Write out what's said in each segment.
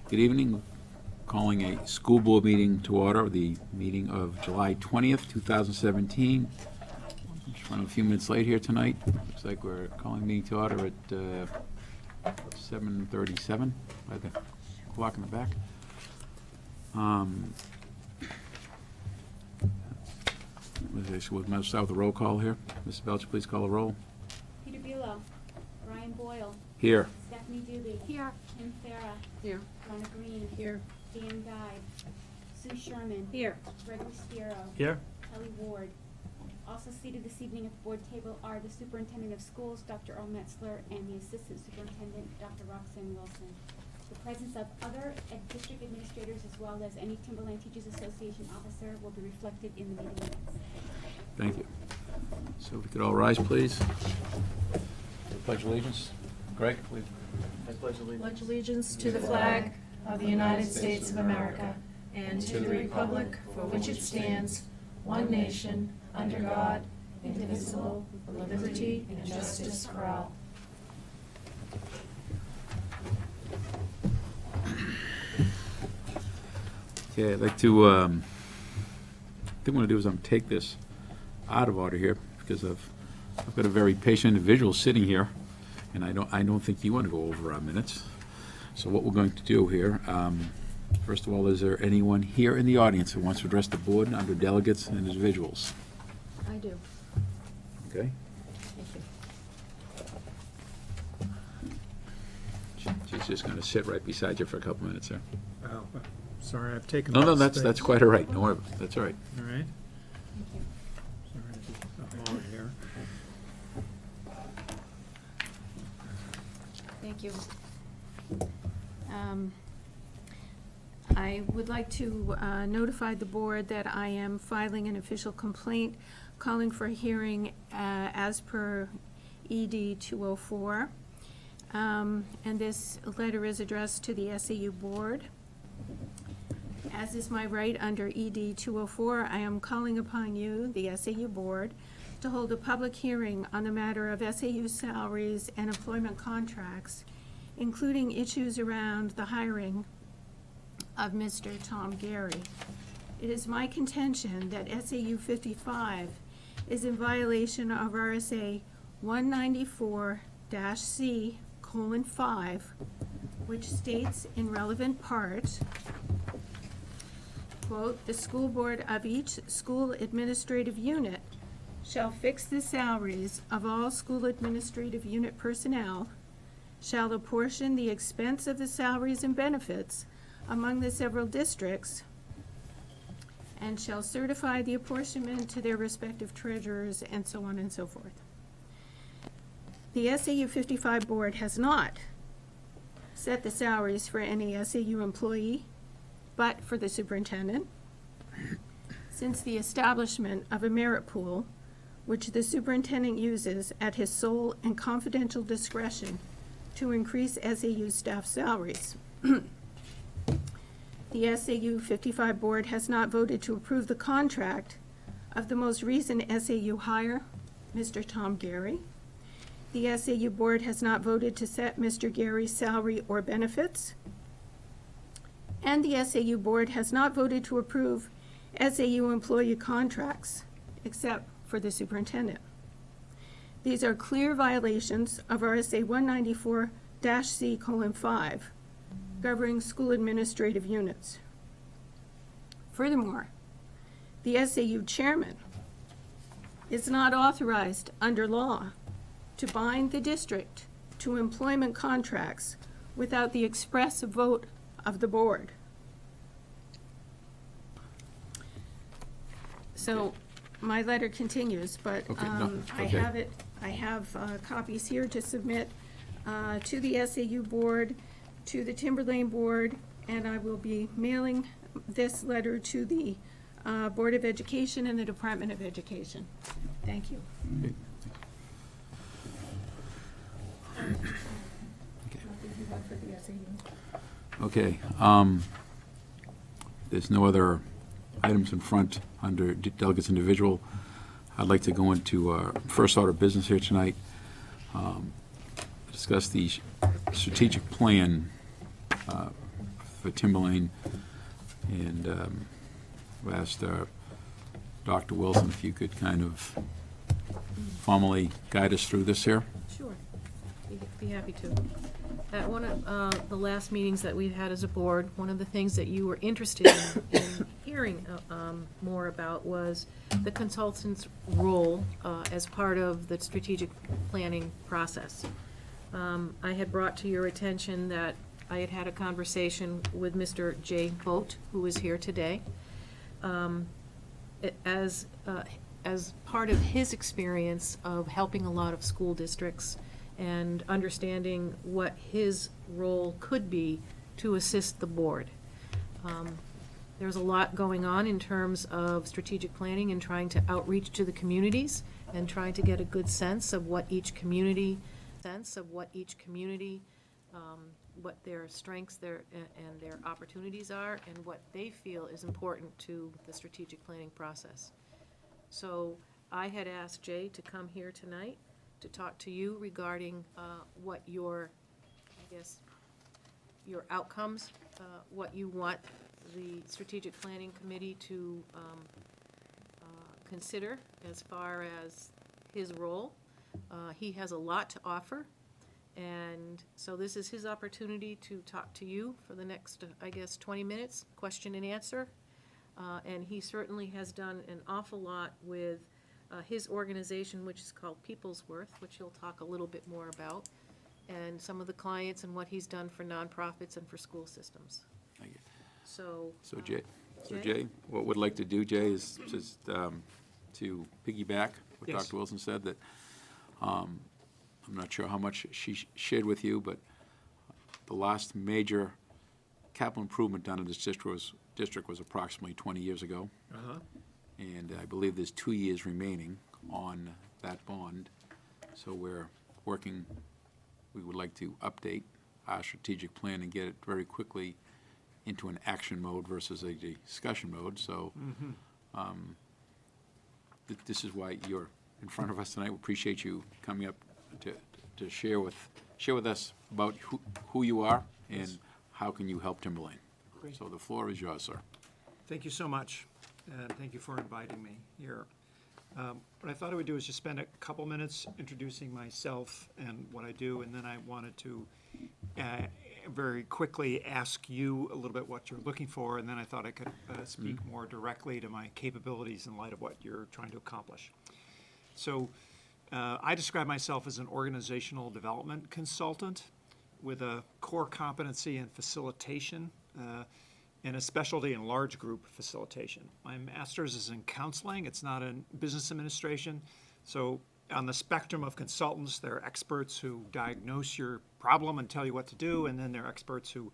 Good evening. Calling a school board meeting to order, the meeting of July 20th, 2017. Just running a few minutes late here tonight. Looks like we're calling meeting to order at 7:37 by the clock in the back. We'll start with a roll call here. Mrs. Belcher, please call a roll. Peter Bulow. Brian Boyle. Here. Stephanie Dooley. Here. Kim Farah. Here. Donna Green. Here. Dan Guy. Sue Sherman. Here. Gregory Stiro. Here. Kelly Ward. Also seated this evening at the board table are the Superintendent of Schools, Dr. Earl Metzler, and the Assistant Superintendent, Dr. Roxanne Wilson. The presence of other district administrators as well as any Timberland Teachers Association officer will be reflected in the meeting minutes. Thank you. So if we could all rise, please. Pledge allegiance. Greg, please. I pledge allegiance. Pledge allegiance to the flag of the United States of America and to the republic for which it stands, one nation, under God, indivisible, with liberty and justice for all. Okay, I'd like to, I think what I'm going to do is I'm going to take this out of order here because I've got a very patient individual sitting here, and I don't think you want to go over our minutes. So what we're going to do here, first of all, is there anyone here in the audience who wants to address the board under delegates and individuals? I do. Okay? Thank you. She's just going to sit right beside you for a couple minutes there. Oh, sorry, I've taken. No, up that's space. quite all right. Don't worry, that's all right. All right. Thank you. Sorry to be a hog here. Thank you. I would like to notify the board that I am filing an official complaint calling for a hearing as per ED 204. And this letter is addressed to the SAU board. As is my right under ED 204, I am calling upon you, the SAU board, to hold a public hearing on the matter of SAU salaries and employment contracts, including issues around the hiring of Mr. Tom Gary. It is my contention that SAU 55 is in violation of RSA 194-C:5, which states in relevant part, quote, "The school board of each school administrative unit shall fix the salaries of all school administrative unit personnel, shall apportion the expense of the salaries and benefits among the several districts, and shall certify the apportionment to their respective treasurers," and so on and so forth. The SAU 55 board has not set the salaries for any SAU employee, but for the superintendent, since the establishment of a merit pool, which the superintendent uses at his sole and confidential discretion to increase SAU staff salaries. The SAU 55 board has not voted to approve the contract of the most recent SAU hire, Mr. Tom Gary. The SAU board has not voted to set Mr. Gary's salary or benefits. And the SAU board has not voted to approve SAU employee contracts, except for the superintendent. These are clear violations of RSA 194-C:5, governing school administrative units. Furthermore, the SAU chairman is not authorized under law to bind the district to employment contracts without the express vote of the board. So my letter continues, but Okay, no, I okay. have it. I have copies here to submit to the SAU board, to the Timberlane board, and I will be mailing this letter to the Board of Education and the Department of Education. Thank you. Okay, there's no other items in front under delegates individual. I'd like to go into first order of business here tonight. Discuss the strategic plan for Timberlane. And we asked Dr. Wilson if you could kind of formally guide us through this here. Sure, be happy to. At one of the last meetings that we've had as a board, one of the things that you were interested in hearing more about was the consultant's role as part of the strategic planning process. I had brought to your attention that I had had a conversation with Mr. Jay Boat, who is here today. As part of his experience of helping a lot of school districts and understanding what his role could be to assist the board. There's a lot going on in terms of strategic planning and trying to outreach to the communities and trying to get a good sense of what each community, what their strengths and their opportunities are, and what they feel is important to the strategic planning process. So I had asked Jay to come here tonight to talk to you regarding what your outcomes, what you want the Strategic Planning Committee to consider as far as his role. He has a lot to offer, and so this is his opportunity to talk to you for the next, 20 minutes, question and answer. And he certainly has done an awful lot with his organization, which is called People's Worth, which he'll talk a little bit more about, and some of the clients and what he's done for nonprofits and for school systems. Thank you. So Jay, what we'd like to do, Jay, is just to piggyback what Yes. Dr. Wilson said, that I'm not sure how much she shared with you, but the last major capital improvement done in this district was approximately 20 years ago. Uh-huh. And I believe there's 2 years remaining on that bond. So we're working, we would like to update our strategic plan and get it very quickly into an action mode versus a discussion mode. So this is why you're in front of us tonight. We appreciate you coming up to share with us about who you are and how can you help Timberlane. Great. So the floor is yours, sir. Thank you so much, and thank you for inviting me here. What I thought I would do is just spend a couple minutes introducing myself and what I do, and then I wanted to very quickly ask you a little bit what you're looking for, and then I thought I could speak more directly to my capabilities in light of what you're trying to accomplish. So I describe myself as an organizational development consultant with a core competency in facilitation and a specialty in large group facilitation. My master's is in counseling. It's not in business administration. So on the spectrum of consultants, there are experts who diagnose your problem and tell you what to do, and then there are experts who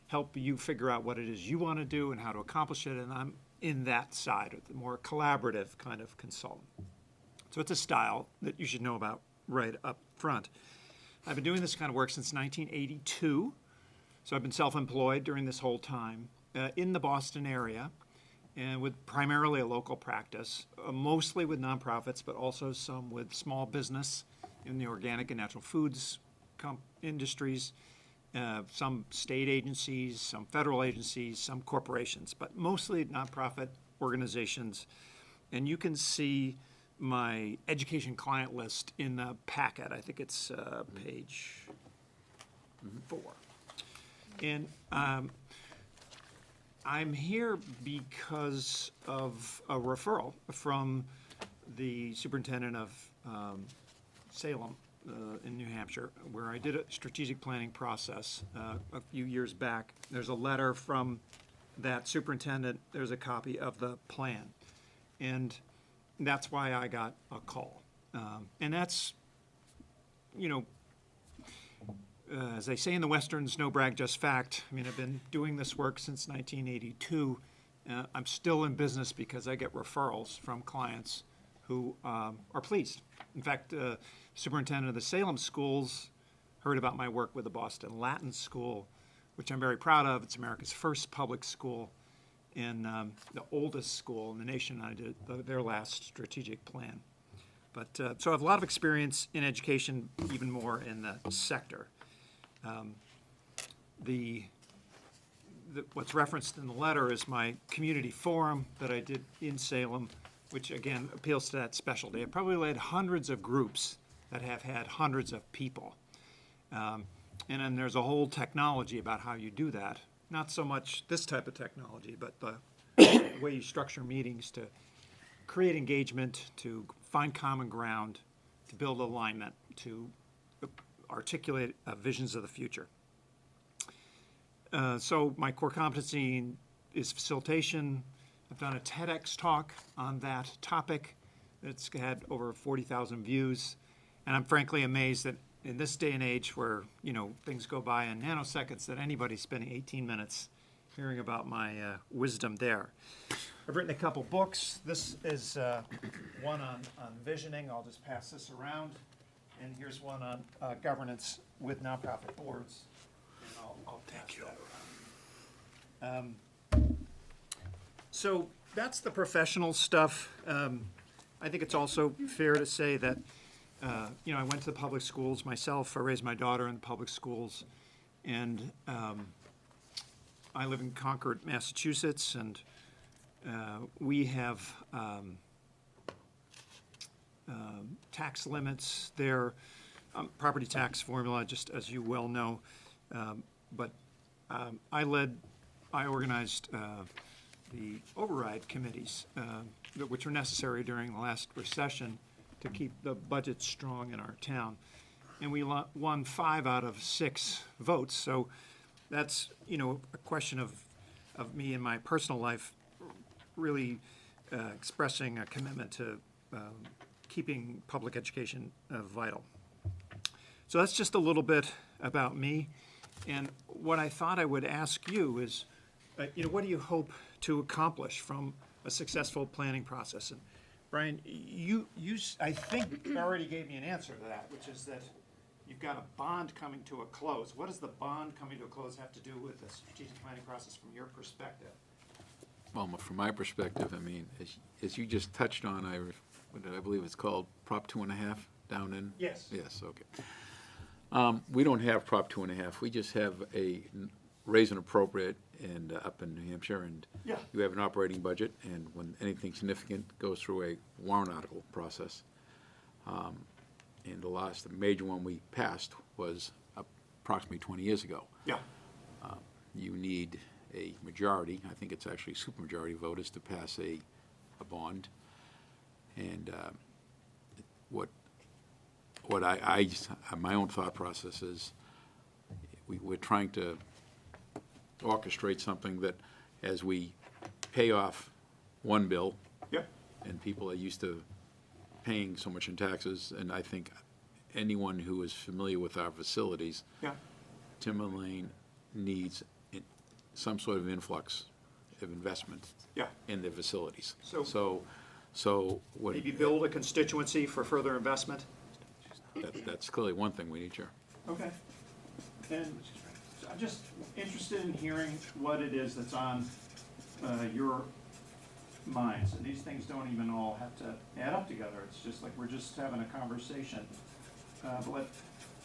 help you figure out what it is you want to do and how to accomplish it, and I'm in that side, the more collaborative kind of consultant. So it's a style that you should know about right up front. I've been doing this kind of work since 1982, so I've been self-employed during this whole time in the Boston area, and with primarily a local practice, mostly with nonprofits, but also some with small business in the organic and natural foods industries, some state agencies, some federal agencies, some corporations, but mostly nonprofit organizations. And you can see my education client list in the packet. I think it's page 4. And I'm here because of a referral from the superintendent of Salem in New Hampshire, where I did a strategic planning process a few years back. There's a letter from that superintendent. There's a copy of the plan. And that's why I got a call. And that's, as they say in the Westerns, no brag, just fact. I mean, I've been doing this work since 1982. I'm still in business because I get referrals from clients who are pleased. In fact, superintendent of the Salem schools heard about my work with the Boston Latin School, which I'm very proud of. It's America's first public school and the oldest school in the nation. I did their last strategic plan. But so I have a lot of experience in education, even more in the sector. what's referenced in the letter is my community forum that I did in Salem, which again appeals to that specialty. I've probably led hundreds of groups that have had hundreds of people. And then there's a whole technology about how you do that. Not so much this type of technology, but the way you structure meetings to create engagement, to find common ground, to build alignment, to articulate visions of the future. So my core competency is facilitation. I've done a TEDx talk on that topic. It's had over 40,000 views. And I'm frankly amazed that in this day and age where, things go by in nanoseconds, that anybody's spending 18 minutes hearing about my wisdom there. I've written a couple books. This is one on visioning. I'll just pass this around. And here's one on governance with nonprofit boards. And I'll pass that around. So that's the professional stuff. I think it's also fair to say that, I went to the public schools myself. I raised my daughter in the public schools. And I live in Concord, Massachusetts, and we have tax limits there, property tax formula, just as you well know. But I organized the override committees, which were necessary during the last recession to keep the budget strong in our town. And we won 5 out of 6 votes. So that's, a question of me in my personal life really expressing a commitment to keeping public education vital. So that's just a little bit about me. And what I thought I would ask you is, what do you hope to accomplish from a successful planning process? And Brian, you I think already gave me an answer to that, which is that you've got a bond coming to a close. What does the bond coming to a close have to do with the strategic planning process from your perspective? Well, from my perspective, I mean, as you just touched on, what did I believe it's called, Prop 2.5 down in? Yes. Yes, okay. We don't have Prop 2.5. We just have a raise and appropriate and up in New Hampshire, and Yeah. you have an operating budget, and when anything significant goes through a warrant article process. And the major one we passed was approximately 20 years ago. Yeah. You need a majority, I think it's actually supermajority voters to pass a bond. And what my own thought process is, we're trying to orchestrate something that as we pay off one bill, Yep. and people are used to paying so much in taxes, and I think anyone who is familiar with our facilities, Yeah. Timber Lane needs some sort of influx of investment Yeah. in their facilities. So- So what? Maybe build a constituency for further investment? That's clearly one thing we need, Chair. Okay. And I'm just interested in hearing what it is that's on your minds. And these things don't even all have to add up together. It's just like we're just having a conversation. But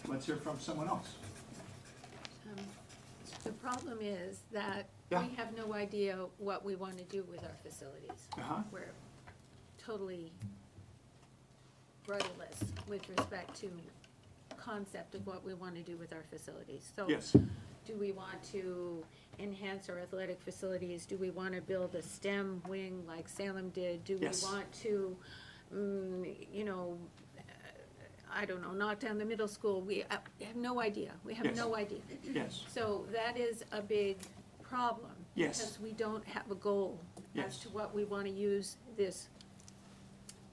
let's hear from someone else. The problem is that Yeah. we have no idea what we want to do with our facilities. Uh-huh. We're totally rudderless with respect to concept of what we want to do with our facilities. So Yes. do we want to enhance our athletic facilities? Do we want to build a STEM wing like Salem did? Do we Yes. want to, I don't know, knock down the middle school? We have no idea. We have Yes. no idea. Yes. So that is a big problem. Yes. Because we don't have a goal Yes. as to what we want to use this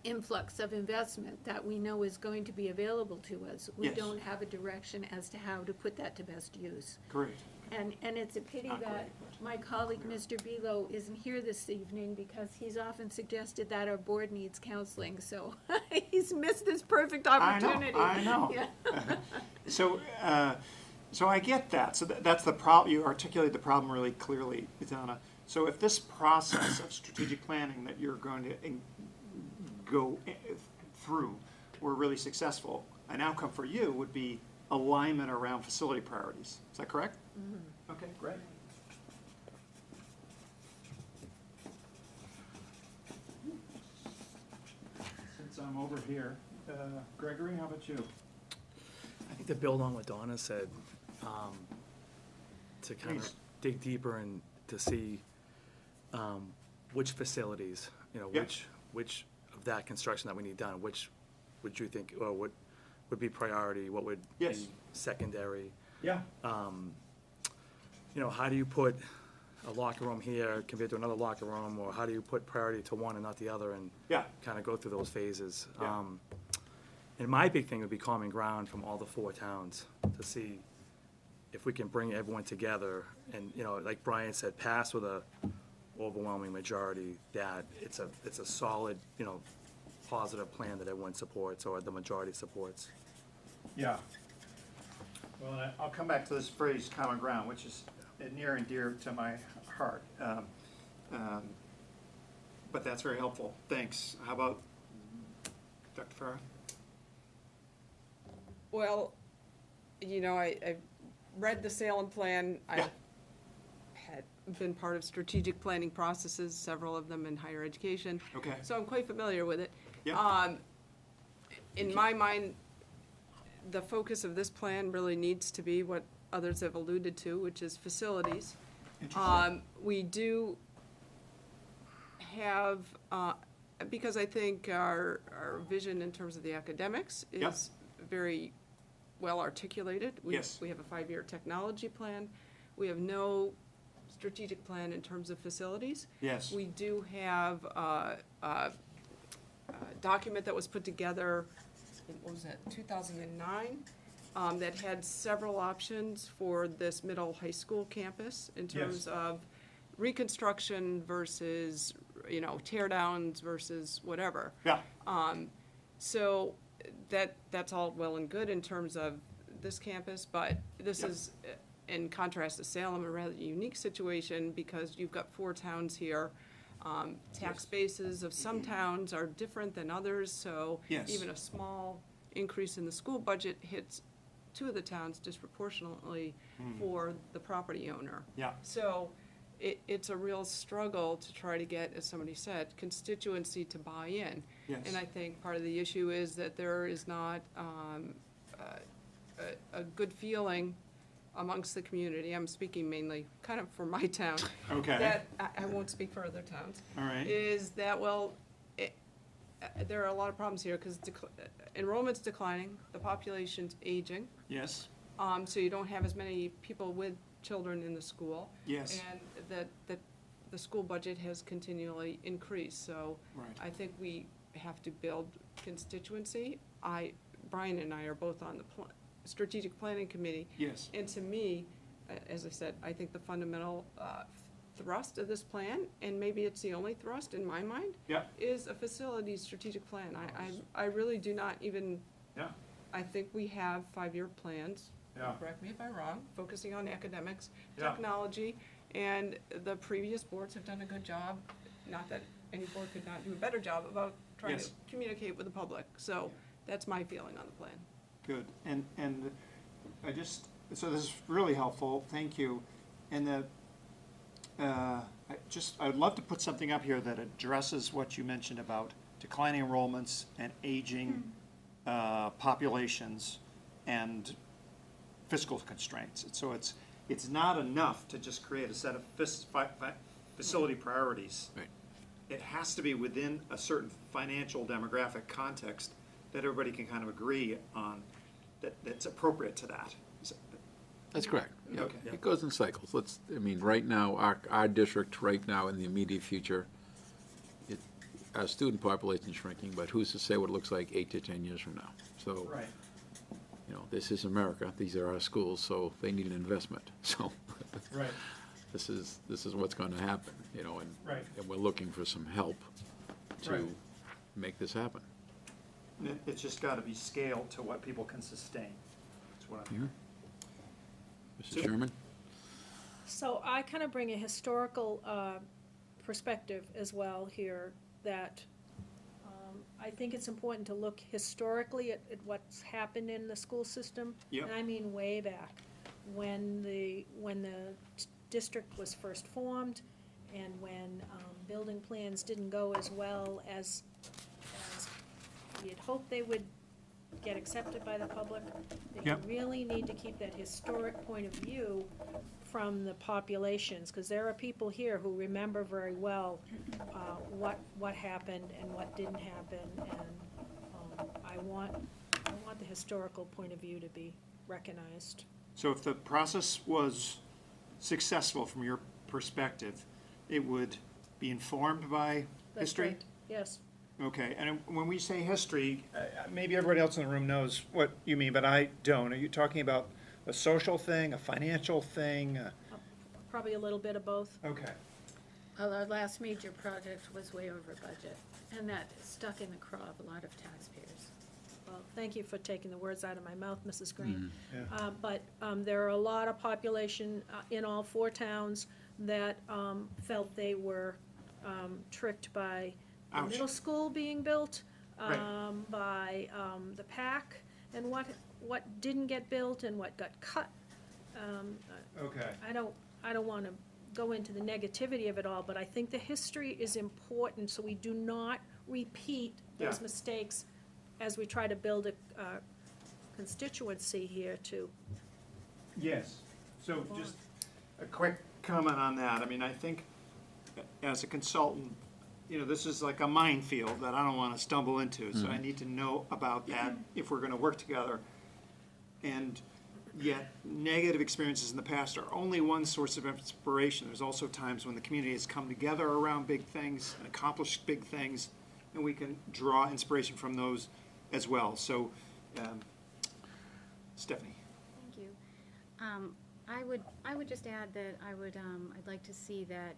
influx of investment that we know is going to be available to us. We Yes. don't have a direction as to how to put that to best use. Great. And it's a pity Not that great, but- my colleague, Mr. Belo, isn't here this evening because he's often suggested that our board needs counseling, so he's missed this perfect opportunity. I know. Yeah. So I get that. So that's the problem. You articulate the problem really clearly, Donna. So if this process of strategic planning that you're going to go through were really successful, an outcome for you would be alignment around facility priorities. Is that correct? Mm-hmm. Okay, great. I'm over here. Gregory, how about you? I think to build on what Donna said, to kind of Please. dig deeper and to see which facilities, Yeah. which of that construction that we need done, which would you think, or what would be priority, what would Yes. be secondary? Yeah. How do you put a locker room here compared to another locker room, or how do you put priority to one and not the other, and Yeah. kind of go through those phases? Yeah. And my big thing would be common ground from all the 4 towns to see if we can bring everyone together and, like Brian said, pass with a overwhelming majority that it's a solid, positive plan that everyone supports or the majority supports. Yeah. Well, and I'll come back to this phrase, common ground, which is near and dear to my heart. But that's very helpful. Thanks. How about Dr. Farah? Well, I've read the Salem plan. Yeah. I had been part of strategic planning processes, several of them in higher education. Okay. So I'm quite familiar with it. Yeah. In my mind, the focus of this plan really needs to be what others have alluded to, which is facilities. Interesting. We do have, because I think our vision in terms of the academics Yep. is very well articulated. Yes. We have a 5-year technology plan. We have no strategic plan in terms of facilities. Yes. We do have a document that was put together, what was that, 2009? That had several options for this middle high school campus in terms Yes. of reconstruction versus, tear downs versus whatever. Yeah. So that's all well and good in terms of this campus, but this Yep. is, in contrast to Salem, a rather unique situation because you've got 4 towns here. Tax Yes. bases of some towns are different than others, so Yes. even a small increase in the school budget hits 2 of the towns disproportionately for the property owner. Yeah. So it's a real struggle to try to get, as somebody said, constituency to buy in. Yes. And I think part of the issue is that there is not a good feeling amongst the community. I'm speaking mainly kind of for my town. Okay. That, I won't speak for other towns. All right. Is that, well, there are a lot of problems here because enrollment's declining, the population's aging. Yes. So you don't have as many people with children in the school. Yes. And that the school budget has continually increased, so Right. I think we have to build constituency. Brian and I are both on the strategic planning committee, Yes. and to me, as I said, I think the fundamental thrust of this plan, and maybe it's the only thrust in my mind, Yeah. is a facilities strategic plan. I really do not even, Yeah. I think we have 5-year plans, Yeah. correct me if I'm wrong, focusing on academics, Yeah. technology, and the previous boards have done a good job, not that any board could not do a better job about trying to Yes. communicate with the public. So that's my feeling on the plan. Good. And so this is really helpful. Thank you. And I'd love to put something up here that addresses what you mentioned about declining enrollments and aging populations and fiscal constraints. So it's not enough to just create a set of facility priorities. Right. It has to be within a certain financial demographic context that everybody can kind of agree on that's appropriate to that. That's correct. Yeah. Okay. It goes in cycles. Right now, our district, right now, in the immediate future, our student population is shrinking, but who's to say what it looks like 8 to 10 years from now? So, Right. this is America. These are our schools, so they need an investment. So, Right. this is what's going to happen, and Right. and we're looking for some help to Right. make this happen. It's just got to be scaled to what people can sustain. That's what I'm. Mr. Chairman? So I kind of bring a historical perspective as well here, that I think it's important to look historically at what's happened in the school system. Yep. And I mean way back, when the district was first formed, and when building plans didn't go as well as you'd hope they would get accepted by the public. That Yep. you really need to keep that historic point of view from the populations, because there are people here who remember very well what happened and what didn't happen, and I want the historical point of view to be recognized. So if the process was successful from your perspective, it would be informed by That's history? right. Yes. Okay, and when we say history, maybe everybody else in the room knows what you mean, but I don't. Are you talking about a social thing, a financial thing? Probably a little bit of both. Okay, Well, our last major project was way over budget, and that stuck in the craw of a lot of taxpayers. Well, thank you for taking the words out of my mouth, Mrs. Green. yeah. But there are a lot of population in all 4 towns that felt they were tricked by the Ouch. middle school being built, Right. by the PAC, and what didn't get built and what got cut. Okay. I don't want to go into the negativity of it all, but I think the history is important, so we do not repeat those Yeah. mistakes as we try to build a constituency here too. Yes, so just a quick comment on that. I mean, I think as a consultant, this is like a minefield that I don't want to stumble into, so I need to know about that if we're going to work together. And yet, negative experiences in the past are only one source of inspiration. There's also times when the community has come together around big things and accomplished big things, and we can draw inspiration from those as well. So, Stephanie. Thank you. I would just add that I'd like to see that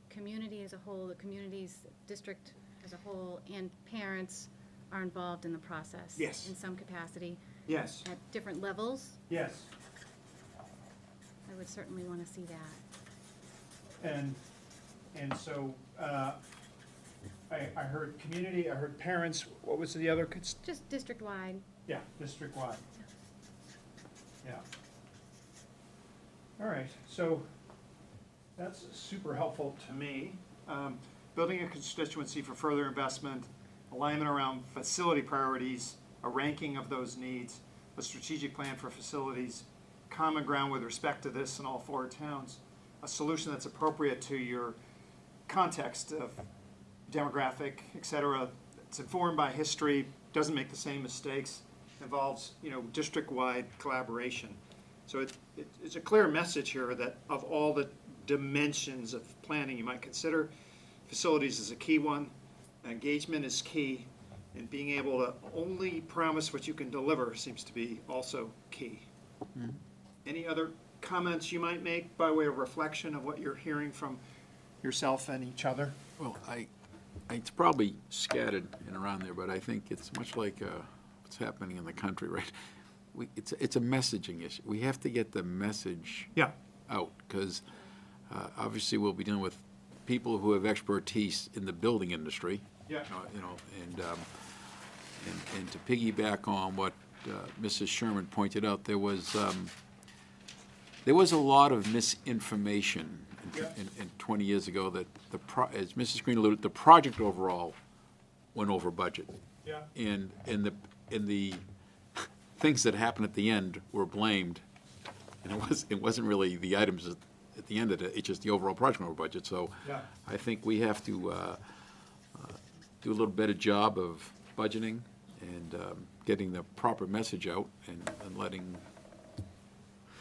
community as a whole, the community's district as a whole, and parents are involved in the process. Yes. In some capacity, Yes. at different levels. Yes. I would certainly want to see that. And so, I heard community, I heard parents, what was the other? Just district-wide. Yeah, district-wide. Yeah. All right, so that's super helpful to me. Building a constituency for further investment, alignment around facility priorities, a ranking of those needs, a strategic plan for facilities, common ground with respect to this in all 4 towns, a solution that's appropriate to your context of demographic, et cetera. It's informed by history, doesn't make the same mistakes, involves, district-wide collaboration. So it's a clear message here that of all the dimensions of planning you might consider, facilities is a key one, engagement is key, and being able to only promise what you can deliver seems to be also key. Any other comments you might make by way of reflection of what you're hearing from yourself and each other? Well, it's probably scattered and around there, but I think it's much like what's happening in the country, right? It's a messaging issue. We have to get the message Yeah. out, because obviously we'll be dealing with people who have expertise in the building industry. Yeah. And to piggyback on what Mrs. Sherman pointed out, there was a lot of misinformation in 20 years ago that as Mrs. Green alluded, the project overall went over budget. Yeah. And the things that happened at the end were blamed, and it wasn't really the items at the end of it, it's just the overall project went over budget. So Yeah. I think we have to do a little better job of budgeting and getting the proper message out and letting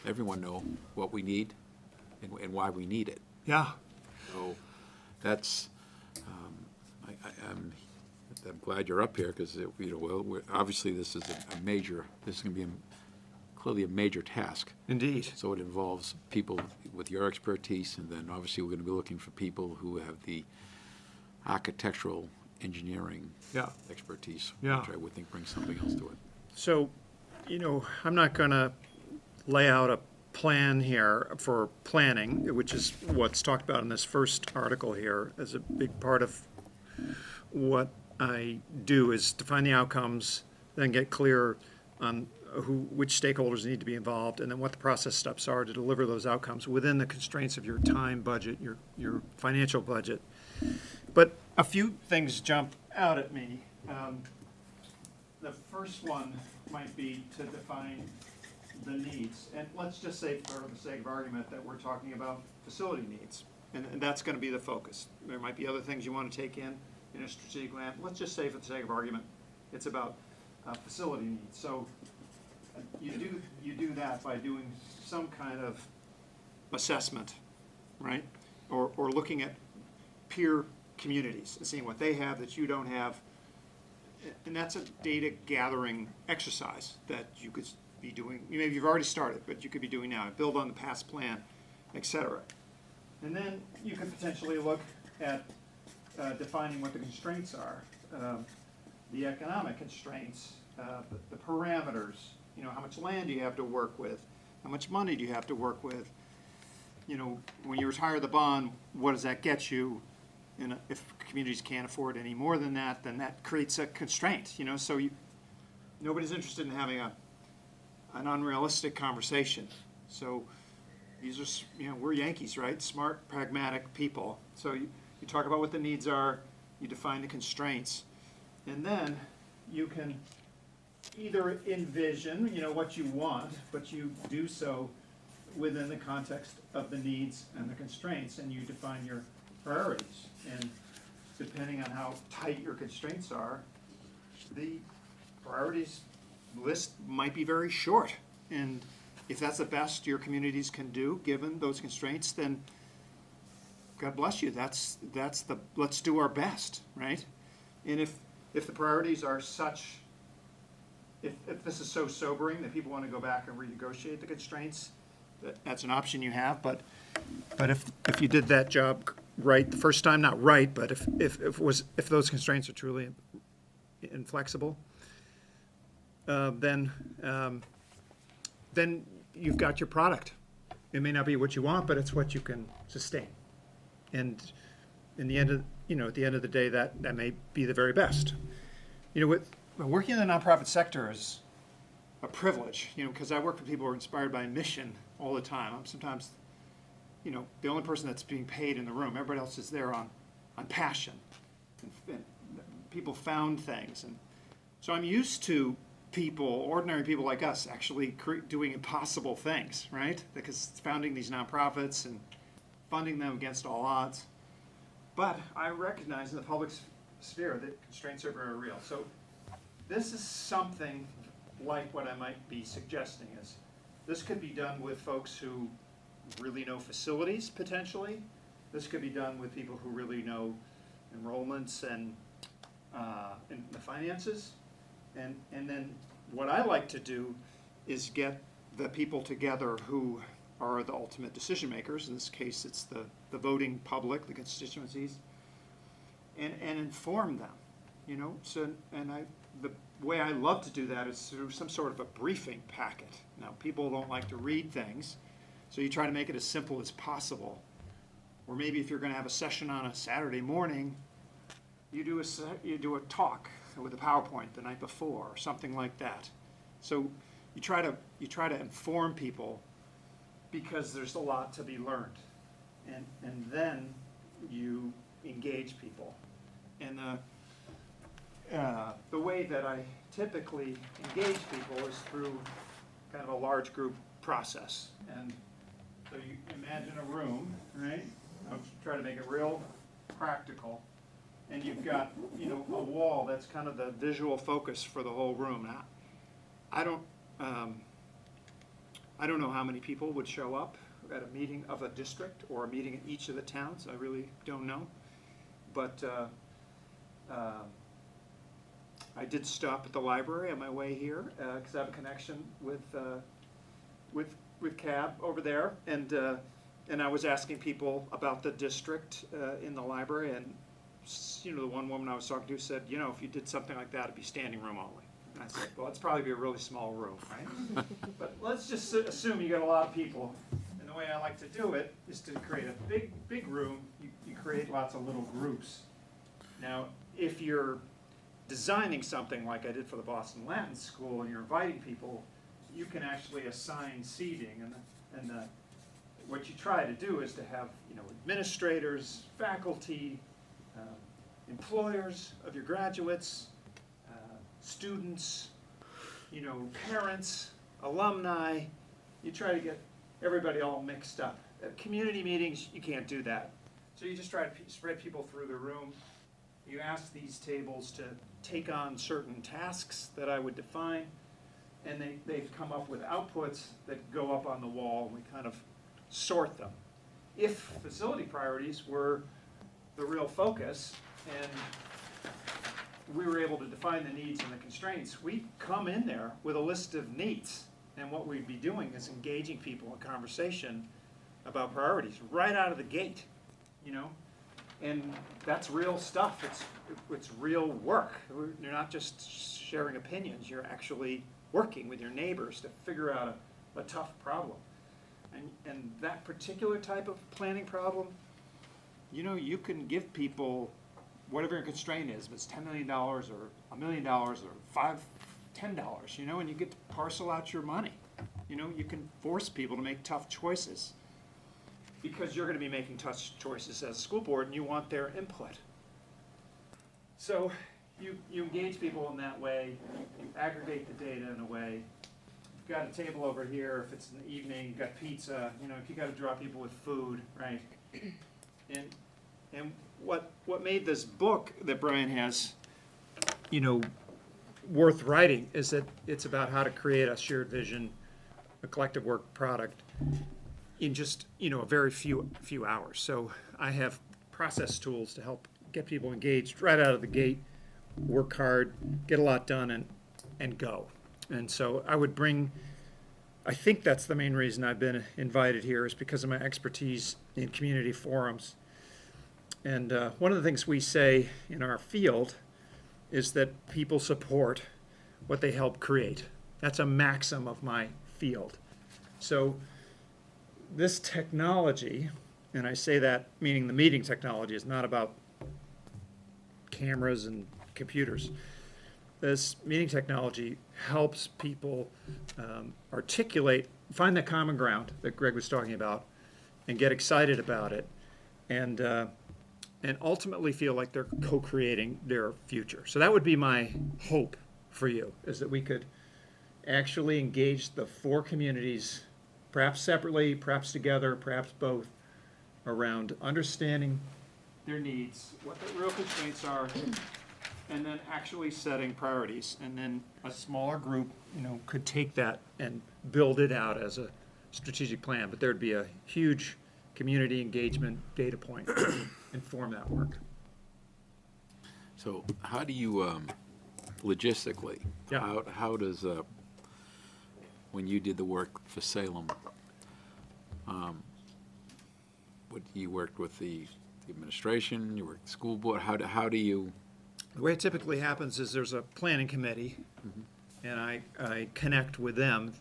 everyone know what we need and why we need it. Yeah. So that's, I'm glad you're up here, because, obviously this is going to be clearly a major task. Indeed. So it involves people with your expertise, and then obviously we're going to be looking for people who have the architectural engineering Yeah. expertise, Yeah. which I would think brings something else to it. So, I'm not going to lay out a plan here for planning, which is what's talked about in this first article here, as a big part of what I do is define the outcomes, then get clear on which stakeholders need to be involved, and then what the process steps are to deliver those outcomes within the constraints of your time budget, your financial budget. But a few things jump out at me. The first one might be to define the needs. And let's just say, for the sake of argument, that we're talking about facility needs. And that's going to be the focus. There might be other things you want to take in a strategic plan. Let's just say, for the sake of argument, it's about facility needs. So you do that by doing some kind of assessment, right? Or looking at peer communities and seeing what they have that you don't have. And that's a data gathering exercise that you could be doing. Maybe you've already started, but you could be doing now. Build on the past plan, et cetera. And then you could potentially look at defining what the constraints are, the economic constraints, the parameters. How much land do you have to work with? How much money do you have to work with? When you retire the bond, what does that get you? And if communities can't afford any more than that, then that creates a constraint. So nobody's interested in having an unrealistic conversation. So these are, we're Yankees, right? Smart, pragmatic people. So you talk about what the needs are, you define the constraints, and then you can either envision, what you want, but you do so within the context of the needs and the constraints, and you define your priorities. And depending on how tight your constraints are, the priorities list might be very short. And if that's the best your communities can do, given those constraints, then God bless you. That's the let's do our best, right? And if the priorities are such, if this is so sobering that people want to go back and renegotiate the constraints, that's an option you have. But if you did that job right the first time, not right, but if those constraints are truly inflexible, then you've got your product. It may not be what you want, but it's what you can sustain. And in the end of at the end of the day, that may be the very best. Working in the nonprofit sector is a privilege. Because I work with people who are inspired by mission all the time. I'm sometimes, the only person that's being paid in the room. Everybody else is there on passion. And people found things, and so I'm used to ordinary people like us, actually doing impossible things, right? Because founding these nonprofits and funding them against all odds. But I recognize in the public sphere that constraints are very real. So this is something like what I might be suggesting is this could be done with folks who really know facilities, potentially. This could be done with people who really know enrollments and the finances. And then what I like to do is get the people together who are the ultimate decision makers. In this case, it's the voting public, the constituencies, and inform them. So the way I love to do that is through some sort of a briefing packet. Now, people don't like to read things, so you try to make it as simple as possible. Or maybe if you're going to have a session on a Saturday morning, you do a talk with a PowerPoint the night before, or something like that. So you try to inform people, because there's a lot to be learned, and then you engage people. And the way that I typically engage people is through kind of a large group process. And so you imagine a room, right? I'll try to make it real practical. And you've got, a wall that's kind of the visual focus for the whole room. Now, I don't know how many people would show up at a meeting of a district or a meeting in each of the towns. I really don't know. But I did stop at the library on my way here because I have a connection with CAB over there, and I was asking people about the district in the library, and the one woman I was talking to said, if you did something like that, it'd be standing room only. And I said, well, it's probably be a really small room, right? But let's just assume you got a lot of people, and the way I like to do it is to create a big room. You create lots of little groups. Now, if you're designing something like I did for the Boston Latin School, and you're inviting people, you can actually assign seating, and what you try to do is to have administrators, faculty, employers of your graduates, students, parents, alumni. You try to get everybody all mixed up. At community meetings, you can't do that. So you just try to spread people through the room. You ask these tables to take on certain tasks that I would define, and they've come up with outputs that go up on the wall, and we kind of sort them. If facility priorities were the real focus, and we were able to define the needs and the constraints, we come in there with a list of needs, and what we'd be doing is engaging people in conversation about priorities right out of the gate, and that's real stuff. It's real work. You're not just sharing opinions. You're actually working with your neighbors to figure out a tough problem. And that particular type of planning problem, you can give people whatever your constraint is, if it's $10 million or $1 million or $10, and you get to parcel out your money. You can force people to make tough choices because you're going to be making tough choices as a school board and you want their input. So you engage people in that way, you aggregate the data in a way. You've got a table over here, if it's in the evening, you've got pizza, if you got to draw people with food, right? And what made this book that Brian has, worth writing is that it's about how to create a shared vision, a collective work product in just, a very few hours. So I have process tools to help get people engaged right out of the gate, work hard, get a lot done, and go. And so I think that's the main reason I've been invited here, is because of my expertise in community forums. And one of the things we say in our field is that people support what they help create. That's a maxim of my field. So this technology, and I say that meaning the meeting technology, is not about cameras and computers. This meeting technology helps people articulate, find the common ground that Greg was talking about, and get excited about it, and ultimately feel like they're co-creating their future. So that would be my hope for you, is that we could actually engage the four communities, perhaps separately, perhaps together, perhaps both, around understanding their needs, what the real constraints are, and then actually setting priorities. And then a smaller group, could take that and build it out as a strategic plan. But there'd be a huge community engagement data point to inform that work. So how do you, logistically, Yeah. how does, when you did the work for Salem, you worked with the administration, you worked with the school board, how do you? The way it typically happens is there's a planning committee, and I connect with them,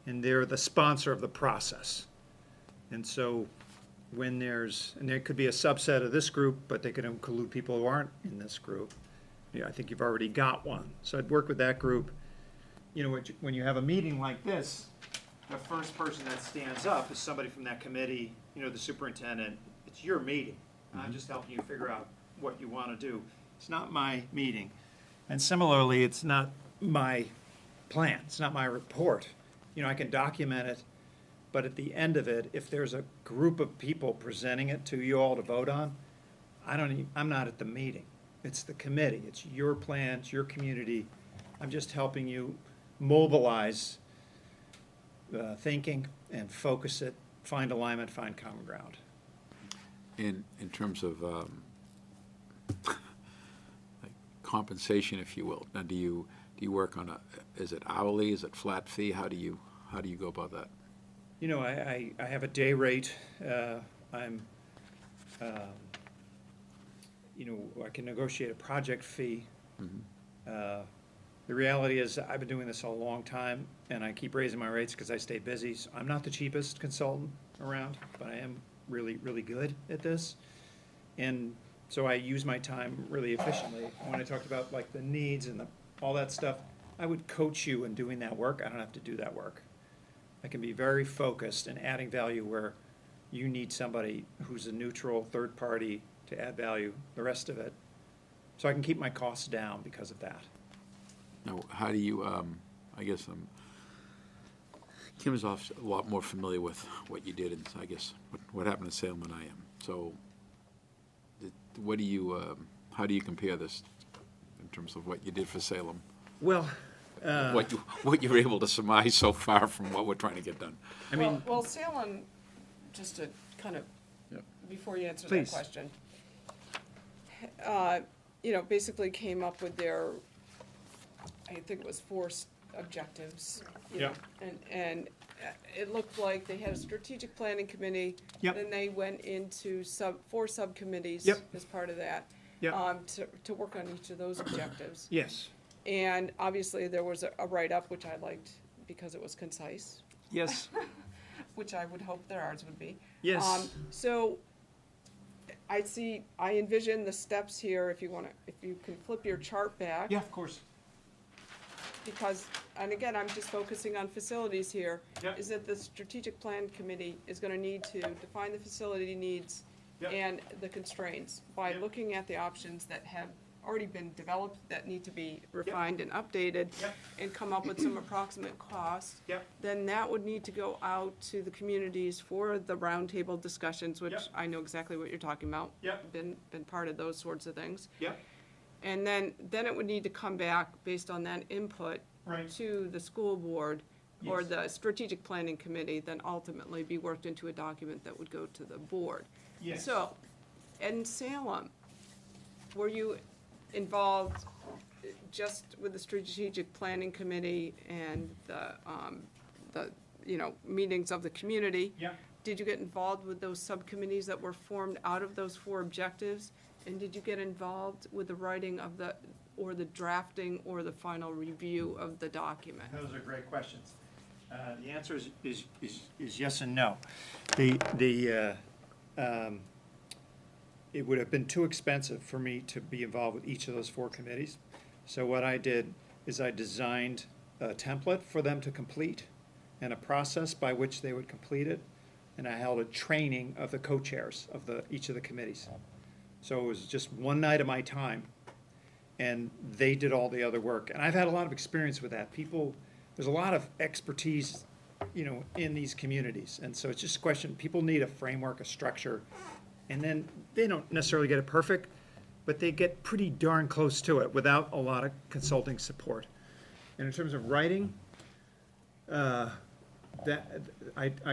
and they're the sponsor of the process. And so and there could be a subset of this group, but they could include people who aren't in this group. Yeah, I think you've already got one. So I'd work with that group. When you have a meeting like this, the first person that stands up is somebody from that committee, the superintendent. It's your meeting. I'm just helping you figure out what you want to do. It's not my meeting. And similarly, it's not my plan. It's not my report. I can document it, but at the end of it, if there's a group of people presenting it to you all to vote on, I'm not at the meeting. It's the committee. It's your plan. It's your community. I'm just helping you mobilize thinking and focus it, find alignment, find common ground. In terms of like compensation, if you will, now do you work on is it hourly, is it flat fee? How do you go about that? I have a day rate. I can negotiate a project fee. The reality is I've been doing this a long time, and I keep raising my rates because I stay busy. So I'm not the cheapest consultant around, but I am really, really good at this. And so I use my time really efficiently. When I talked about like the needs and all that stuff, I would coach you in doing that work. I don't have to do that work. I can be very focused and adding value where you need somebody who's a neutral third party to add value, the rest of it. So I can keep my costs down because of that. Now, how do you, I guess, Kim is a lot more familiar with what you did, and I guess what happened in Salem than I am. So, what do you, how do you compare this in terms of what you did for Salem? Well, What you were able to surmise so far from what we're trying to get done? I mean, Well, Salem, just to kind of, Yep. before you answer that Please. question, basically came up with their, I think it was 4 objectives. you know, And it looked like they had a strategic planning committee. Yep. Then they went into 4 subcommittees. Yep. As part of that. Yep. To work on each of those objectives. yes, And obviously, there was a write-up, which I liked because it was concise, yes, which I would hope their ours would be. yes. So I envision the steps here, if you can flip your chart back. Yeah, of course. Because, and again, I'm just focusing on facilities here. Yep. Is that the strategic plan committee is gonna need to define the facility needs Yep. and the constraints by Yep. looking at the options that have already been developed, that need to be refined and updated, Yep. and come up with some approximate costs. Yep. Then that would need to go out to the communities for the roundtable discussions, which Yep. I know exactly what you're talking about. Yep. Been part of those sorts of things. Yep. And then it would need to come back based on that input Right. to the school board or Yes. the strategic planning committee, then ultimately be worked into a document that would go to the board. Yes. So, in Salem, were you involved just with the strategic planning committee and the meetings of the community? Yeah. Did you get involved with those subcommittees that were formed out of those 4 objectives? And did you get involved with the writing of the drafting or the final review of the document? Those are great questions. The answer is yes and no. It would have been too expensive for me to be involved with each of those 4 committees. So what I did is I designed a template for them to complete and a process by which they would complete it. And I held a training of the co-chairs of each of the committees. So it was just one night of my time, and they did all the other work. And I've had a lot of experience with that. There's a lot of expertise, in these communities. And so it's just a question, people need a framework, a structure, and then they don't necessarily get it perfect, but they get pretty darn close to it without a lot of consulting support. And in terms of writing, I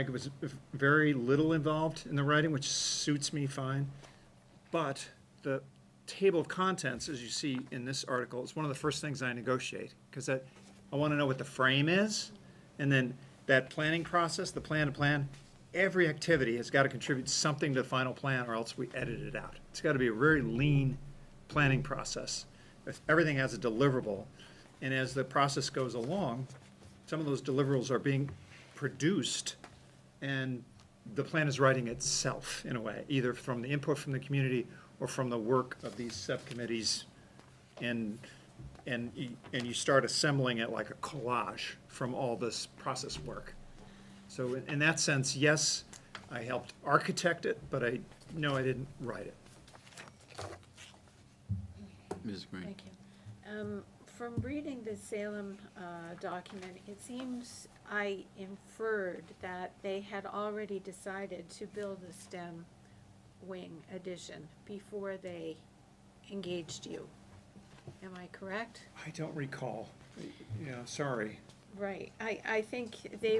was very little involved in the writing, which suits me fine. But the table of contents, as you see in this article, is one of the first things I negotiate, because I want to know what the frame is, and then that planning process, the plan to plan, every activity has got to contribute something to the final plan, or else we edit it out. It's got to be a very lean planning process. Everything has a deliverable, and as the process goes along, some of those deliverables are being produced, and the plan is writing itself in a way, either from the input from the community or from the work of these subcommittees, and you start assembling it like a collage from all this process work. So in that sense, yes, I helped architect it, but I didn't write it. Mrs. Green? Thank you. From reading the Salem document, it seems I inferred that they had already decided to build a STEM wing addition before they engaged you. Am I correct? I don't recall, sorry. Right. I think they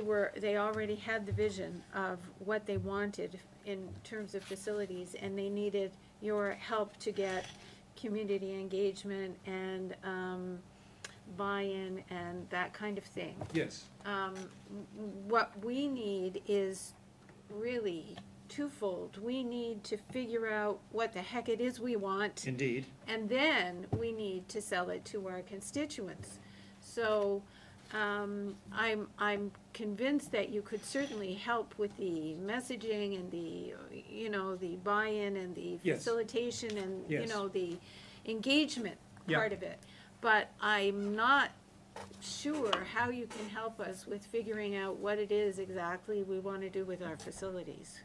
already had the vision of what they wanted in terms of facilities, and they needed your help to get community engagement and buy-in and that kind of thing. Yes. What we need is really twofold. We need to figure out what the heck it is we want. Indeed. And then we need to sell it to our constituents. So I'm convinced that you could certainly help with the messaging and the buy-in and the Yes. facilitation and, Yes. the engagement Yeah. part of it. But I'm not sure how you can help us with figuring out what it is exactly we want to do with our facilities.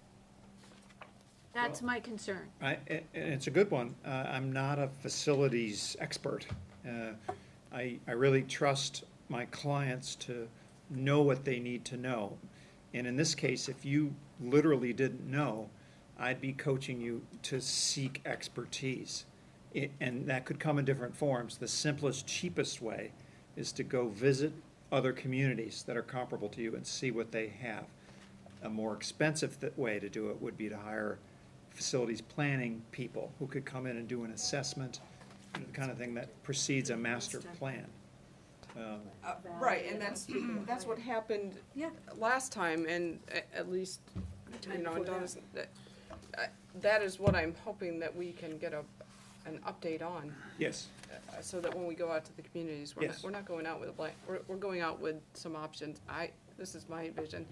That's my concern. And it's a good one. I'm not a facilities expert. I really trust my clients to know what they need to know. And in this case, if you literally didn't know, I'd be coaching you to seek expertise. And that could come in different forms. The simplest, cheapest way is to go visit other communities that are comparable to you and see what they have. A more expensive way to do it would be to hire facilities planning people who could come in and do an assessment, the kind of thing that precedes a master plan. Right, and that's what happened last time, and at least, you know, that is what I'm hoping that we can get an update on, Yes, so that when we go out to the communities, Yes. we're not going out with a blank, we're going out with some options. This is my vision.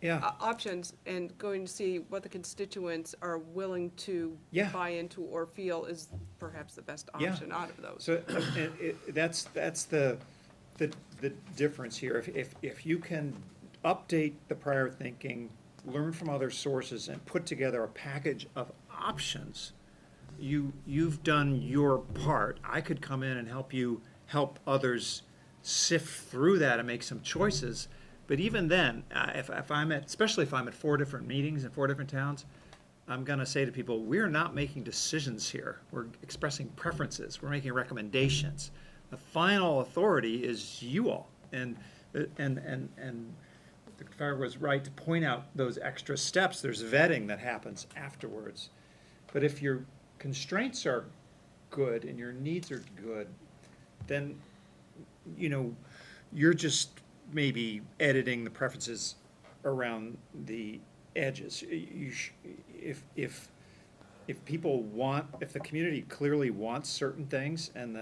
yeah, Options, and going to see what the constituents are willing to Yeah. buy into or feel is perhaps the best Yeah. option out of those. so that's the difference here. If you can update the prior thinking, learn from other sources, and put together a package of options, you've done your part. I could come in and help others sift through that and make some choices. But even then, especially if I'm at 4 different meetings in 4 different towns, I'm gonna say to people, we're not making decisions here. We're expressing preferences. We're making recommendations. The final authority is you all. And the Fire was right to point out those extra steps. There's vetting that happens afterwards. But if your constraints are good and your needs are good, then, you know, you're just maybe editing the preferences around the edges. If people want, if the community clearly wants certain things and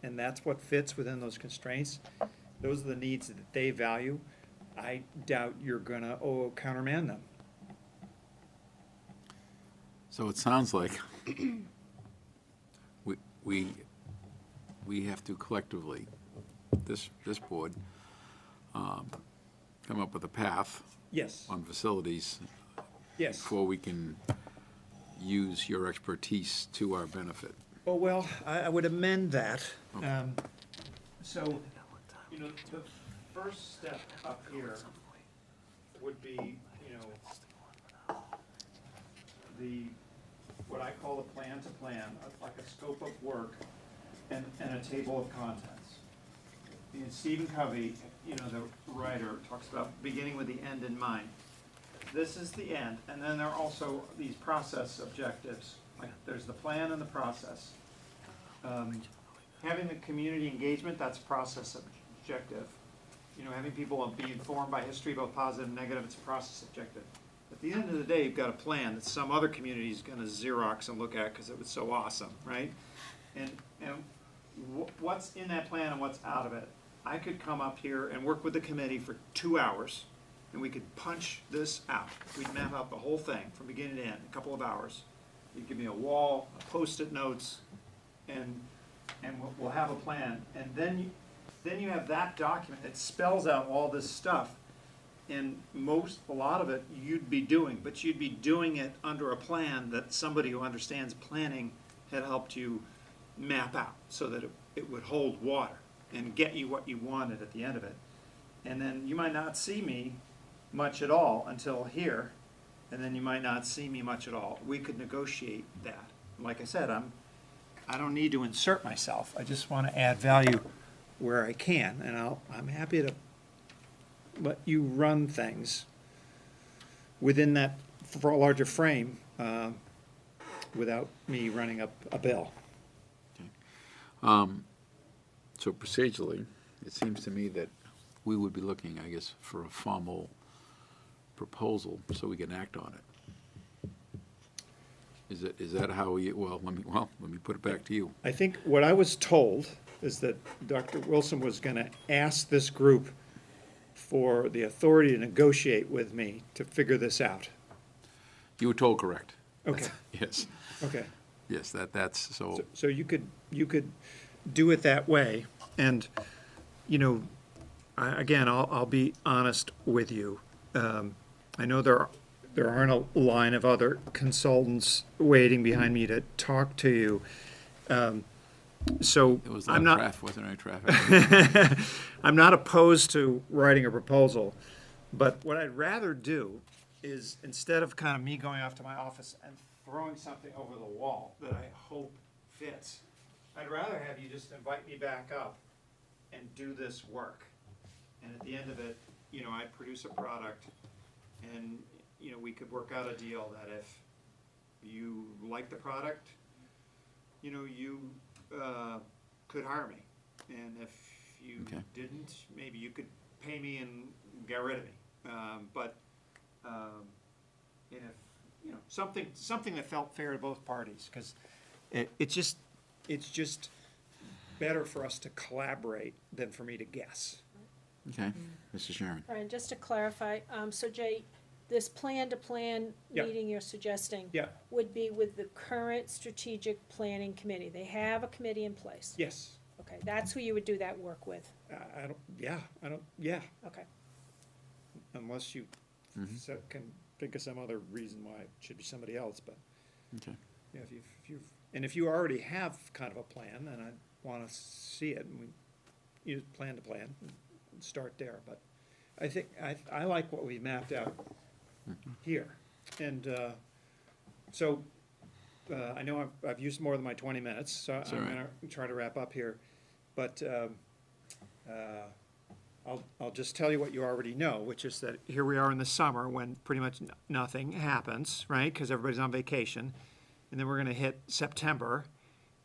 that's what fits within those constraints, those are the needs that they value, I doubt you're gonna countermand them. So it sounds like we have to collectively, this board, come up with a path Yes, on facilities yes. before we can use your expertise to our benefit. Oh, well, I would amend that. So, you know, the first step up here would be, you know, what I call a plan to plan, like a scope of work and a table of contents. And Stephen Covey, you know, the writer, talks about beginning with the end in mind. This is the end, and then there are also these process objectives. Like there's the plan and the process. Having the community engagement, that's process objective. You know, having people be informed by history, both positive and negative, it's a process objective. At the end of the day, you've got a plan that some other community is going to Xerox and look at because it was so awesome, right? And what's in that plan and what's out of it? I could come up here and work with the committee for 2 hours, and we could punch this out. We'd map out the whole thing from beginning to end, a couple of hours. You'd give me a wall, Post-it notes, and we'll have a plan. And then you have that document that spells out all this stuff. And a lot of it you'd be doing, but you'd be doing it under a plan that somebody who understands planning had helped you map out so that it would hold water and get you what you wanted at the end of it. And then you might not see me much at all until here, and then you might not see me much at all. We could negotiate that. Like I said, I don't need to insert myself. I just want to add value where I can, and I'm happy to let you run things within that larger frame without me running up a bill. So procedurally, it seems to me that we would be looking, I guess, for a formal proposal so we can act on it. Is that how we, let me put it back to you. I think what I was told is that Dr. Wilson was going to ask this group for the authority to negotiate with me to figure this out. You were told correct. Okay, Yes, okay. yes, that's, so, So you could do it that way, and, you know, again, I'll be honest with you. I know there aren't a line of other consultants waiting behind me to talk to you. So It was a I'm lot of not, traffic, wasn't there, traffic? I'm not opposed to writing a proposal, but what I'd rather do is, instead of kind of me going off to my office and throwing something over the wall that I hope fits, I'd rather have you just invite me back up and do this work. And at the end of it, I'd produce a product, and, we could work out a deal that if you like the product, you could hire me. And if you Okay. didn't, maybe you could pay me and get rid of me. And if, something that felt fair to both parties, because it's just better for us to collaborate than for me to guess. Okay, Mr. Chairman. Brian, just to clarify, so Jay, this plan-to-plan Yeah. meeting you're suggesting Yeah, would be with the current strategic planning committee. They have a committee in place. yes. Okay, that's who you would do that work with. Yeah, Okay. unless you can think of some other reason why it should be somebody else, but. Okay. Yeah, if you already have kind of a plan, then I'd want to see it, and we use plan to plan, and start there, but I think, I like what we mapped out here. And, so, I know I've used more than my 20 minutes, so That's all I'm right. gonna try to wrap up here. But, I'll just tell you what you already know, which is that here we are in the summer when pretty much nothing happens, right? Because everybody's on vacation. And then we're gonna hit September,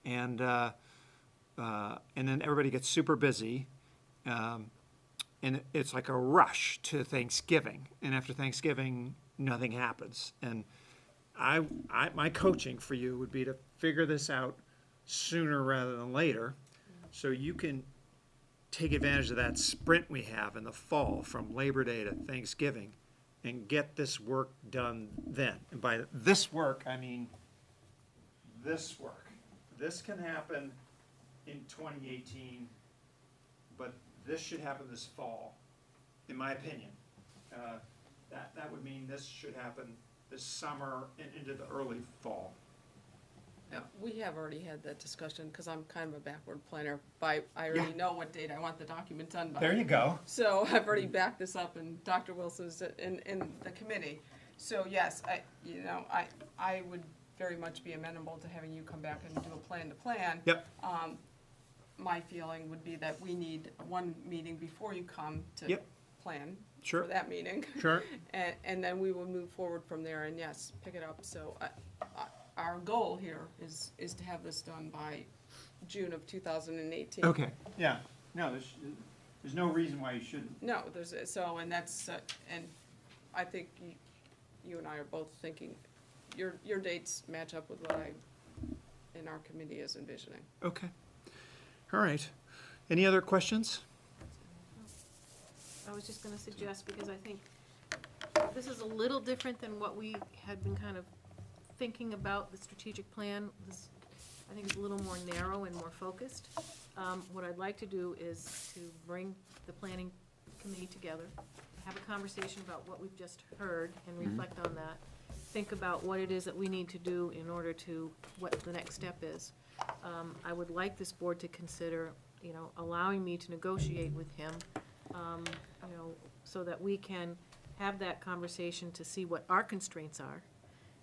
and then everybody gets super busy. And it's like a rush to Thanksgiving, and after Thanksgiving, nothing happens. And my coaching for you would be to figure this out sooner rather than later, so you can take advantage of that sprint we have in the fall from Labor Day to Thanksgiving and get this work done then. And by this work, I mean this work. This can happen in 2018, but this should happen this fall, in my opinion. That would mean this should happen this summer and into the early fall. Yeah, we have already had that discussion, because I'm kind of a backward planner. I already know what date I want the document done by. There you go. So I've already backed this up, and Dr. Wilson's in the committee. So yes, I would very much be amenable to having you come back and do a plan to plan. Yep. My feeling would be that we need one meeting before you come to Yep. plan Sure. for that meeting. Sure. And then we will move forward from there, and yes, pick it up. So our goal here is to have this done by June of 2018. Okay, yeah. No, there's no reason why you shouldn't. No, and that's, and I think you and I are both thinking, your dates match up with what in our committee is envisioning. Okay. All right. Any other questions? I was just gonna suggest, because I think this is a little different than what we had been kind of thinking about, the strategic plan. This, I think, is a little more narrow and more focused. What I'd like to do is to bring the planning committee together, have a conversation about what we've just heard and reflect on that. Think about what it is that we need to do in order to, what the next step is. I would like this board to consider, allowing me to negotiate with him, so that we can have that conversation to see what our constraints are,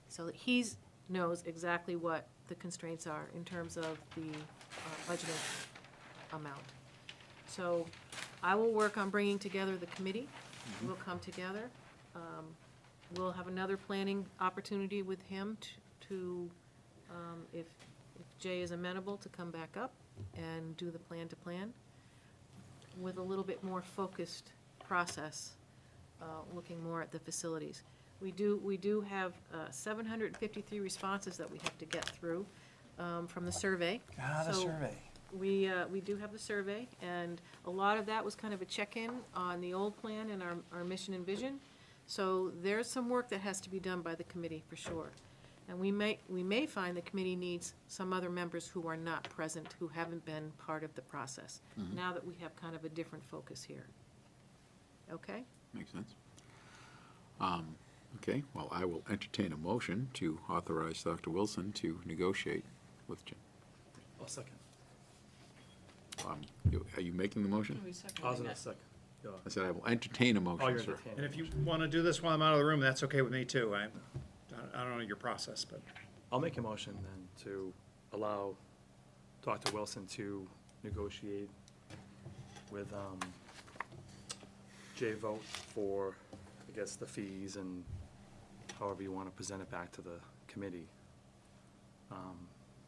so that he knows exactly what the constraints are in terms of the budgeted amount. So I will work on bringing together the committee. We'll come together. We'll have another planning opportunity with him to if Jay is amenable, to come back up and do the plan to plan with a little bit more focused process, looking more at the facilities. We do have 753 responses that we have to get through from the survey. The So survey. we do have the survey, and a lot of that was kind of a check-in on the old plan and our mission and vision. So there's some work that has to be done by the committee, for sure. And we may find the committee needs some other members who are not present, who haven't been part of the process, now that we have kind of a different focus here. Okay? Makes sense. Okay, well, I will entertain a motion to authorize Dr. Wilson to negotiate with Jim. I'll second. Are you making the motion? Who's I was seconding in a it? second. I said I will entertain a Oh, you're motion, sir. entertaining. And if you want to do this while I'm out of the room, that's okay with me too. I don't know your process, but I'll make a motion then to allow Dr. Wilson to negotiate with J-Vote for, I guess, the fees and however you want to present it back to the committee.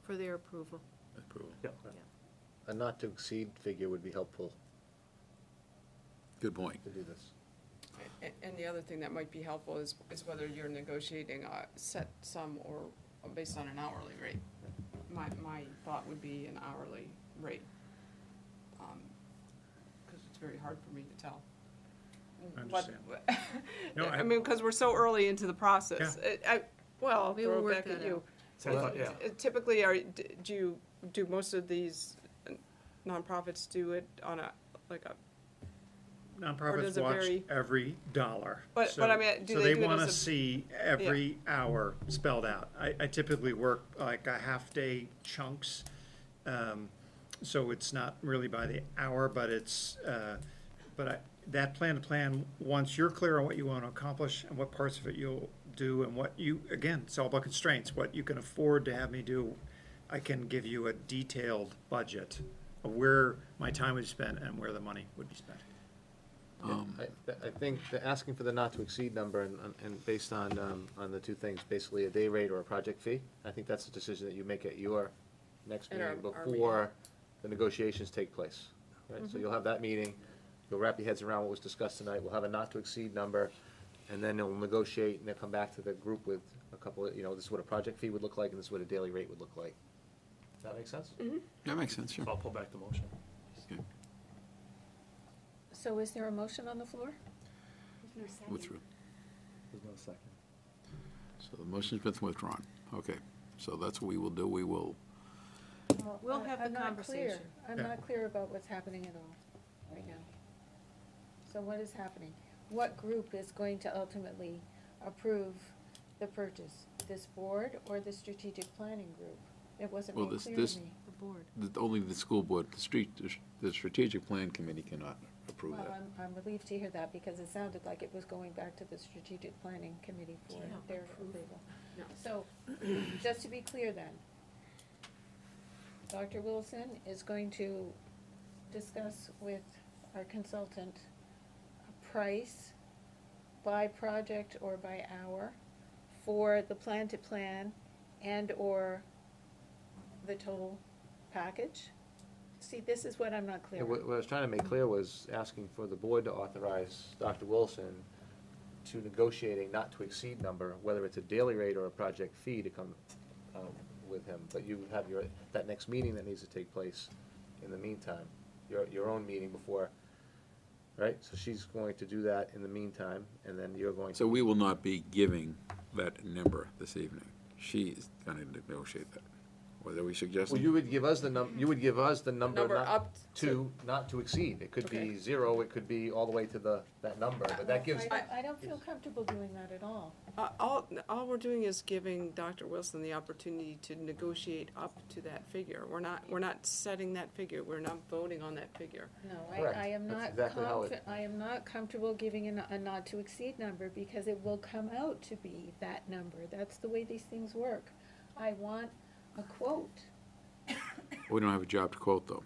For their approval. Approval. Yeah. A not-to-exceed figure would be helpful Good point. to do this. And the other thing that might be helpful is whether you're negotiating a set sum or based on an hourly rate. My thought would be an hourly rate. Because it's very hard for me to tell. I what- understand. No, I mean, because we're so early into the process. Well, We will throw it work back at that you. out. So I thought, yeah. Typically, do most of these nonprofits do it on a, like a, Or nonprofits does it watch vary? every dollar. But So- I mean, do so they do it want to as a- see every hour spelled out. I typically work like a half-day chunks, so it's not really by the hour, but it's, that plan, once you're clear on what you want to accomplish and what parts of it you'll do and what you, again, it's all about constraints, what you can afford to have me do, I can give you a detailed budget of where my time would be spent and where the money would be spent. I think that asking for the not-to-exceed number and based on the two things, basically a day rate or a project fee, I think that's a decision that you make at your next At meeting our before the negotiations take place. Right, so you'll have that meeting, you'll wrap your heads around what was discussed tonight, we'll have a not-to-exceed number, and then they'll negotiate, and they'll come back to the group with a couple of, this is what a project fee would look like, and this is what a daily rate would look like. Does that make sense? That makes sense, sure. So I'll pull back the motion. Okay. So is there a motion on the floor? There's no second. Withdraw. There's no second. So the motion's been withdrawn. Okay, so that's what we will do. We will, We'll have the I'm not clear. conversation. I'm Yeah. not clear about what's happening at all right now. So what is happening? What group is going to ultimately approve the purchase? This board or the strategic planning group? It wasn't Well, made this- clear this- to me. The board. only the school board, the strategic plan committee cannot approve Well, that. I'm relieved to hear that because it sounded like it was going back to the strategic planning committee for Yeah. their approval. No. So, just to be clear then, Dr. Wilson is going to discuss with our consultant a price by project or by hour for the plan-to-plan and/or the total package? See, this is what I'm not clear Yeah, on. what I was trying to make clear was asking for the board to authorize Dr. Wilson to negotiate a not-to-exceed number, whether it's a daily rate or a project fee to come with him. But you have that next meeting that needs to take place in the meantime, your own meeting before, right? So she's going to do that in the meantime, and then you're going to. So we will not be giving that number this evening. She is going to negotiate that. Whether we suggest. Well, you would give us the you would give us the number Number not up not to exceed. It could Okay. be 0, it could be all the way to that number, but that gives. I don't feel comfortable doing that at all. all we're doing is giving Dr. Wilson the opportunity to negotiate up to that figure. We're not setting that figure, we're not voting on that figure. No, Correct. I am That's not exactly how I am not comfortable giving a not to exceed number because it will come out to be that number. That's the way these things work. I want a quote. We don't have a job to quote, though.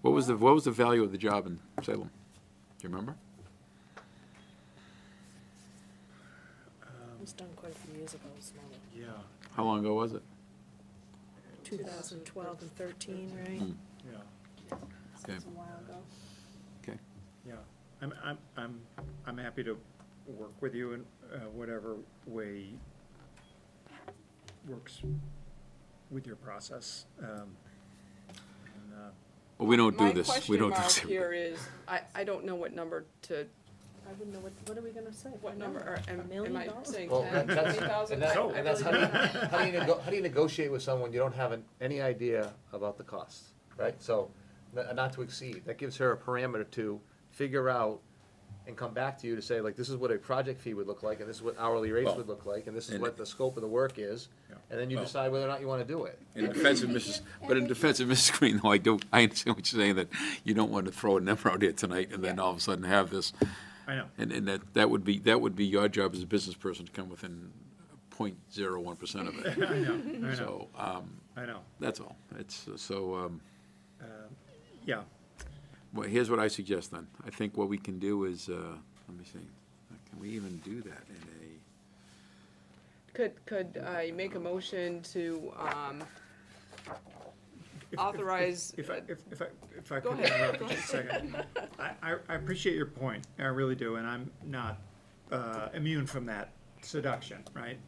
What was the value of the job in Salem? Do you remember? It was done quite a few years ago, it's not Yeah, How long ago was it? 2012 and 13, right? Hmm. yeah, Okay. It's a while ago. Okay. yeah. I'm happy to work with you in whatever way works with your process. Well, we don't do this. We don't do My this. question mark here is, I don't know what number to, I wouldn't know, what are we gonna say? what number, or $1 am million? I saying Well, 10, that's, 20,000? and that's how do you negotiate with someone you don't have any idea about the costs, right? So, not to exceed, that gives her a parameter to figure out and come back to you to say, like, this is what a project fee would look like, and this is what hourly rates Well, would look like, and this is and- what the scope of the work is, Yeah. and then you Well- decide whether or not you wanna do it. In defense of Mrs. Green, though, I understand what you're saying, that you don't want to throw a number out here tonight and then all of a sudden have this. I know. And that would be your job as a business person to come within 0.01% of it. I know. So, I know. that's all. It's, so, Yeah. well, here's what I suggest then. I think what we can do is, let me see, can we even do that in Could I make a motion to authorize? If I Go could ahead, interrupt go for just a second. I appreciate your point, I really do, and I'm not immune from that seduction, right?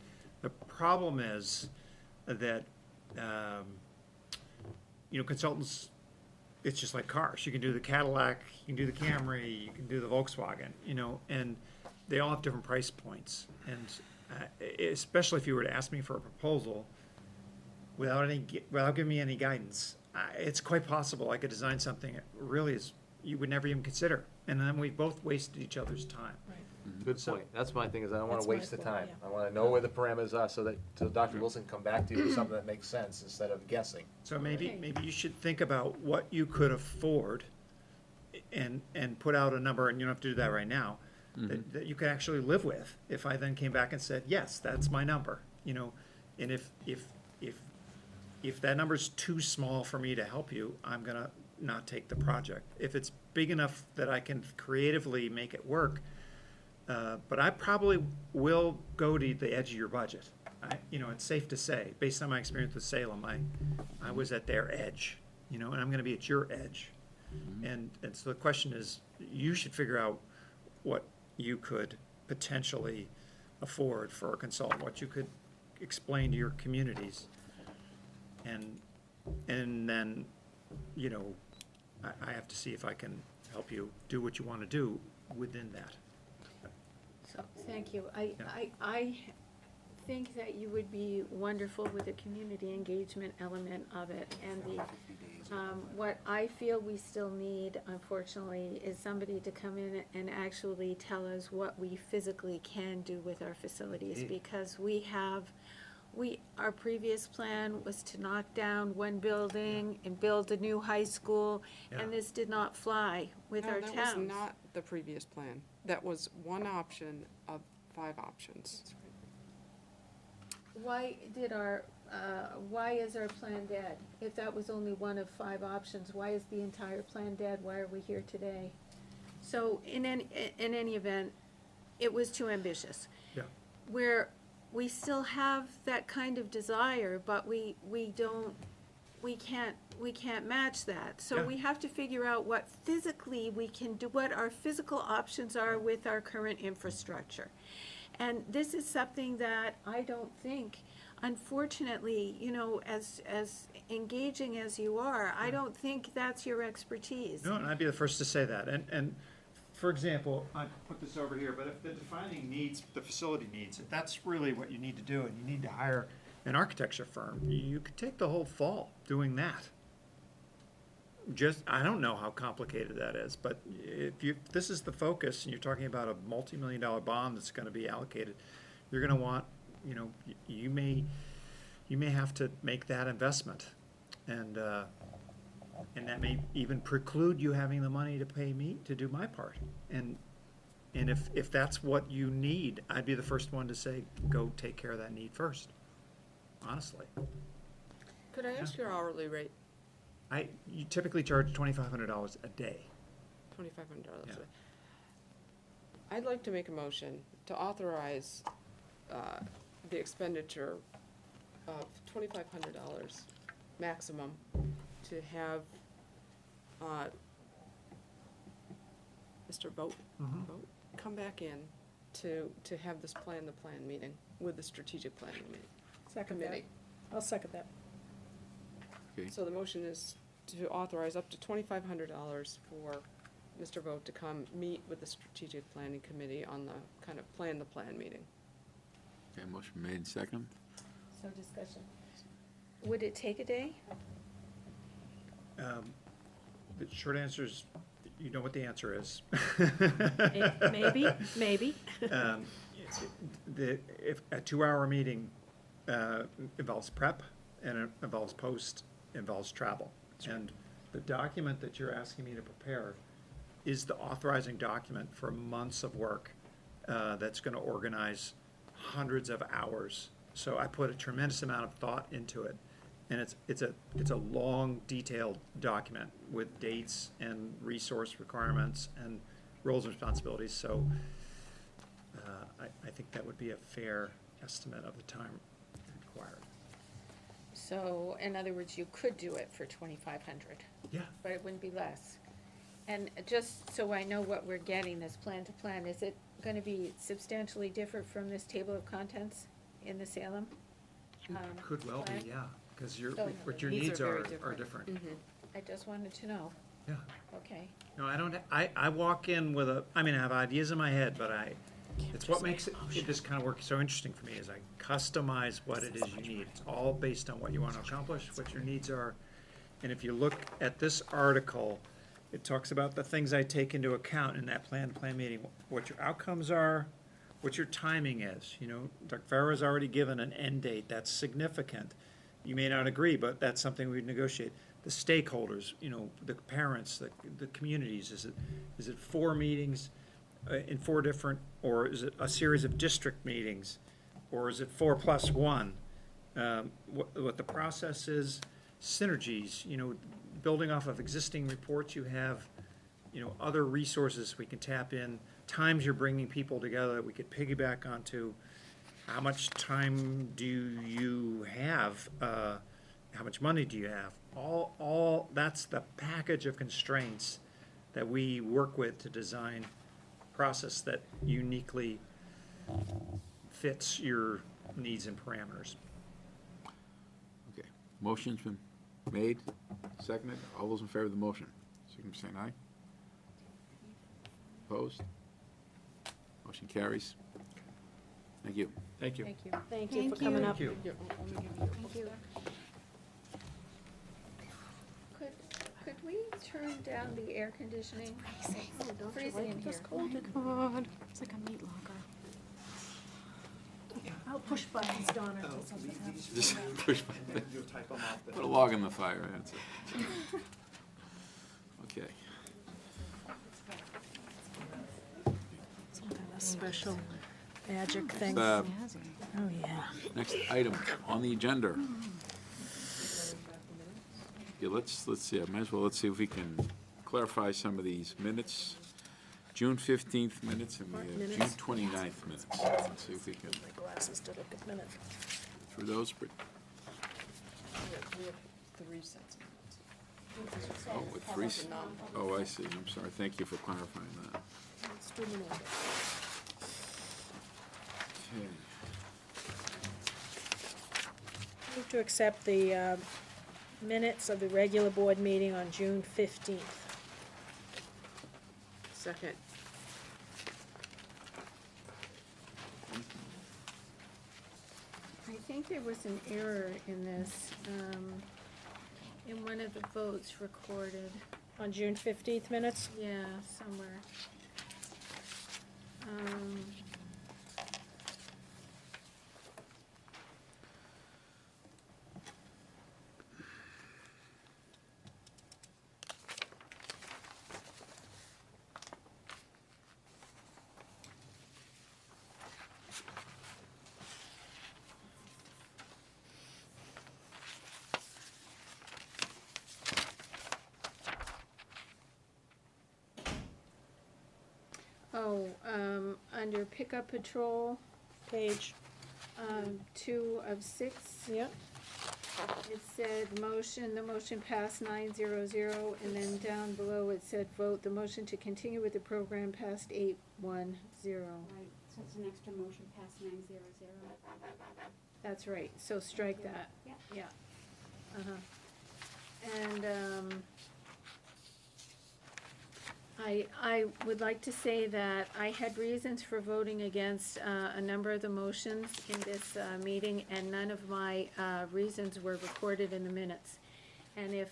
The problem is that, consultants, it's just like cars. You can do the Cadillac, you can do the Camry, you can do the Volkswagen, and they all have different price points. And especially if you were to ask me for a proposal without giving me any guidance, it's quite possible I could design something that really is, you would never even consider. And then we both wasted each other's time. Good So- point. That's my thing, is I don't wanna That's my waste the point, time. yeah. I wanna know where the parameters are, so Dr. Wilson can come back to you with something that makes sense, instead of guessing. So maybe you should think about what you could afford and put out a number, and you don't have to do that right now, that you could actually live with. If I then came back and said, yes, that's my number, and if that number's too small for me to help you, I'm gonna not take the project. If it's big enough that I can creatively make it work, but I probably will go to the edge of your budget. It's safe to say, based on my experience with Salem, I was at their edge, and I'm gonna be at your edge. And so the question is, you should figure out what you could potentially afford for a consultant, what you could explain to your communities. And then, I have to see if I can help you do what you wanna do within that. So, thank you. I think that you would be wonderful with the community engagement element of it. And what I feel we still need, unfortunately, is somebody to come in and actually tell us what we physically can do with our facilities. Because our previous plan was to knock down one building and build a new high school, Yeah. and this did not fly with our No, towns. that was not the previous plan. That was one option of 5 options. Why is our plan dead? If that was only one of 5 options, why is the entire plan dead? Why are we here today? So in any event, it was too ambitious. Yeah. We still have that kind of desire, but we can't match that. So Yeah. we have to figure out what physically we can do, what our physical options are with our current infrastructure. And this is something that I don't think, unfortunately, as engaging as you are, I don't think that's your expertise. No, and I'd be the first to say that. And for example, I put this over here, but if the defining needs, the facility needs, if that's really what you need to do, and you need to hire an architecture firm, you could take the whole fall doing that. I don't know how complicated that is, but if this is the focus, and you're talking about a multi-million-dollar bond that's gonna be allocated, you're gonna want, you may have to make that investment. And that may even preclude you having the money to pay me to do my part. And if that's what you need, I'd be the first one to say, go take care of that need first, honestly. Could I ask your hourly rate? You typically charge $2,500 a day. $2,500. Yeah. I'd like to make a motion to authorize the expenditure of $2,500 maximum to have Mr. Vogt come back in to have this the plan meeting with the strategic planning Second that. committee. I'll second that. Okay. So the motion is to authorize up to $2,500 for Mr. Vogt to come meet with the strategic planning committee on the kind of plan meeting. Okay, motion made second. So discussion. Would it take a day? The short answer is you know what the answer is. Maybe, maybe. If a 2-hour meeting involves prep, and it involves post, involves travel. And the document that you're asking me to prepare is the authorizing document for months of work that's gonna organize hundreds of hours. So I put a tremendous amount of thought into it. And it's a long, detailed document with dates and resource requirements and roles and responsibilities. So I think that would be a fair estimate of the time required. So, in other words, you could do it for 2,500, Yeah. but it wouldn't be less. And just so I know what we're getting, this plan to plan, is it gonna be substantially different from this table of contents in the Salem? Could well plan? be, yeah, because So, what your needs needs are very are different. different. I just wanted to know, Yeah. okay. No, I don't, I walk in with I have ideas in my head, but it's what makes it just kind of work so interesting for me is I customize what it is you need. It's all based on what you want to accomplish, what your needs are. And if you look at this article, it talks about the things I take into account in that plan meeting, what your outcomes are, what your timing is. You know, Dr. Farrah's already given an end date, that's significant. You may not agree, but that's something we'd negotiate. The stakeholders, you know, the parents, the communities, is it 4 meetings in 4 different, or is it a series of district meetings? Or is it 4 plus 1? What the process is, synergies, you know, building off of existing reports you have, you know, other resources we can tap in, times you're bringing people together that we could piggyback onto. How much time do you have? How much money do you have? All that's the package of constraints that we work with to design a process that uniquely fits your needs and parameters. Okay, motion's been made, seconded. All those in favor of the motion, signify by saying aye. Opposed? Motion carries. Thank you. Thank you. Thank you. Thank you for Thank you. coming up. Thank you. Thank you. Could we turn down the air conditioning? Oh, don't you Freezing like in it this here. cold? God, it's like a meat locker. I'll push buttons, Donna, until something happens. Just push my, You'll type them up. put a log in the fire, that's it. Okay. Some kind of special magic thing. Uh, Oh, yeah. Next item on the agenda. Yeah, let's see, I might as well, let's see if we can clarify some of these minutes. June 15th minutes and we have June Minutes. 29th minutes. Let's see if we can, My glasses to look at minutes. through those, but, We have 3 sets of minutes. oh, with 3, oh, I see, I'm sorry, thank you for clarifying that. Let's do minutes. Okay. Move to accept the minutes of the regular board meeting on June 15th. Second. I think there was an error in this, in one of the votes recorded. On June 15th minutes? Yeah, somewhere. Under pickup patrol, Page, 2 of 6. yep. It said the motion passed 900, and then down below it said vote, the motion to continue with the program passed 810. Right, so it's an extra motion past 900. That's right, so strike that. Yeah. Yeah. Uh-huh. And, I would like to say that I had reasons for voting against a number of the motions in this meeting, and none of my reasons were recorded in the minutes. And if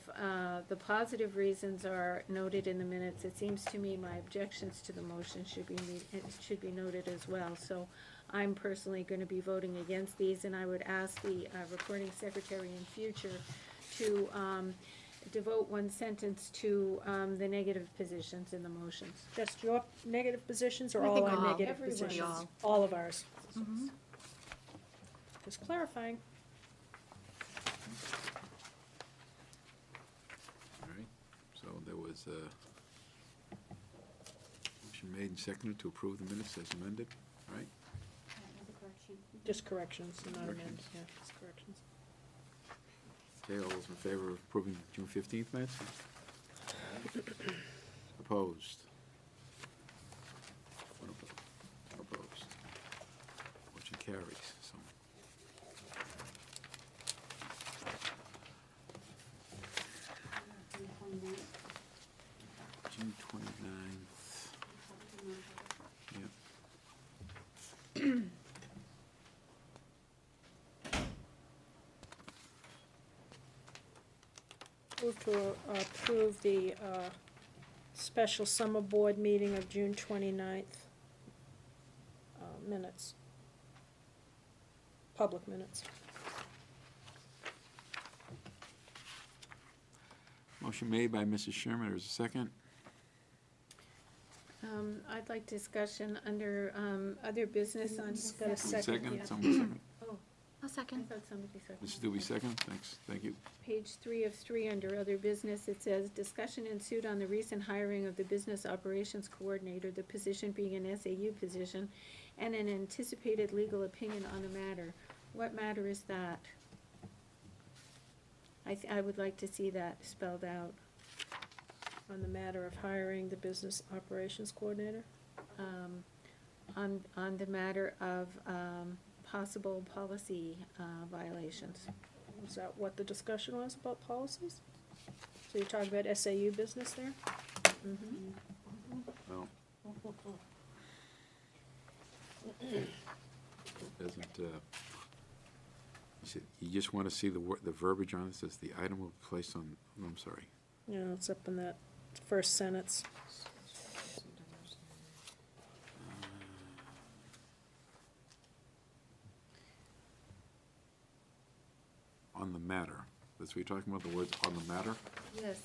the positive reasons are noted in the minutes, it seems to me my objections to the motion should be noted as well. So I'm personally going to be voting against these, and I would ask the recording secretary in future to devote one sentence to the negative positions in the motions. Just your negative positions or I all think our all. negative Everyone's. positions? All of ours. Mhm. Just clarifying. All right, so there was a motion made and seconded to approve the minutes as amended, right? That was a correction. Just corrections, not amendments, Corrections. yeah, just corrections. Okay, all those in favor of approving June 15th minutes? Opposed? One opposed. Motion carries, so. June 29th, yep. Move to approve the special summer board meeting of June 29th minutes. Public minutes. Motion made by Mrs. Sherman, there's a second. I'd like discussion under other business on. Got a second, yeah. Someone second. Oh, I'll I second. thought somebody seconded. Mrs. Doobie second, thanks, thank you. Page 3 of 3, under other business, it says, discussion ensued on the recent hiring of the business operations coordinator, the position being an SAU position, and an anticipated legal opinion on the matter. What matter is that? I would like to see that spelled out. On the matter of hiring the business operations coordinator. On the matter of possible policy violations. Is that what the discussion was about policies? So you're talking about SAU business there? Well, doesn't, you just want to see the verbiage on it, says the item will be placed on, I'm sorry. Yeah, it's up in that first sentence. On the matter, that's what you're talking about, the words on the matter? Yes,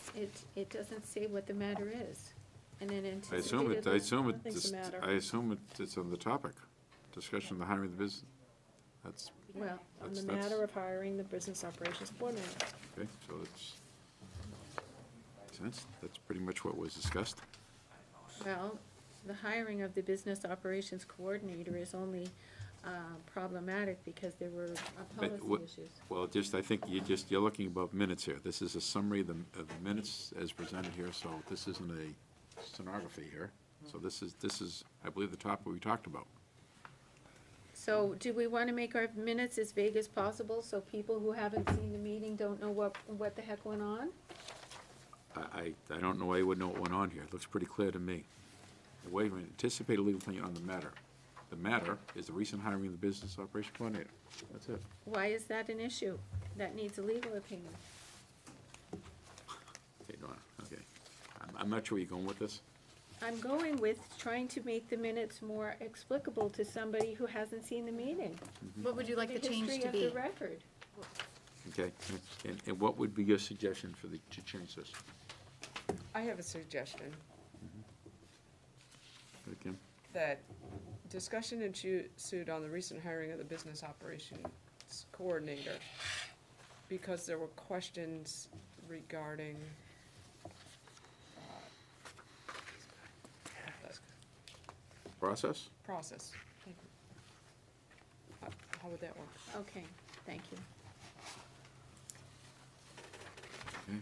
it doesn't say what the matter is. And an I assume anticipated. Nothing's the matter. I assume it's on the topic, discussion of the hiring of the business, that's, Well, On the That's- matter of hiring the business operations coordinator. okay, so it's, makes sense, that's pretty much what was discussed. well, the hiring of the business operations coordinator is only problematic because there were But policy issues. Well, I think you're looking above minutes here. This is a summary of the minutes as presented here, so this isn't a stenography here. So this is, I believe, the topic we talked about. So do we want to make our minutes as vague as possible so people who haven't seen the meeting don't know what the heck went on? I don't know why you would know what went on here. It looks pretty clear to me. Wait a minute, anticipate a legal opinion on the matter. The matter is the recent hiring of the business operation coordinator. That's it. Why is that an issue? That needs a legal opinion. Okay, Donna, okay. I'm not sure where you're going with this. I'm going with trying to make the minutes more explicable to somebody who hasn't seen the meeting. What would you like the change to history be? of the record. Okay, and what would be your suggestion to change this? I have a suggestion, Kim? that discussion ensued on the recent hiring of the business operations coordinator, because there were questions regarding Process? process. Thank you. How would that work? Okay, thank you. Okay.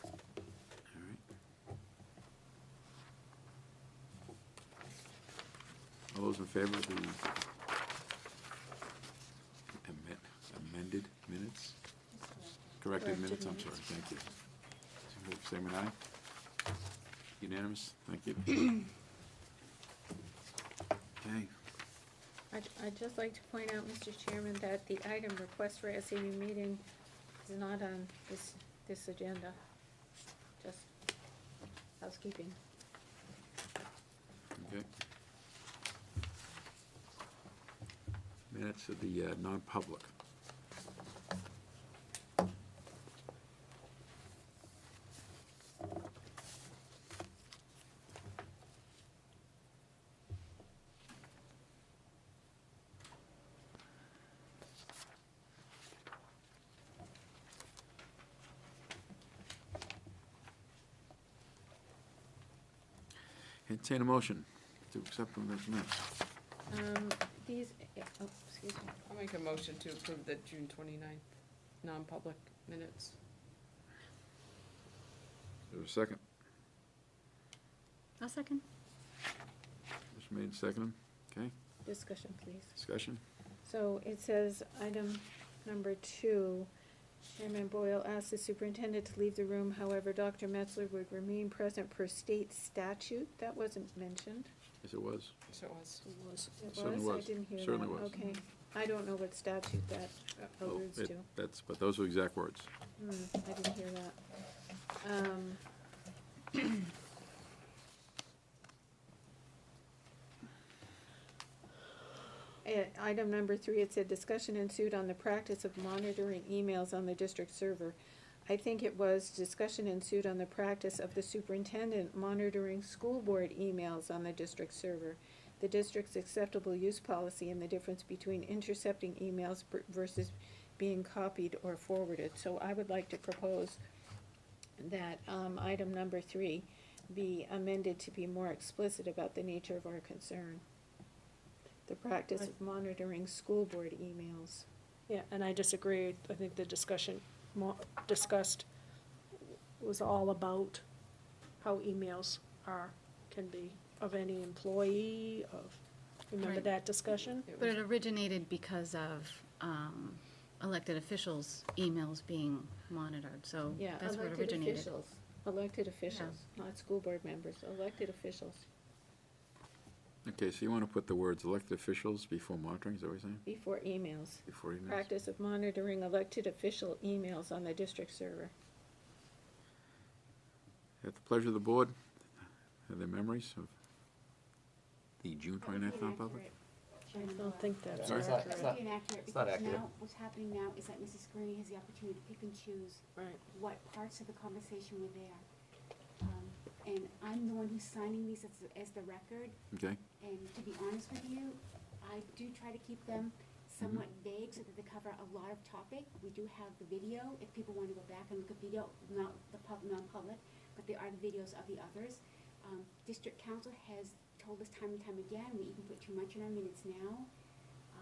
All right. All those in favor of the amended minutes? Corrected minutes, I'm sorry, thank you. Say aye. Unanimous, thank you. Okay, I'd just like to point out, Mr. Chairman, that the item request for SAU meeting is not on this agenda. Just housekeeping. Okay. Minutes of the non-public. Entertain a motion to accept from those minutes. Excuse me. I'll make a motion to approve the June 29th non-public minutes. Is there a second? I'll second. Motion made and seconded. Okay, Discussion, please. discussion? So it says, item number 2, Chairman Boyle asked the superintendent to leave the room, however, Dr. Metzler would remain present per state statute. That wasn't mentioned. Yes, it was. So it was. It Certainly was? I was. didn't hear that. Certainly was. Okay. I don't know what statute that Well, alludes to. but those were exact words. I didn't hear that. Item number 3, it said discussion ensued on the practice of monitoring emails on the district server. I think it was discussion ensued on the practice of the superintendent monitoring school board emails on the district server, the district's acceptable use policy, and the difference between intercepting emails versus being copied or forwarded. So I would like to propose that item number 3 be amended to be more explicit about the nature of our concern. The practice of monitoring school board emails. Yeah, and I disagree. I think the discussion discussed was all about how emails can be of any employee, remember Right. that discussion? But it originated because of elected officials' emails being monitored, so Yeah, that's where it elected originated. officials. Elected officials, not school board members, elected officials, Okay, so you want to put the words elected officials before monitoring, is that what you're saying? before emails. Before emails? Practice of monitoring elected official emails on the district server. At the pleasure of the board, have their memories of the June 29th non-public? I don't think that's Sorry? It's not- accurate. it's not- It's inaccurate, it's not because accurate. now, what's happening now is that Mrs. Gurney has the opportunity to pick and choose Right. what parts of the conversation were there. And I'm the one who's signing these as the record, Okay, and to be honest with you, I do try to keep them somewhat vague so that they cover a lot of topic. We do have the video, if people want to go back and look at video, not the non-public, but there are the videos of the others. District council has told us time and time again, we even put too much in our minutes now.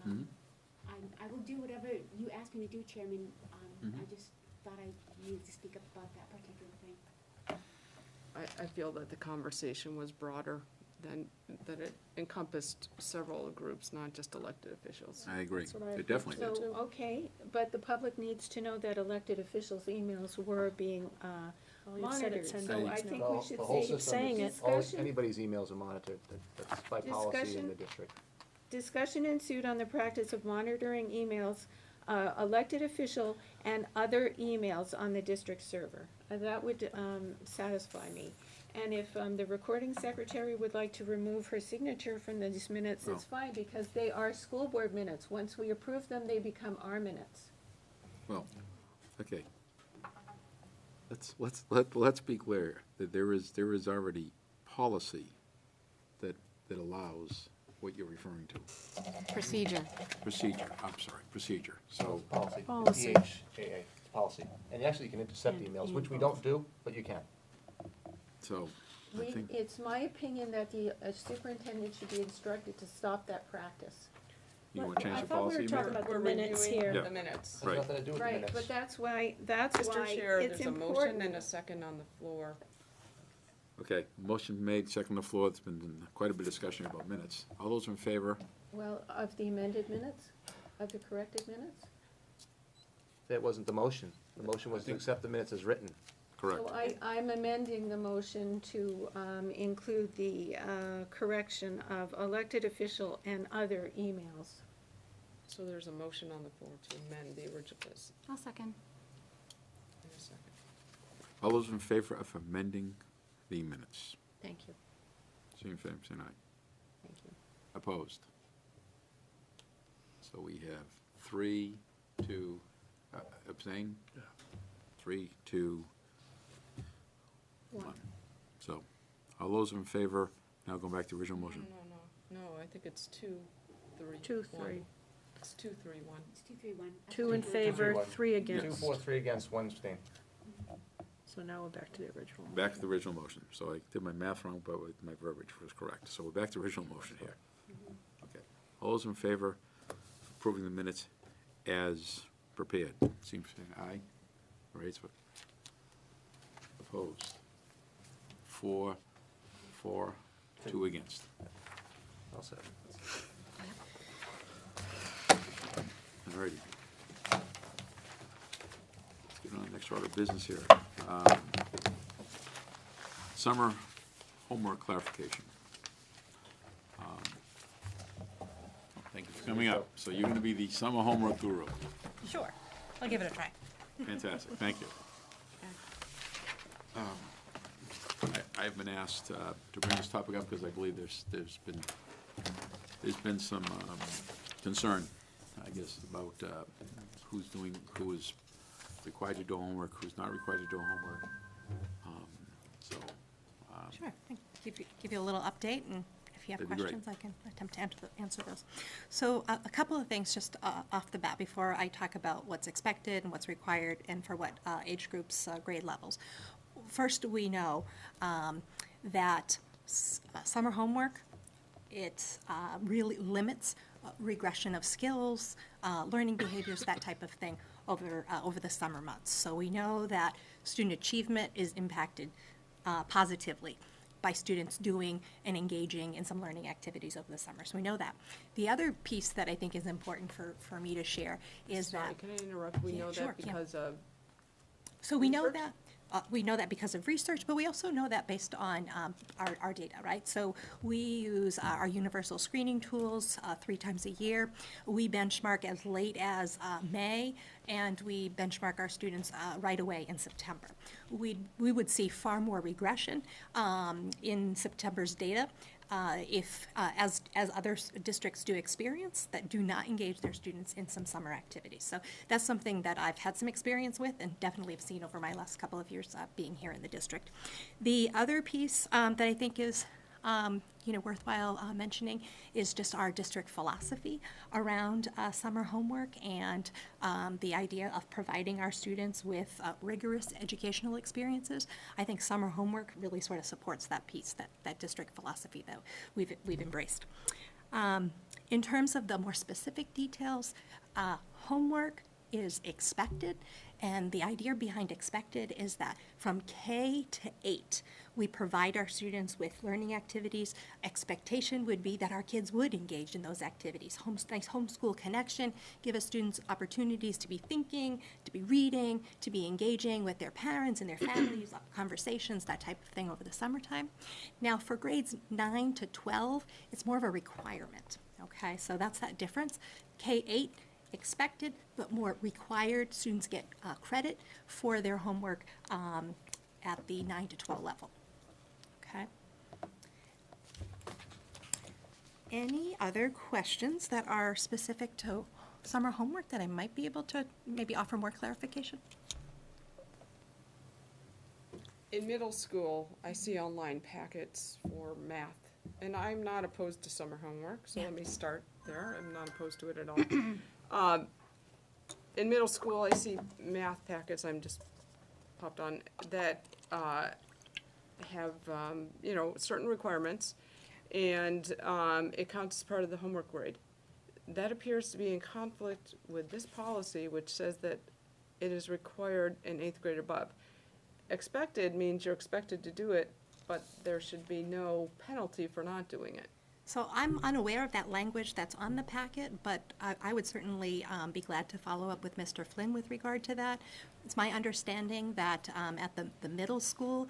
I will do whatever you ask me to do, Chairman. I just thought I needed to speak up about that particular thing. I feel that the conversation was broader than, that it encompassed several groups, not just elected officials. I agree. That's what I It definitely think did. so. So, okay, but the public needs to know that elected officials' emails were being Well, you said monitored. it's 10 So days I now. think we should The whole say, system saying is- it. all- Discussion- Anybody's emails are monitored, that's by policy in Discussion- the district. discussion ensued on the practice of monitoring emails, elected official and other emails on the district server. That would satisfy me. And if the recording secretary would like to remove her signature from these minutes, it's fine, because they are school board minutes. Once we approve them, they become our minutes. Well, okay. Let's be clear, that there is already policy that allows what you're referring to. Procedure. Procedure, I'm sorry, procedure. So, Policy. Policy. PHAA, it's policy. And actually, you can intercept And emails, which we both. don't do, but you can. so, I think, It's my opinion that the superintendent should be instructed to stop that practice. you want to change the I thought we policy? were talking Mary? about the We're minutes reviewing here. Yeah. the minutes. Has Right. nothing to do with the Right, minutes. but that's why Mr. Chair, it's there's a motion important. and a second on the floor. Okay, motion made, second on the floor, there's been quite a bit of discussion about minutes. All those in favor? Well, of the amended minutes, of the corrected minutes? That wasn't the motion. The motion was to accept the minutes as written. Correct. So I'm amending the motion to include the correction of elected official and other emails. So there's a motion on the floor to amend the original list. I'll second. In a second. All those in favor of amending the minutes? Thank you. Say in favor, say aye. Thank you. Opposed? So we have 3, 2, abstain? 3, 2, 1. So, all those in favor, now going back to the original motion. No, I think it's 2, 3, 2, 1. 3. It's 2, 3, 1. It's 2, 3, 1. 2 in favor, 1. 3 2, against. 4, 3 against, 1 abstain. So now we're back to the original. Back to the original motion. So I did my math wrong, but my verbiage was correct. So we're back to the original motion here. Okay. All those in favor of approving the minutes as prepared? Seems to say aye. All right, so opposed? 4, 4, 2 against. All set. All righty. Let's get on the next order of business here. Summer homework clarification. Thank you for coming up. So you're going to be the summer homework guru. Sure, I'll give it a try. Fantastic, thank you. I've been asked to bring this topic up because I believe there's been some concern, I guess, about who is required to do homework, who's not required to do homework. Sure, I can give you a little update, and if you have That'd be great. questions, I can attempt to answer those. So a couple of things just off the bat before I talk about what's expected and what's required and for what age groups, grade levels. First, we know that summer homework, it really limits regression of skills, learning behaviors, that type of thing over the summer months. So we know that student achievement is impacted positively by students doing and engaging in some learning activities over the summer. So we know that. The other piece that I think is important for me to share is Sorry, that. can I interrupt? We Yeah, know sure, that yeah. because of So we know research? that. We know that because of research, but we also know that based on our data, right? So we use our universal screening tools 3 times a year. We benchmark as late as May, and we benchmark our students right away in September. We would see far more regression in September's data as other districts do experience that do not engage their students in some summer activities. So that's something that I've had some experience with and definitely have seen over my last couple of years being here in the district. The other piece that I think is worthwhile mentioning is just our district philosophy around summer homework and the idea of providing our students with rigorous educational experiences. I think summer homework really sort of supports that piece, that district philosophy that we've embraced. In terms of the more specific details, homework is expected, and the idea behind expected is that from K to 8, we provide our students with learning activities. Expectation would be that our kids would engage in those activities. Nice homeschool connection, give us students opportunities to be thinking, to be reading, to be engaging with their parents and their families, conversations, that type of thing over the summertime. Now, for grades 9 to 12, it's more of a requirement, okay? So that's that difference. K-8, expected, but more required. Students get credit for their homework at the 9 to 12 level. Okay. Any other questions that are specific to summer homework that I might be able to maybe offer more clarification? in middle school, I see online packets for math, and I'm not opposed to summer homework, so let me start there. I'm not opposed to it at all. In middle school, I see math packets, I'm just popped on, that have, certain requirements, and it counts as part of the homework grade. That appears to be in conflict with this policy, which says that it is required in 8th grade above. Expected means you're expected to do it, but there should be no penalty for not doing it. So I'm unaware of that language that's on the packet, but I would certainly be glad to follow up with Mr. Flynn with regard to that. It's my understanding that at the middle school,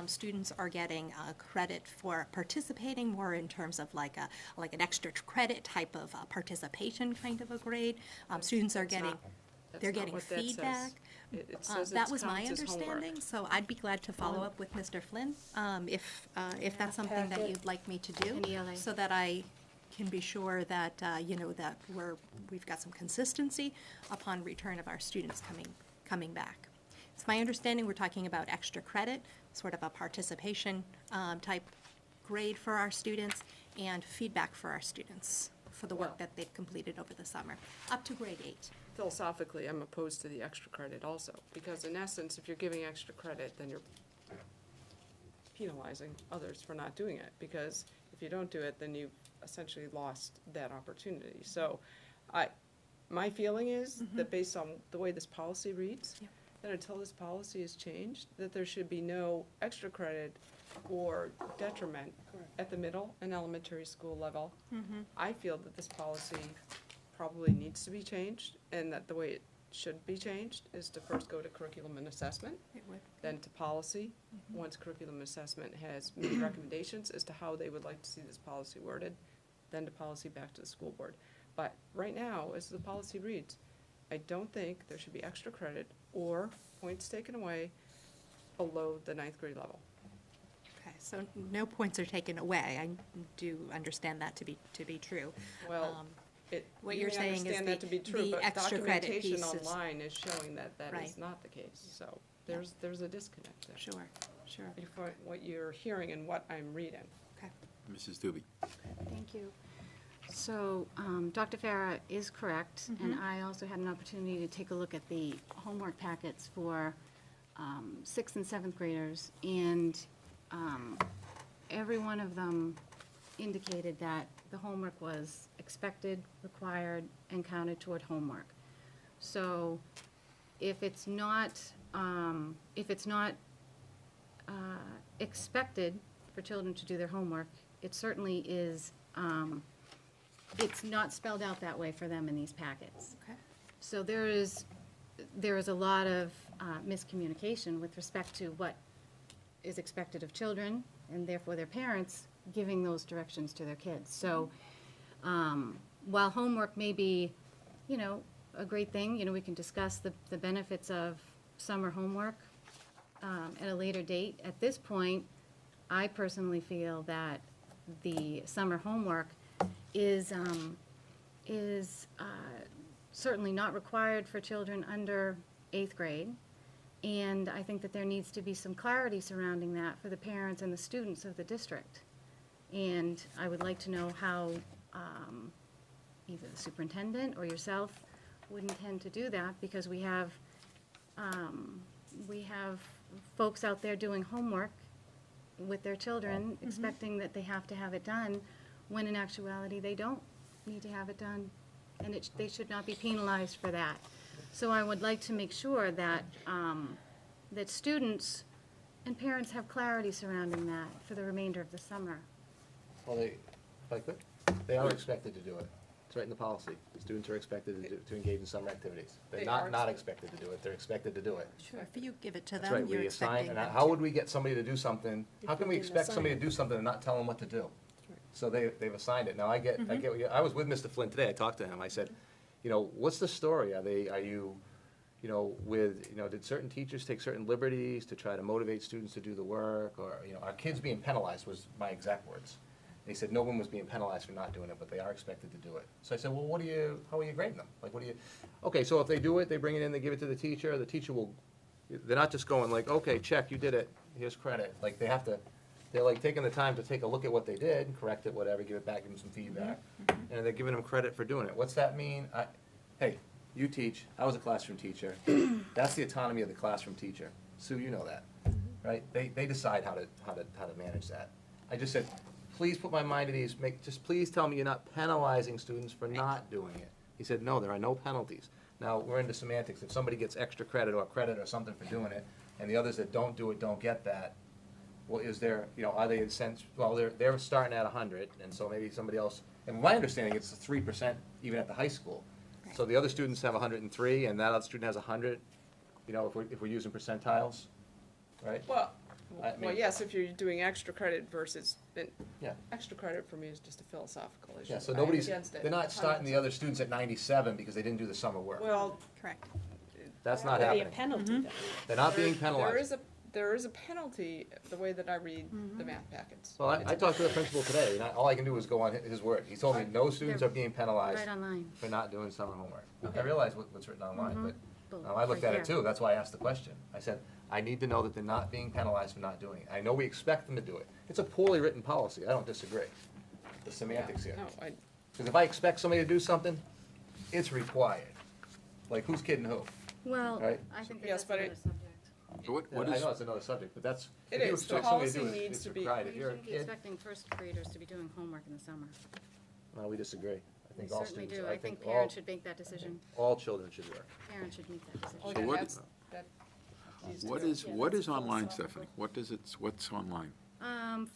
students are getting credit for participating more in terms of like an extra credit type of participation kind of a grade. Students are getting, they're getting what that says. feedback. It says That it was my counts as homework. understanding, so I'd be glad to follow up with Mr. Flynn, if that's something that packet. you'd like me to do. An ELA. So that I can be sure that, that we've got some consistency upon return of our students coming back. It's my understanding we're talking about extra credit, sort of a participation type grade for our students, and feedback for our students for the work Well- that they've completed over the summer, up to grade 8. Philosophically, I'm opposed to the extra credit also, because in essence, if you're giving extra credit, then you're penalizing others for not doing it, because if you don't do it, then you've essentially lost that opportunity. So my feeling is that based on the way this policy reads, Yeah. that until this policy is changed, that there should be no extra credit or detriment at the middle and elementary school level. I feel that this policy probably needs to be changed, and that the way it should be changed is to first go to curriculum and assessment, It would. then to policy. Once curriculum and assessment has made recommendations as to how they would like to see this policy worded, then to policy back to the school board. But right now, as the policy reads, I don't think there should be extra credit or points taken away below the 9th grade level. Okay, so no points are taken away. I do understand that to be true. Well, what you you're may saying is understand that to be true, the but extra credit documentation piece is- online is showing that that is Right. not the case. So there's a disconnect there. Sure. Between what you're hearing and what I'm reading. Okay. Mrs. Doobie. Thank you. So, Dr. Farah is correct, and I also had an opportunity to take a look at the homework packets for 6th and 7th graders, and every one of them indicated that the homework was expected, required, and counted toward homework. So, if it's not expected for children to do their homework, it certainly is, it's not spelled out that way for them in these packets. Okay. So there is a lot of miscommunication with respect to what is expected of children, and therefore their parents giving those directions to their kids. So while homework may be, a great thing, we can discuss the benefits of summer homework at a later date. At this point, I personally feel that the summer homework is certainly not required for children under 8th grade. And I think that there needs to be some clarity surrounding that for the parents and the students of the district. And I would like to know how either the superintendent or yourself would intend to do that, because we have folks out there doing homework with their children, expecting that they have to have it done, when in actuality, they don't need to have it done, and they should not be penalized for that. So I would like to make sure that, that students and parents have clarity surrounding that for the remainder of the summer. Well, if I could, they are expected to do it. It's right in the policy. Students are expected to engage in summer activities. They're They not are not expected to do it. They're expected to do it. Sure, if you give it to That's them, right, you're we assign, expecting and them how to. would we get somebody to do something? How can we we didn't expect somebody to assign do something and not tell them what to do? So they've assigned it. Now, I get, Mm-hmm. what you- I was with Mr. Flynn today, I talked to him, I said, what's the story? Are you, did certain teachers take certain liberties to try to motivate students to do the work? Or, are kids being penalized, was my exact words. And he said, no one was being penalized for not doing it, but they are expected to do it. So I said, well, how are you grading them? Like, okay, so if they do it, they bring it in, they give it to the teacher will, they're not just going like, okay, check, you did it, here's credit. Like, they're like taking the time to take a look at what they did, correct it, whatever, give it back, give them some feedback. And they're giving them credit for doing it. What's that mean? Hey, you teach, I was a classroom teacher. That's the autonomy of the classroom teacher. Sue, you know that, right? They decide how to manage that. I just said, please put my mind at ease, just please tell me you're not penalizing students for not doing it. He said, no, there are no penalties. Now, we're into semantics. If somebody gets extra credit or something for doing it, and the others that don't do it don't get that, well, is there, are they incensed, well, they're starting at 100, and so maybe somebody else, and my understanding, it's 3% even at the high school. So the other students have 103, and that other student has 100, if we're using percentiles, right? Well, I mean- yes, if you're doing extra credit versus, Yeah. extra credit for me is just a philosophical issue. Yeah, so I'm nobody's, against it. they're not starting the other students at 97 because they didn't do the summer work. Well, Correct. That's not There'd be a happening. penalty then. They're not being there penalized. is a penalty, the way that I read the math packets. Well, I talked to the principal today, and all I can do is go on his word. He told me no students are being penalized Right online. for not doing summer homework. I Okay. realize what's written online, but Boom, I looked right at it there. too. That's why I asked the question. I said, I need to know that they're not being penalized for not doing it. I know we expect them to do it. It's a poorly written policy. I don't disagree. The semantics here. No, I, Because if I expect somebody to do something, it's required. Like, who's kidding who? Well, Right. I think that Yes, that's but another subject. So what I is, know it's another subject, but that's. It if you is. The expect somebody to do policy it, needs it's to be- required. We If you're a shouldn't be kid, expecting first graders to be doing homework in the summer. well, we disagree. I We think all certainly students, do. I I think all, parents should make that decision. all children should work. Parents should make that decision. okay, what- that needs to what go. is, Yeah, what that's is online, philosophical. Stephanie? What's online?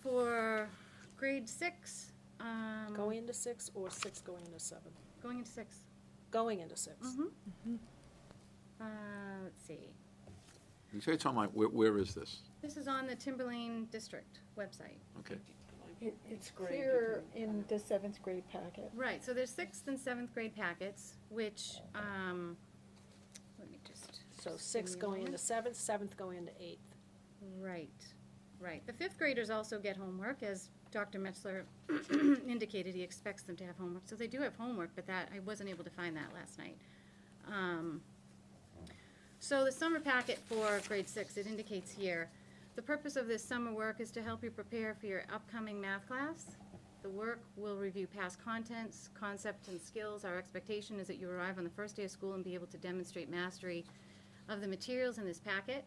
For grade 6, Going into 6 or 6 going into 7? going into 6. Going into 6. Let's see. You say it's online, where is this? This is on the Timberlane District website. Okay. It's Grade clear in the 7th grade packet. Right, so there's 6th and 7th grade packets, which, let me just. So just 6 give me a going into moment. 7th, 7th going into 8th. Right, right. The 5th graders also get homework, as Dr. Metzler indicated, he expects them to have homework. So they do have homework, but that, I wasn't able to find that last night. So the summer packet for grade 6, it indicates here, the purpose of this summer work is to help you prepare for your upcoming math class. The work will review past contents, concepts, and skills. Our expectation is that you arrive on the first day of school and be able to demonstrate mastery of the materials in this packet.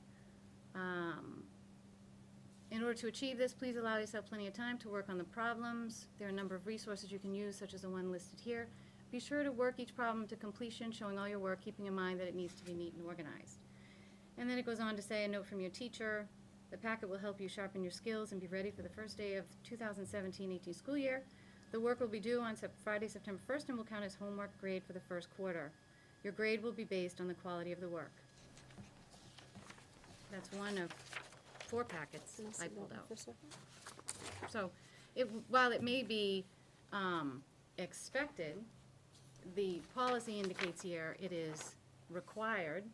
In order to achieve this, please allow yourself plenty of time to work on the problems. There are a number of resources you can use, such as the one listed here. Be sure to work each problem to completion, showing all your work, keeping in mind that it needs to be neat and organized. And then it goes on to say, a note from your teacher. The packet will help you sharpen your skills and be ready for the first day of 2017-18 school year. The work will be due on Friday, September 1st, and will count as homework grade for the first quarter. Your grade will be based on the quality of the work. That's one of 4 packets I pulled out. So, while it may be expected, the policy indicates here it is required,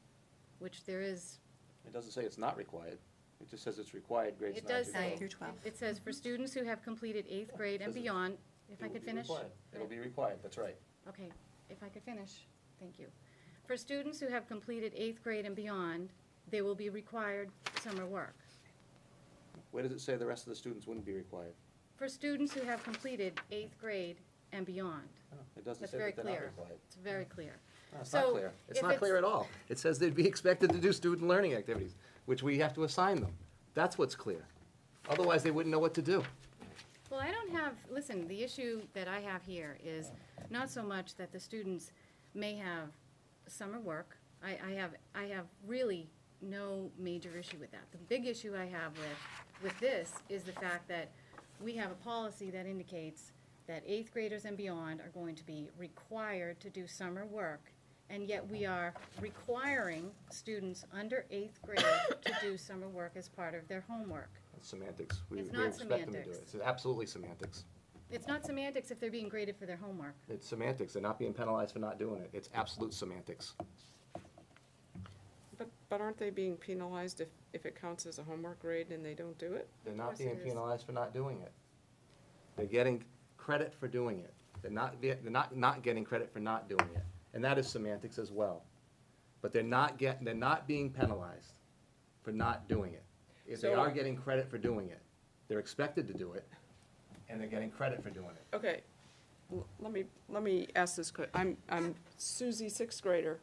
which there is, It doesn't say it's not required. It just says it's required grades it 9 does through say, 12. through 12. it says for students who have completed 8th grade and Says it- beyond, if It I will could be finish. required. It'll be required, that's right. Okay, if I could finish, thank you. For students who have completed 8th grade and beyond, they will be required summer work. Where does it say the rest of the students wouldn't be required? For students who have completed 8th grade and beyond. No, it doesn't That's say very that they're not clear. required. It's very clear. No, it's So, not clear. It's if not clear at all. It says they'd be expected to do student learning activities, which we have to assign them. That's what's clear. Otherwise, they wouldn't know what to do. Well, I don't have, listen, the issue that I have here is not so much that the students may have summer work. I have really no major issue with that. The big issue I have with this is the fact that we have a policy that indicates that 8th graders and beyond are going to be required to do summer work, and yet we are requiring students under 8th grade to do summer work as part of their homework. It's semantics. We It's we not expect them to do it. semantics. It's absolutely semantics. It's not semantics if they're being graded for their homework. It's semantics. They're not being penalized for not doing it. It's absolute semantics. But aren't they being penalized if it counts as a homework grade and they don't do it? They're Of not course being it is. penalized for not doing it. They're getting credit for doing it. They're not getting credit for not doing it. And that is semantics as well. But they're not being penalized for not doing it. If they So- are getting credit for doing it, they're expected to do it, and they're getting credit for doing it. Okay, let me ask this question. I'm Susie, 6th grader.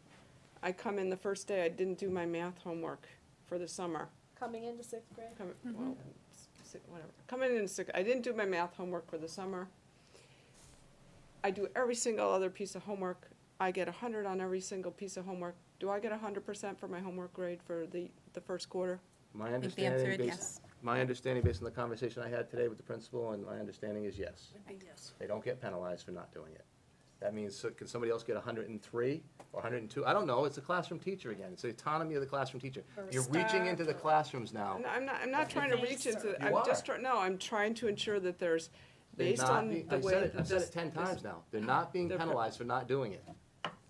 I come in the first day, I didn't do my math homework for the summer. Coming into 6th grade? Well, whatever. Coming in 6th, I didn't do my math homework for the summer. I do every single other piece of homework. I get 100 on every single piece of homework. Do I get 100% for my homework grade for the first quarter? My I think the understanding, answer is based, yes. My understanding, based on the conversation I had today with the principal, and my understanding is yes. Yes. They don't get penalized for not doing it. That means, so can somebody else get 103 or 102? I don't know, it's a classroom teacher again, it's the autonomy of the classroom teacher. Or a You're reaching into the start or- classrooms now. And I'm not trying to reach into, You I'm just are. trying, no, I'm trying to ensure that there's, They're based not on being- the way that I've said this. it 10 this- times now, they're not being They're per- penalized for not doing it.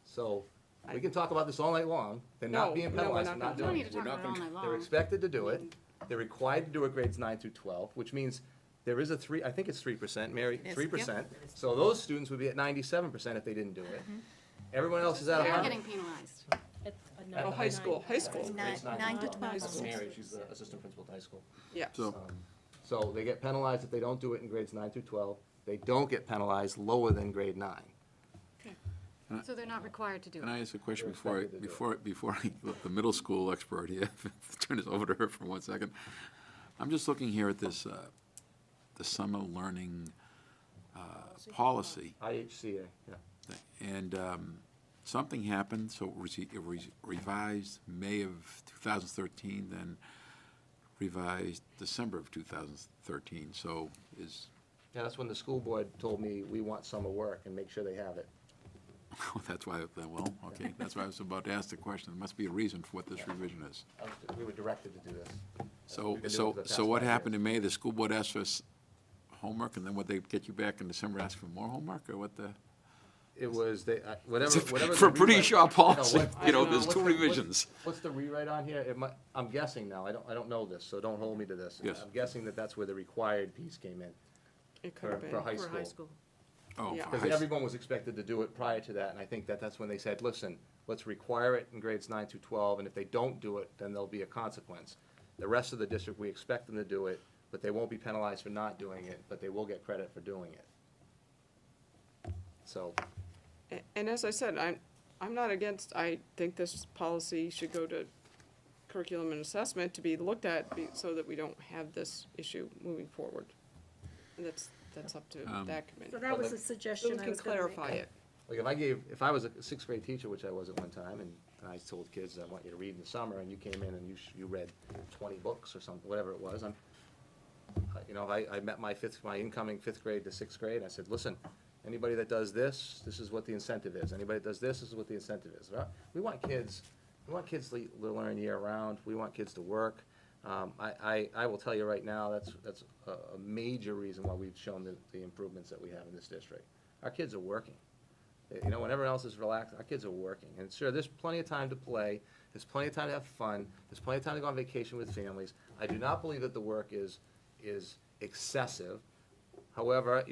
So, we I- can talk about this all night long, they're not No, being no, we're penalized not for gonna not do We don't doing need it. to talk about it all night long. They're expected to do it, they're required to do it grades 9 through 12, which means there is a 3, I think it's 3%, Mary, It is, 3%. So those students would be at 97% if they didn't do it. Everyone else is at They're 100. getting penalized. Oh, high school. Grades Nine to 12. High school. Mary, she's the assistant principal at high school. Yeah. So, So they get penalized if they don't do it in grades 9 through 12. They don't get penalized lower than grade 9. So they're not required to do can it. I ask a question They're before, expected to do it. before I let the middle school expert here, turn this over to her for 1 second? I'm just looking here at this, the summer learning policy. IHCA, yeah. And something happened, so it was revised May of 2013, then revised December of 2013. So is, Yeah, that's when the school board told me, we want summer work and make sure they have it. that's why, well, okay, that's why I was about to ask the question. There must be a reason for what this revision is. We were directed to do this. So, We've been doing it so, for the so past what 5 happened years. in May? The school board asked for homework, and then what, they get you back in December, ask for more homework, or what the? It was, whatever. For a pretty the rewrite- sharp policy, what- you know, I there's what's two the- what's- revisions. What's the rewrite on here? I'm guessing now, I don't know this, so don't hold me to this. Yes. I'm guessing that that's where the required piece came in, It could have for been. high For high school. school. Oh, Yeah. for Because high- everyone was expected to do it prior to that, and I think that that's when they said, listen, let's require it in grades 9 through 12, and if they don't do it, then there'll be a consequence. The rest of the district, we expect them to do it, but they won't be penalized for not doing it, but they will get credit for doing it. So, And as I said, I'm not against, I think this policy should go to curriculum and assessment to be looked at so that we don't have this issue moving forward. And that's up to that committee. So that was a So suggestion we I can was gonna make. clarify it. like if I was a 6th grade teacher, which I was at one time, and I told kids, I want you to read in the summer, and you came in and you read 20 books or something, whatever it was, I met my incoming 5th grade to 6th grade, and I said, listen, anybody that does this, this is what the incentive is. Anybody that does this is what the incentive is. We want kids to learn year-round. We want kids to work. I will tell you right now, that's a major reason why we've shown the improvements that we have in this district. Our kids are working. When everyone else is relaxed, our kids are working. And sure, there's plenty of time to play, there's plenty of time to have fun, there's plenty of time to go on vacation with families. I do not believe that the work is excessive. However,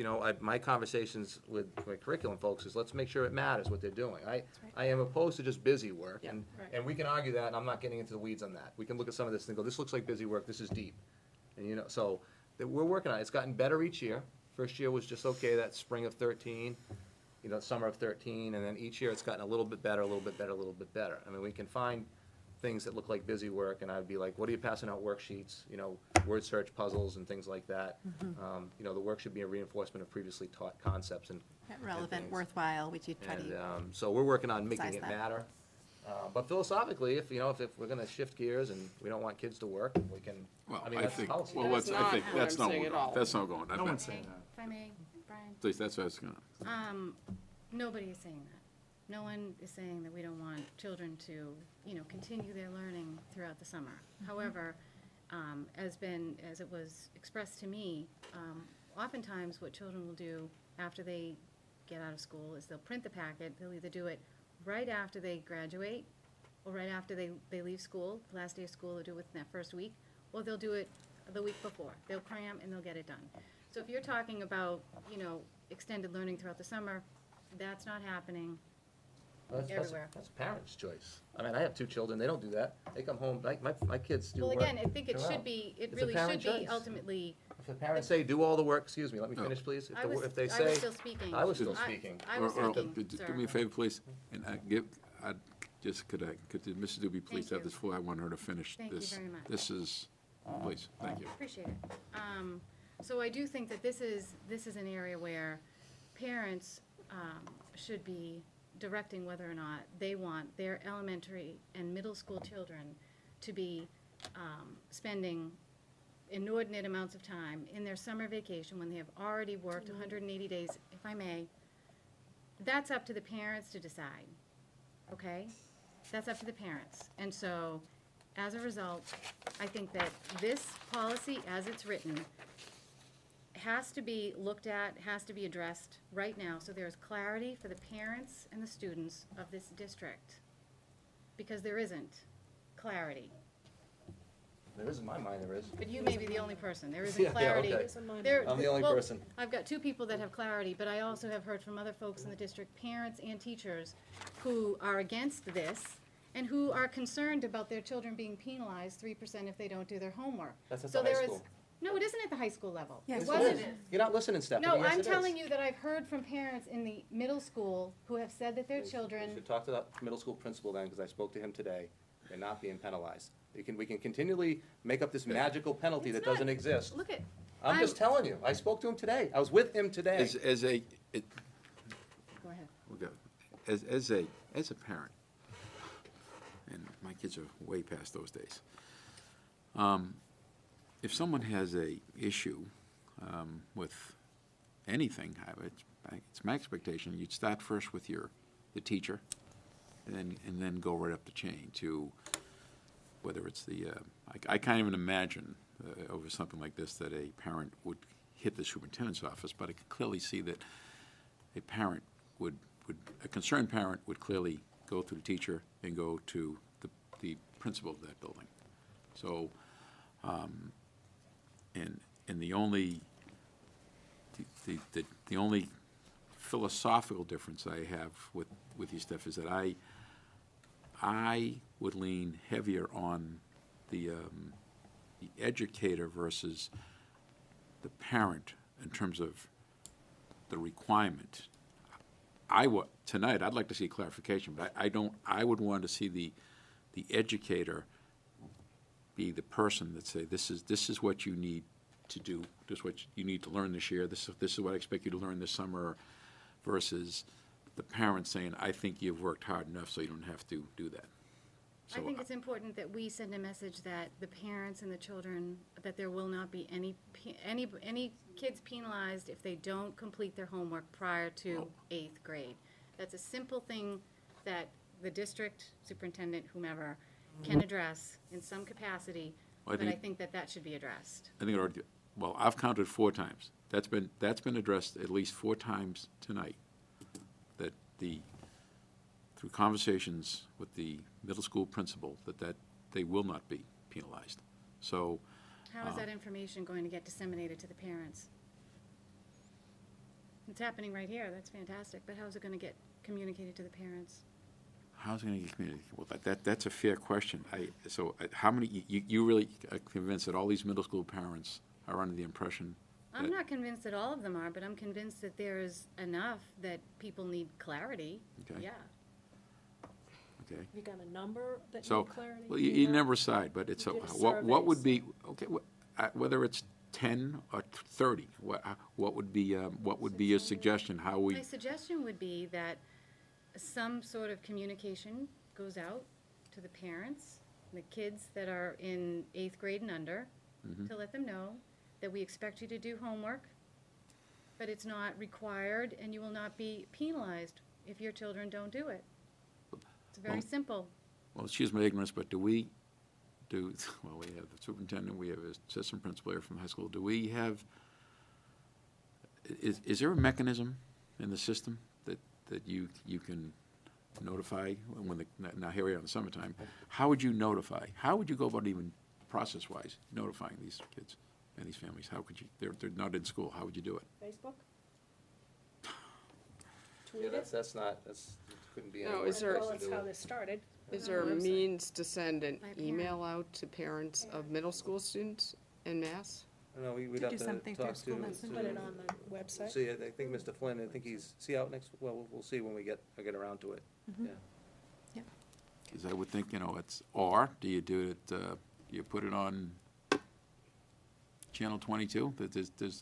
my conversations with my curriculum folks is, let's make sure it matters what they're doing. I am opposed to just busy work, Yeah. and we can argue that, and I'm not getting into the weeds on that. We can look at some of this and go, this looks like busy work, this is deep. And, so, we're working on it. It's gotten better each year. First year was just okay, that spring of 13, summer of 13, and then each year it's gotten a little bit better, a little bit better, a little bit better. I mean, we can find things that look like busy work, and I'd be like, what are you passing out worksheets, word search puzzles and things like that. The work should be a reinforcement of previously taught concepts and Relevant, things. worthwhile, which you try And, to, so we're working on making size it that. matter. But philosophically, if we're gonna shift gears and we don't want kids to work, we can, Well, I mean, I that's the think, policy. well, That's I not think what that's I'm not saying going, at all. that's not going. No one's saying If I may, Brian? Please, that's what I was gonna. Nobody is saying that. No one is saying that we don't want children to, continue their learning throughout the summer. However, as it was expressed to me, oftentimes what children will do after they get out of school is they'll print the packet. They'll either do it right after they graduate, or right after they leave school, the last day of school, they'll do it within that first week, or they'll do it the week before. They'll cram and they'll get it done. So if you're talking about, extended learning throughout the summer, that's not happening. Everywhere. That's a parent's choice. I mean, I have 2 children, they don't do that. They come home, my kids do Well, work. again, I think it throughout. should be, it It's a really should parent be choice. ultimately, If the parents say, do all the work, excuse me, let me No. finish, please. I was If they I say, was still speaking. I was still speaking. I was speaking, Do sir. me a favor, please, and could Mrs. Doobie please have you. this floor? I want her to finish Thank you this. very much. This is, please, thank you. Appreciate it. So I do think that this is an area where parents should be directing whether or not they want their elementary and middle school children to be spending inordinate amounts of time in their summer vacation when they have already worked 180 days, if I may, that's up to the parents to decide, okay? That's up to the parents. And so, as a result, I think that this policy, as it's written, has to be looked at, has to be addressed right now, so there's clarity for the parents and the students of this district. Because there isn't clarity. There is in my mind, there is. But you may be the only person. There Yeah, isn't yeah, clarity. okay. I'm the only well, person. I've got two people that have clarity, but I also have heard from other folks in the district, parents and teachers, who are against this and who are concerned about their children being penalized 3% if they don't do their homework. That's at So the high there is- school. No, it isn't at the high school level. Yes, It it wasn't. is. You're not listening, Stephanie. No, Yes, I'm it is. telling you that I've heard from parents in the middle school who have said that their You children, should talk to the middle school principal then, because I spoke to him today. They're not being penalized. We can continually make up this magical penalty It's that not. doesn't exist. look at, I'm just telling you. I spoke to him today. I was with him today. As a, go ahead. we'll go. As a parent, and my kids are way past those days. If someone has a issue with anything, it's my expectation you'd start first with the teacher, and then go right up the chain to whether it's the. I can't even imagine over something like this that a parent would hit the superintendent's office, but I can clearly see that a parent a concerned parent would clearly go to the teacher and go to the principal of that building. So, and the only philosophical difference I have with you, Steph, is that I would lean heavier on the educator versus the parent in terms of the requirement. Tonight, I'd like to see clarification, but I would want to see the educator be the person that say, this is what you need to do, this is what you need to learn this year, this is what I expect you to learn this summer, versus the parent saying, I think you've worked hard enough, so you don't have to do that. I think it's important that we send a message that the parents and the children, that there will not be any kids penalized if they don't complete their homework prior to 8th grade. That's a simple thing that the district superintendent, whomever, can address in some capacity, Well, but I think that should be addressed. I think it already, well, I've counted 4 times. That's been addressed at least 4 times tonight, that through conversations with the middle school principal, that they will not be penalized. So, How is that information going to get disseminated to the parents? It's happening right here, that's fantastic, but how's it going to get communicated to the parents? how's it going to get communicated? Well, that's a fair question. How many, you really are convinced that all these middle school parents are under the impression I'm that- not convinced that all of them are, but I'm convinced that there is enough that people need clarity. Okay. Yeah. Okay. You got a number that So, need clarity? well, you never aside, but it's, You did what would surveys. be, okay, whether it's 10 or 30, what would be your suggestion, how we, My suggestion would be that some sort of communication goes out to the parents, the kids that are in 8th grade and under, to let them know that we expect you to do homework, but it's not required, and you will not be penalized if your children don't do it. It's very Well- simple. well, excuse my ignorance, but well, we have the superintendent, we have a assistant principal here from high school. Do we have, is there a mechanism in the system that you can notify when now here we are in the summertime? How would you notify? How would you go about even process-wise notifying these kids and these families? How could you, they're not in school, how would you do it? Facebook? Yeah, Tweet it? that's, couldn't be any No, worse. is there- Well, that's how this started. Is there a Website. means to send an By email out to parents of middle school students en masse? No, we'd To have do to something through talk school to. messenger. Put it on the website. See, I think Mr. Flynn, I think he's out next, well, we'll see when we get around to it. Yeah. Because I would think, or do you do it, do you put it on Channel 22?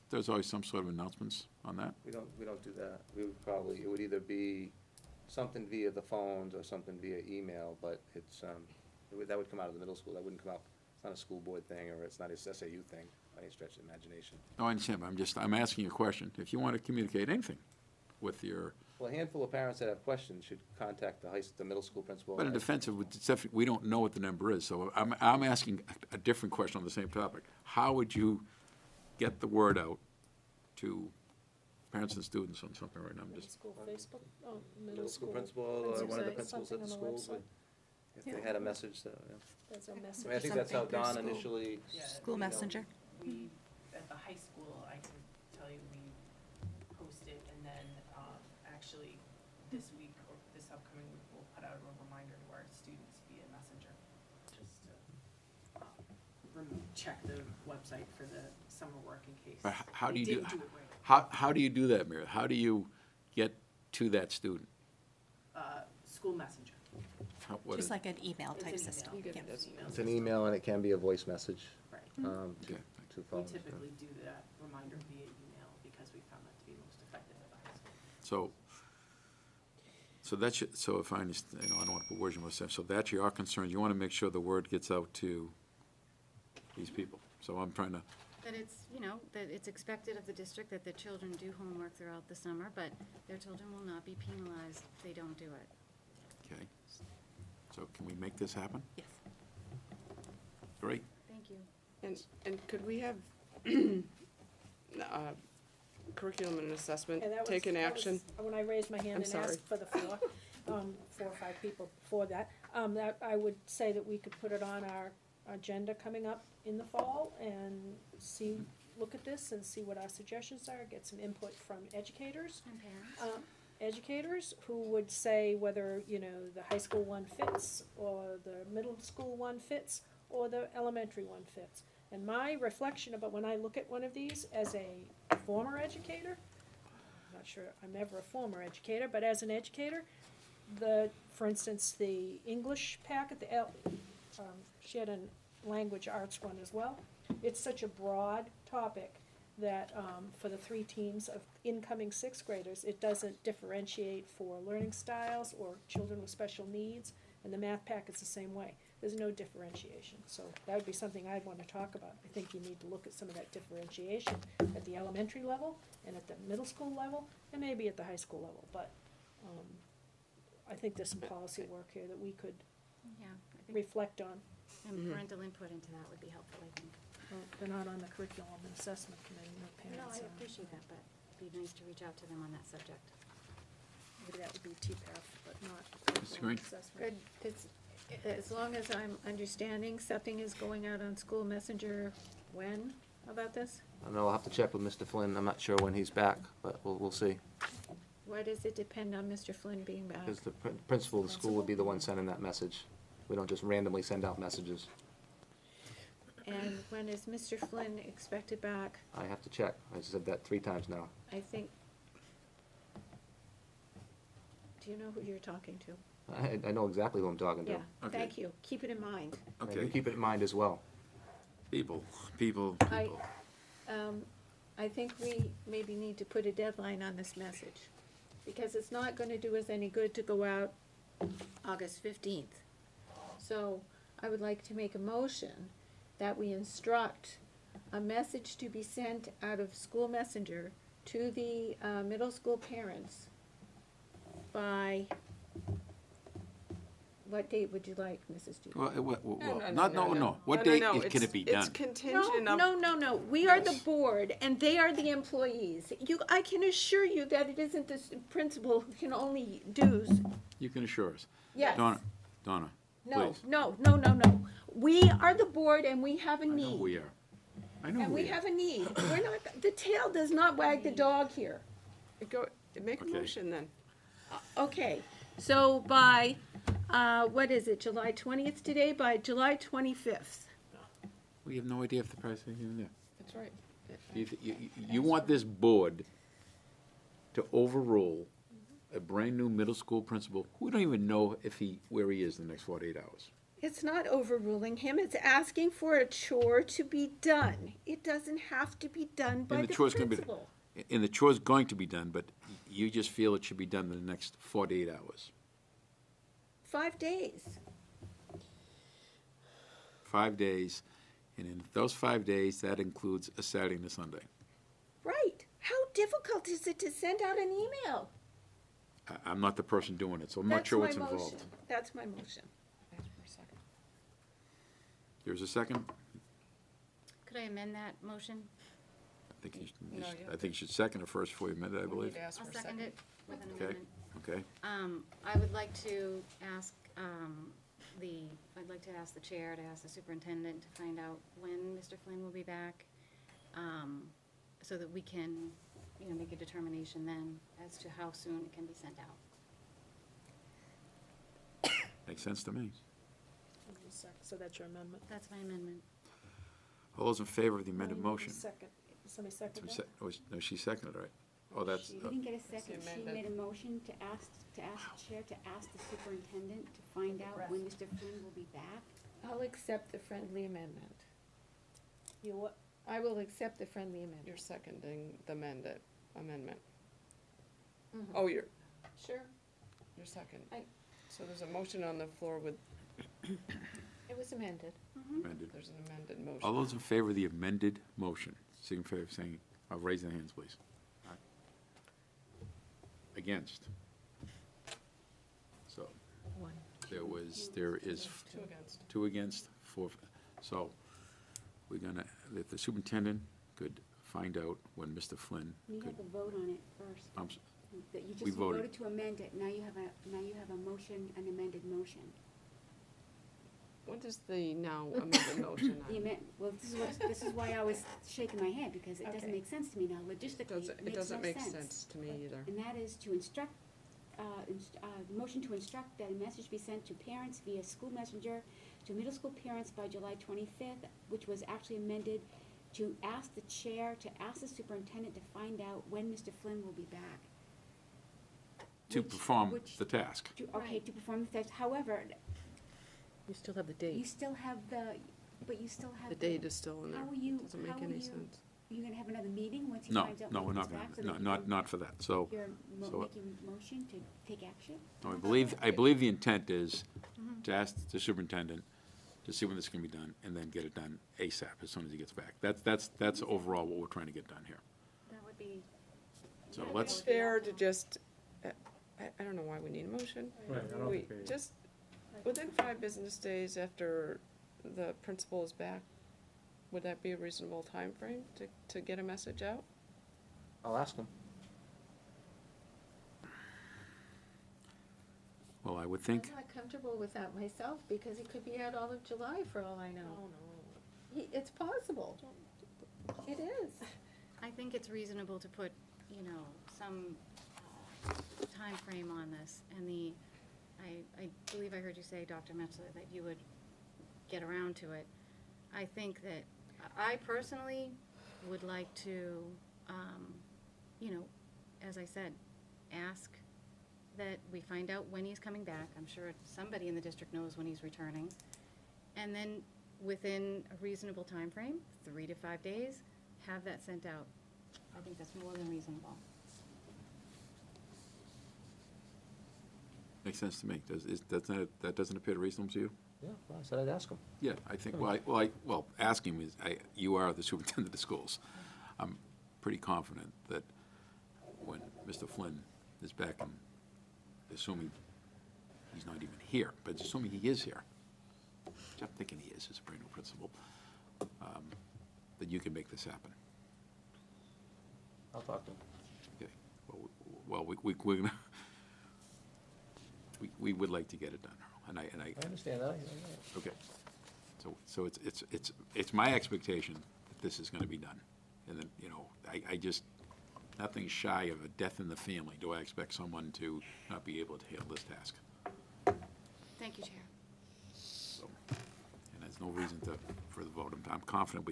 There's always some sort of announcements on that. We don't do that. It would either be something via the phones or something via email, but that would come out of the middle school. That wouldn't come out It's not a school board thing, or it's not a SAU thing, by any stretch of the imagination. No, I understand, but I'm asking you a question. If you want to communicate anything with your, Well, a handful of parents that have questions should contact the middle school principal. but in defense of, we don't know what the number is, so I'm asking a different question on the same topic. How would you get the word out to parents and students on something right now? I'm Middle just, school Facebook, oh, Middle school principal, or one of the principals at the school, would- if they had a message, yeah. That's our I message. mean, I think that's how Something per Don school. initially. School messenger. We, at the high school, I can tell you, we post it, and then, actually, this week, or this upcoming week, we'll put out a reminder to our students via messenger, just to, check the website for the summer work in case. but how do they you do, didn't it right. how do you do that, Mary? How do you get to that student? School messenger. What Just is- like an email It's type an system. email. Yeah. It's email It's an system. email, and it can be a voice message, Right. Okay. to We phones. typically do that reminder via email because we found that to be most effective at the high school. So that's, so if I understand, I don't want to put words in my mouth, so that's your concerns, you want to make sure the word gets out to these people. So I'm trying to, That it's, that it's expected of the district that the children do homework throughout the summer, but their children will not be penalized if they don't do it. okay. So can we make this happen? Yes. Great. Thank you. And could we have curriculum and assessment Yeah, that was- take an that action? was When I raised my hand I'm and sorry. asked for the floor, 4 or 5 people before that, that I would say that we could put it on our agenda coming up in the fall and look at this and see what our suggestions are, get some input from educators. And parents? Educators who would say whether, the high school one fits, or the middle school one fits, or the elementary one fits. And my reflection about when I look at one of these as a former educator, I'm not sure I'm ever a former educator, but as an educator, for instance, the English packet, she had a language arts one as well. It's such a broad topic that for the 3 teams of incoming 6th graders, it doesn't differentiate for learning styles or children with special needs, and the math packet's the same way. There's no differentiation, so that would be something I'd want to talk about. I think you need to look at some of that differentiation at the elementary level, and at the middle school level, and maybe at the high school level, but I think there's some policy work here that we could Yeah, I think, reflect on. and parental input into that would be helpful, I think. Well, they're not on the curriculum and assessment committee, no No, parents. I appreciate that, but it'd be nice to reach out to them on that subject. Maybe that would be TPAF, but not Ms. curriculum Green? and assessment. Good, as long as I'm understanding, something is going out on School Messenger when about this? I don't know, I'll have to check with Mr. Flynn, I'm not sure when he's back, but we'll see. Why does it depend on Mr. Flynn being back? Because the principal of the school would be the one sending that message. We don't just randomly send out messages. And when is Mr. Flynn expected back? I have to check, I said that 3 times now. I think, do you know who you're talking to? I know exactly who I'm talking to. Yeah, Okay. thank you. Keep it in mind. And you Okay, keep it in mind as well. people. I, I think we maybe need to put a deadline on this message, because it's not gonna do us any good to go out August 15th. So I would like to make a motion that we instruct a message to be sent out of School Messenger to the middle school parents by, what date would you like, Mrs. Dugan? No. What date can it be done? It's contingent of. No, we are the board, and they are the employees. I can assure you that it isn't the principal who can only do. You can assure us. Yes. Donna, No, please. no. We are the board, and we have a I know need. we are. I know And we we are. have a need. We're not, the tail does not wag the dog here. Make a Okay. motion then. Okay, so by, what is it, July 20th today? By July 25th. We have no idea if the price is even there. That's right. You want this board to overrule a brand-new middle school principal who we don't even know where he is in the next 48 hours. It's not overruling him, it's asking for a chore to be done. It doesn't have to be done by And the chore's gonna be- principal. And the chore's going to be done, but you just feel it should be done in the next 48 hours. 5 days. 5 days, and in those 5 days, that includes a Saturday and a Sunday. Right. How difficult is it to send out an email? I'm not the person doing it, so I'm not sure what's involved. That's my motion. There's a second? Could I amend that motion? I think you No, should, you- I think you should second it first before you amend it, I We need believe. to ask I'll for a second it with an Okay, amendment. okay. I would like to ask, I'd like to ask the chair, to ask the superintendent to find out when Mr. Flynn will be back, so that we can, make a determination then as to how soon it can be sent out. Makes sense to me. So that's your amendment? That's my amendment. All those in favor of the amended motion? Second. Somebody second To that? se- oh, No, she seconded, right? Oh, that's, She didn't get a second. She amended. made a motion to ask the chair to ask the superintendent to find out when Mr. Flynn will be back. I'll accept the friendly amendment. You what? I will accept the friendly amendment. You're seconding the amendment. Mhm. Oh, you're Sure. second. I- So there's a motion on the floor with, It was amended. amended. there's an amended motion. All those in favor of the amended motion, signify by saying, raise their hands, please. Against? So, One. there is Two against. 2 against, 4, so, we're gonna, if the superintendent could find out when Mr. Flynn You could, have to vote on it first. That you We just voted. voted to amend it. Now you have a motion, an amended motion. What is the now amended motion The on? well, this is why I was shaking my head, because it doesn't Okay. make sense to me now. Logistically, it It makes doesn't no make sense. sense to me either. And that is to instruct, the motion to instruct that a message be sent to parents via school messenger to middle school parents by July 25th, which was actually amended to ask the chair to ask the superintendent to find out when Mr. Flynn will be back. to Which- perform which- the task. Okay, to perform the test. However, You still have the you date. still have but you still have The date is still in there. How will you, Doesn't make how will any you, sense. are you gonna have another meeting once he No, finds out no, we're when not he's gonna, back? So no, that you not, can- not for that, so. You're so- making motion to take action? No, I believe the intent is to ask the superintendent to see when this can be done, and then get it done ASAP, as soon as he gets back. That's overall what we're trying to get done here. That would be. So yeah, that let's- It's would be fair to optimal. just, I don't know why we need a motion. Right, I don't We think we- just, within 5 business days after the principal is back, would that be a reasonable timeframe to get a message out? I'll ask him. Well, I would think, I'm not comfortable with that myself, because it could be out all of July for all I know. It's possible. It is. I think it's reasonable to put, some timeframe on this, and I believe I heard you say, Dr. Metzler, that you would get around to it. I think that, I personally would like to, as I said, ask that we find out when he's coming back. I'm sure somebody in the district knows when he's returning. And then, within a reasonable time frame, 3 to 5 days, have that sent out. I think that's more than reasonable. makes sense to me. That doesn't appear reasonable to you? Yeah, well, I said I'd ask him. Yeah, I think, well, asking is, you are the superintendent of schools. I'm pretty confident that when Mr. Flynn is back, and assuming he's not even here, but assuming he is here, which I'm thinking he is as a brand new principal, that you can make this happen. I'll talk to him. Okay, well, we're gonna, we would like to get it done, and I, I understand that. okay. So it's my expectation that this is gonna be done. And then, I just, nothing shy of a death in the family do I expect someone to not be able to handle this task. Thank you, Chair. So, and there's no reason for the vote. I'm confident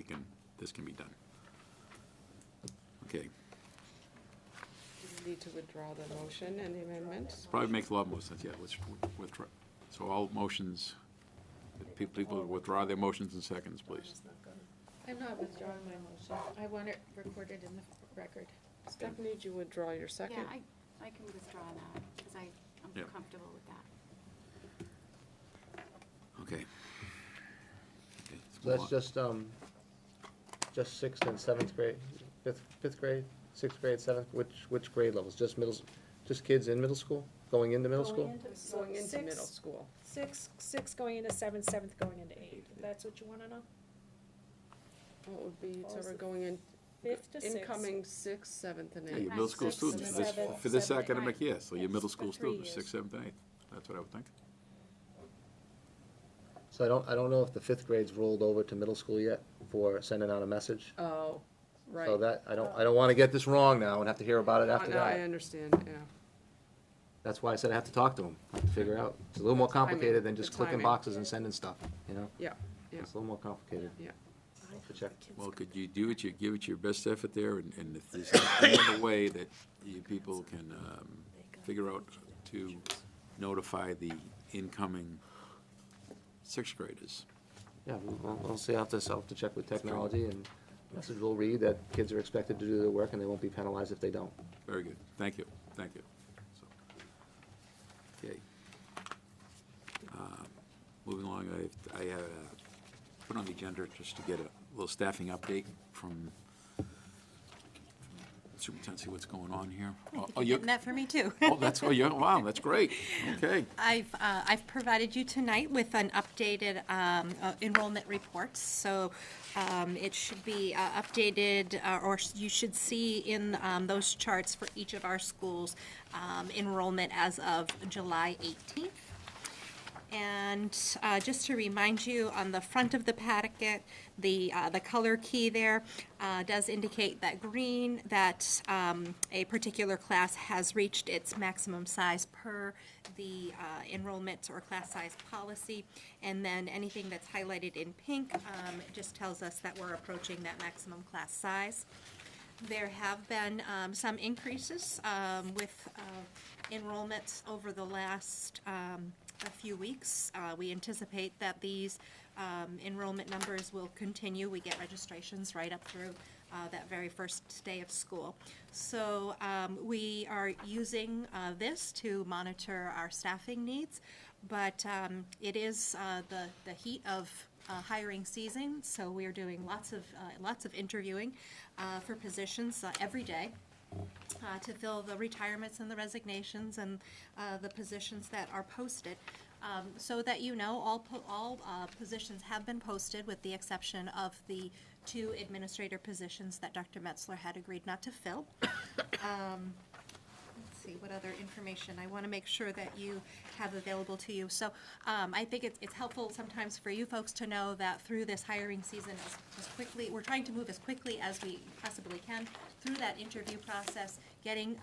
this can be done. Okay, We need to withdraw the motion and the amendment. probably makes a lot more sense, yeah, let's withdraw. So all motions, people withdraw their motions in seconds, please. I'm not withdrawing my motion. I want it recorded in the record. Stephanie, did you withdraw your second? Yeah, I can withdraw that, because I'm Yeah. comfortable with that. Okay. Okay, So that's just sixth and seventh grade, fifth grade, sixth grade, seventh, which grade levels? Just just kids in middle school, going into middle school? Going into middle school. Six going into seventh, seventh going into eighth, if that's what you wanna know? What would be, so we're going in, Fifth to sixth. incoming sixth, seventh, and Yeah, eighth. your middle school Sixth, students for this, seventh, for this seventh, academic ninth. year, so your Yes, middle for school 3 students, years. sixth, seventh, and eighth. That's what I would think. So I don't know if the fifth grade's rolled over to middle school yet for sending out a message. Oh, right. So that, I don't wanna get this wrong now and have to hear about it after No, I that. understand, yeah. That's why I said I have to talk to them, have to figure out. It's a little more The timing, complicated than the just clicking timing. boxes and sending stuff, you know? Yeah, yeah, It's a little more complicated. yeah. To check. Well, could you do it, you give it your best effort there, and if there's any other way that you people can figure out to notify the incoming sixth graders. Yeah, we'll see, I'll have to check with technology, and message will read that kids are expected to do their work and they won't be penalized if they don't. Very good, thank you, thank you. So, okay. Moving along, I put on the agenda just to get a little staffing update from superintendent, see what's going on here. Oh, you, Getting that for me too. oh, that's, oh, yeah, wow, that's great, okay. I've provided you tonight with an updated enrollment report, so it should be updated, or you should see in those charts for each of our schools enrollment as of July 18th. And just to remind you, on the front of the packet, the color key there does indicate that green, that a particular class has reached its maximum size per the enrollment or class size policy. And then anything that's highlighted in pink just tells us that we're approaching that maximum class size. There have been some increases with enrollments over the last a few weeks. We anticipate that these enrollment numbers will continue. We get registrations right up through that very first day of school. So we are using this to monitor our staffing needs, but it is the heat of hiring season, so we are doing lots of interviewing for positions every day. To fill the retirements and the resignations and the positions that are posted. So that you know, all positions have been posted with the exception of the 2 administrator positions that Dr. Metzler had agreed not to fill. Let's see, what other information I want to make sure that you have available to you. So I think it's helpful sometimes for you folks to know that through this hiring season as quickly, we're trying to move as quickly as we possibly can through that interview process, getting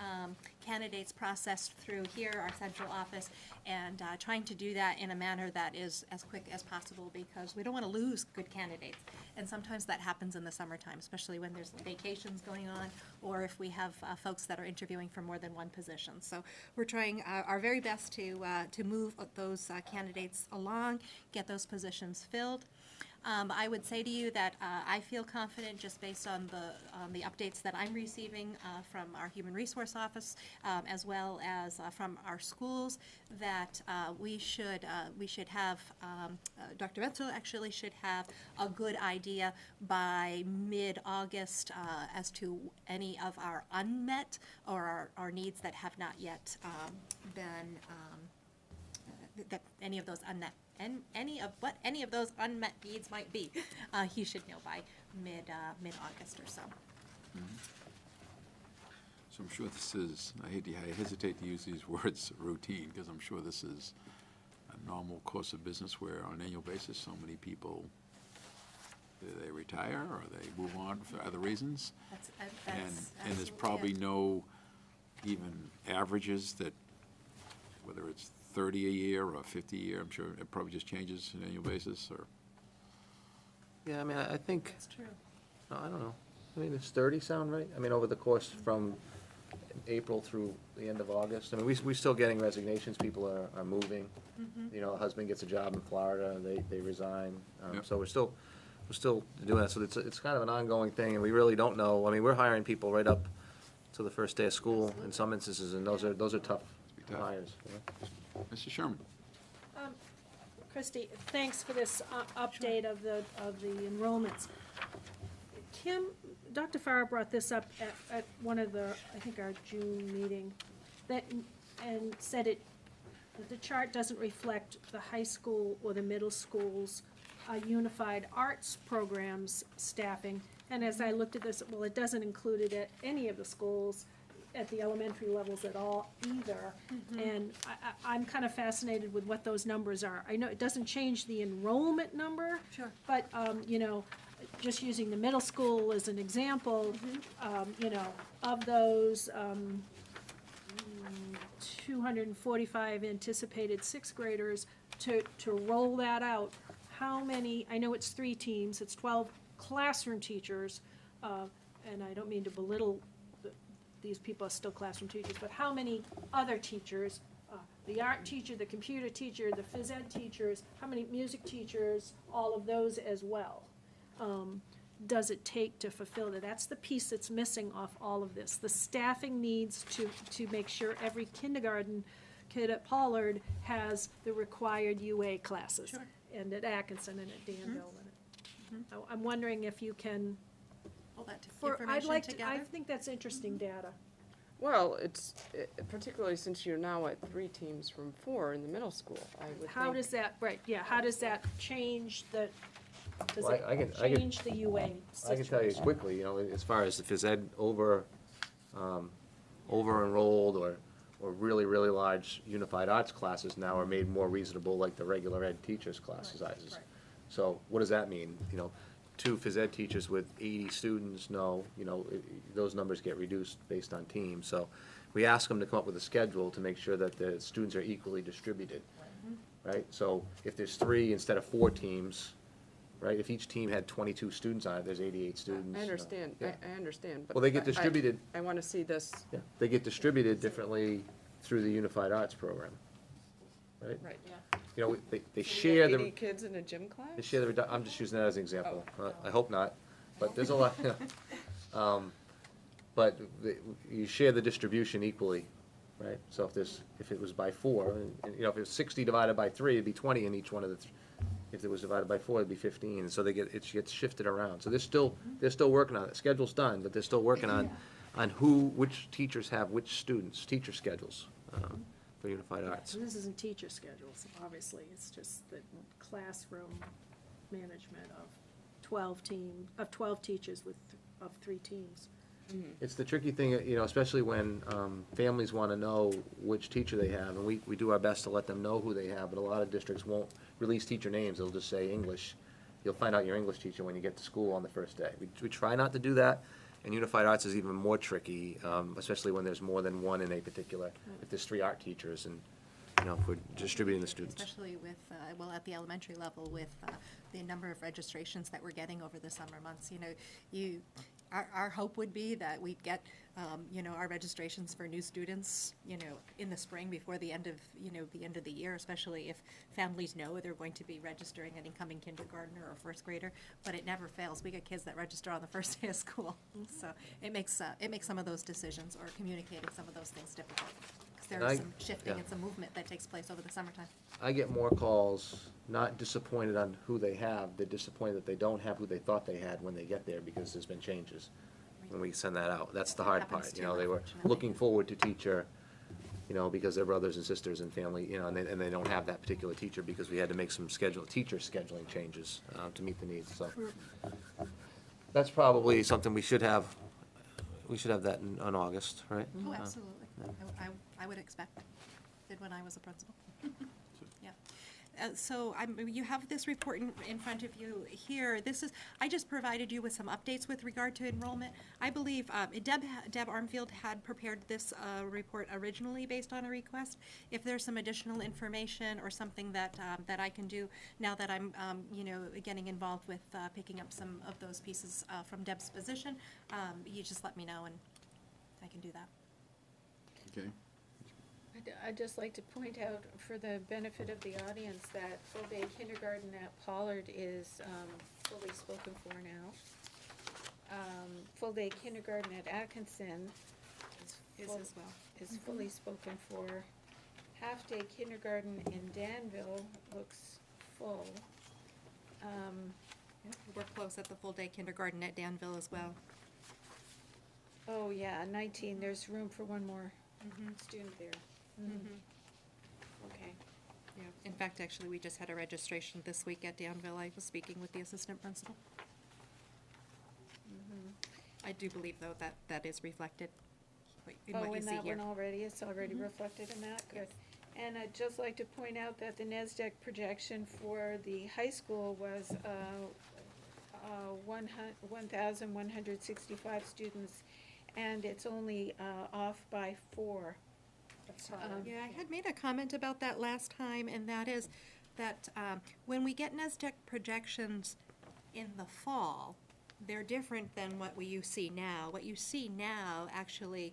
candidates processed through here, our central office, and trying to do that in a manner that is as quick as possible because we don't want to lose good candidates. And sometimes that happens in the summertime, especially when there's vacations going on or if we have folks that are interviewing for more than one position. So we're trying our very best to move those candidates along, get those positions filled. I would say to you that I feel confident just based on the updates that I'm receiving from our Human Resource Office as well as from our schools that we should have, Dr. Metzler actually should have a good idea by mid-August as to any of our unmet or our needs that have not yet been, that any of those unmet. And any of those unmet needs might be, he should know by mid-August or so. So I'm sure this is, I hesitate to use these words routine, because I'm sure this is a normal course of business where on an annual basis, so many people, they retire or they move on for other reasons. And there's probably no even averages that, whether it's 30 a year or 50 a year, I'm sure it probably just changes on an annual basis, or? Yeah, I mean, I think, That's true. no, I don't know. I mean, does 30 sound right? I mean, over the course from April through the end of August? I mean, we're still getting resignations, people are moving. You know, a husband gets a job in Florida, they resign. Yep. So we're still doing that, so it's kind of an ongoing thing, and we really don't know. I mean, we're hiring people right up to the first day of school in some instances, and those are tough Tough. hires. You know? Mr. Sherman? Christie, thanks for this update of the enrollments. Kim, Dr. Farrar brought this up at one of the, I think our June meeting, and said that the chart doesn't reflect the high school or the middle school's unified arts programs staffing. And as I looked at this, well, it doesn't include it at any of the schools at the elementary levels at all either. And I'm kind of fascinated with what those numbers are. I know it doesn't change the enrollment number. Sure. But, just using the middle school as an example, of those, 245 anticipated sixth graders, to roll that out, how many, I know it's 3 teams, it's 12 classroom teachers, and I don't mean to belittle these people are still classroom teachers, but how many other teachers, the art teacher, the computer teacher, the phys ed teachers, how many music teachers, all of those as well, does it take to fulfill that? That's the piece that's missing off all of this. The staffing needs to make sure every kindergarten kid at Pollard has the required UA classes. Sure. And at Atkinson and at Danville. I'm wondering if you can, All that I together. think that's interesting data. Well, particularly since you're now at 3 teams from 4 in the middle school, I would think. How does that, how does that change does Well, I it can- change the UA I can tell you situation? quickly, as far as the phys ed over-enrolled or really, really large unified arts classes now are made more reasonable like the regular ed teachers' class sizes. right. So what does that mean? 2 phys ed teachers with 80 students, no, those numbers get reduced based on teams. So we ask them to come up with a schedule to make sure that the students are equally distributed, right? So if there's 3 instead of 4 teams, right, if each team had 22 students on it, there's 88 students. I understand, Yeah. I understand, but. Well, they get distributed. I want to see this. Yeah, they get distributed differently through the unified arts program, right? Right. They share the. 80 kids in a gym class? They share the, I'm just using that as an example. Oh. I hope not, but there's a lot. But you share the distribution equally, right? So if it was by 4, and if it was 60 divided by 3, it'd be 20 in each one of the, if it was divided by 4, it'd be 15. And so it gets shifted around. So they're still working on it. Schedule's done, but they're still working on which teachers have which students, teacher schedules for unified arts. And this isn't teacher schedules, obviously, it's just the classroom management of 12 teachers of 3 teams. It's the tricky thing, especially when families want to know which teacher they have, and we do our best to let them know who they have, but a lot of districts won't release teacher names, they'll just say English. You'll find out your English teacher when you get to school on the first day. We try not to do that, and unified arts is even more tricky, especially when there's more than one in a particular, if there's 3 art teachers, and, if we're distributing the students. Especially with, at the elementary level, with the number of registrations that we're getting over the summer months. Our hope would be that we'd get, our registrations for new students, in the spring before the end of, the year, especially if families know they're going to be registering an incoming kindergartner or first grader. But it never fails. We get kids that register on the first day of school. So it makes some of those decisions or communicating some of those things difficult. Because there is some shifting and some movement that takes place over the summertime. I get more calls, not disappointed on who they have, they're disappointed that they don't have who they thought they had when they get there, because there's been changes. When we send that out, that's the hard part, Happens too, they were unfortunately. looking forward to teacher, because they're brothers and sisters and family, and they don't have that particular teacher because we had to make some teacher scheduling changes, to meet the needs, so. That's probably something we should have that on August, right? Oh, absolutely. I would expect. Did when I was a principal. Yeah. So you have this report in front of you here. I just provided you with some updates with regard to enrollment. I believe Deb Armfield had prepared this report originally based on a request. If there's some additional information or something that I can do now that I'm getting involved with picking up some of those pieces from Deb's position, you just let me know and I can do that. Okay. I'd just like to point out, for the benefit of the audience, that full-day kindergarten at Pollard is fully spoken for now. Full-day kindergarten at Atkinson is fully spoken for. Half-day kindergarten in Danville looks full. We're close at the full-day kindergarten at Danville as well. Oh, yeah, 19, there's room for one more student there. Okay. Yeah. In fact, actually, we just had a registration this week at Danville. I was speaking with the assistant principal. I do believe, though, that that is reflected in what Oh, you in see that here. one already, it's already reflected in that, good. And I'd just like to point out that the Nasdaq projection for the high school was 1,165 students, and it's only off by 4. Yeah, I had made a comment about that last time, and that is that when we get NASDAQ projections in the fall, they're different than what you see now. What you see now actually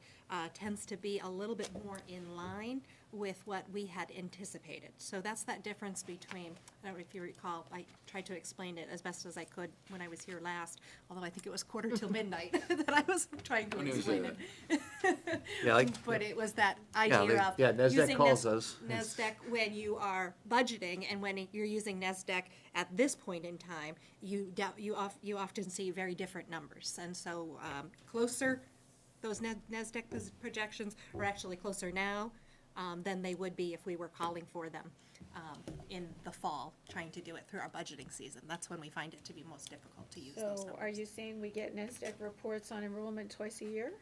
tends to be a little bit more in line with what we had anticipated. So that's that difference between, I don't know if you recall, I tried to explain it as best as I could when I was here last, although I think it was quarter till midnight that I was trying to I knew you explain said it. Yeah, like- But it was that Yeah, idea of yeah, NASDAQ using calls us. NASDAQ when you are budgeting, and when you're using NASDAQ at this point in time, you often see very different numbers. And so closer, those NASDAQ projections are actually closer now than they would be if we were calling for them in the fall, trying to do it through our budgeting season. That's when we find it to be most difficult to use those So numbers. are you saying we get NASDAQ reports on enrollment twice a year?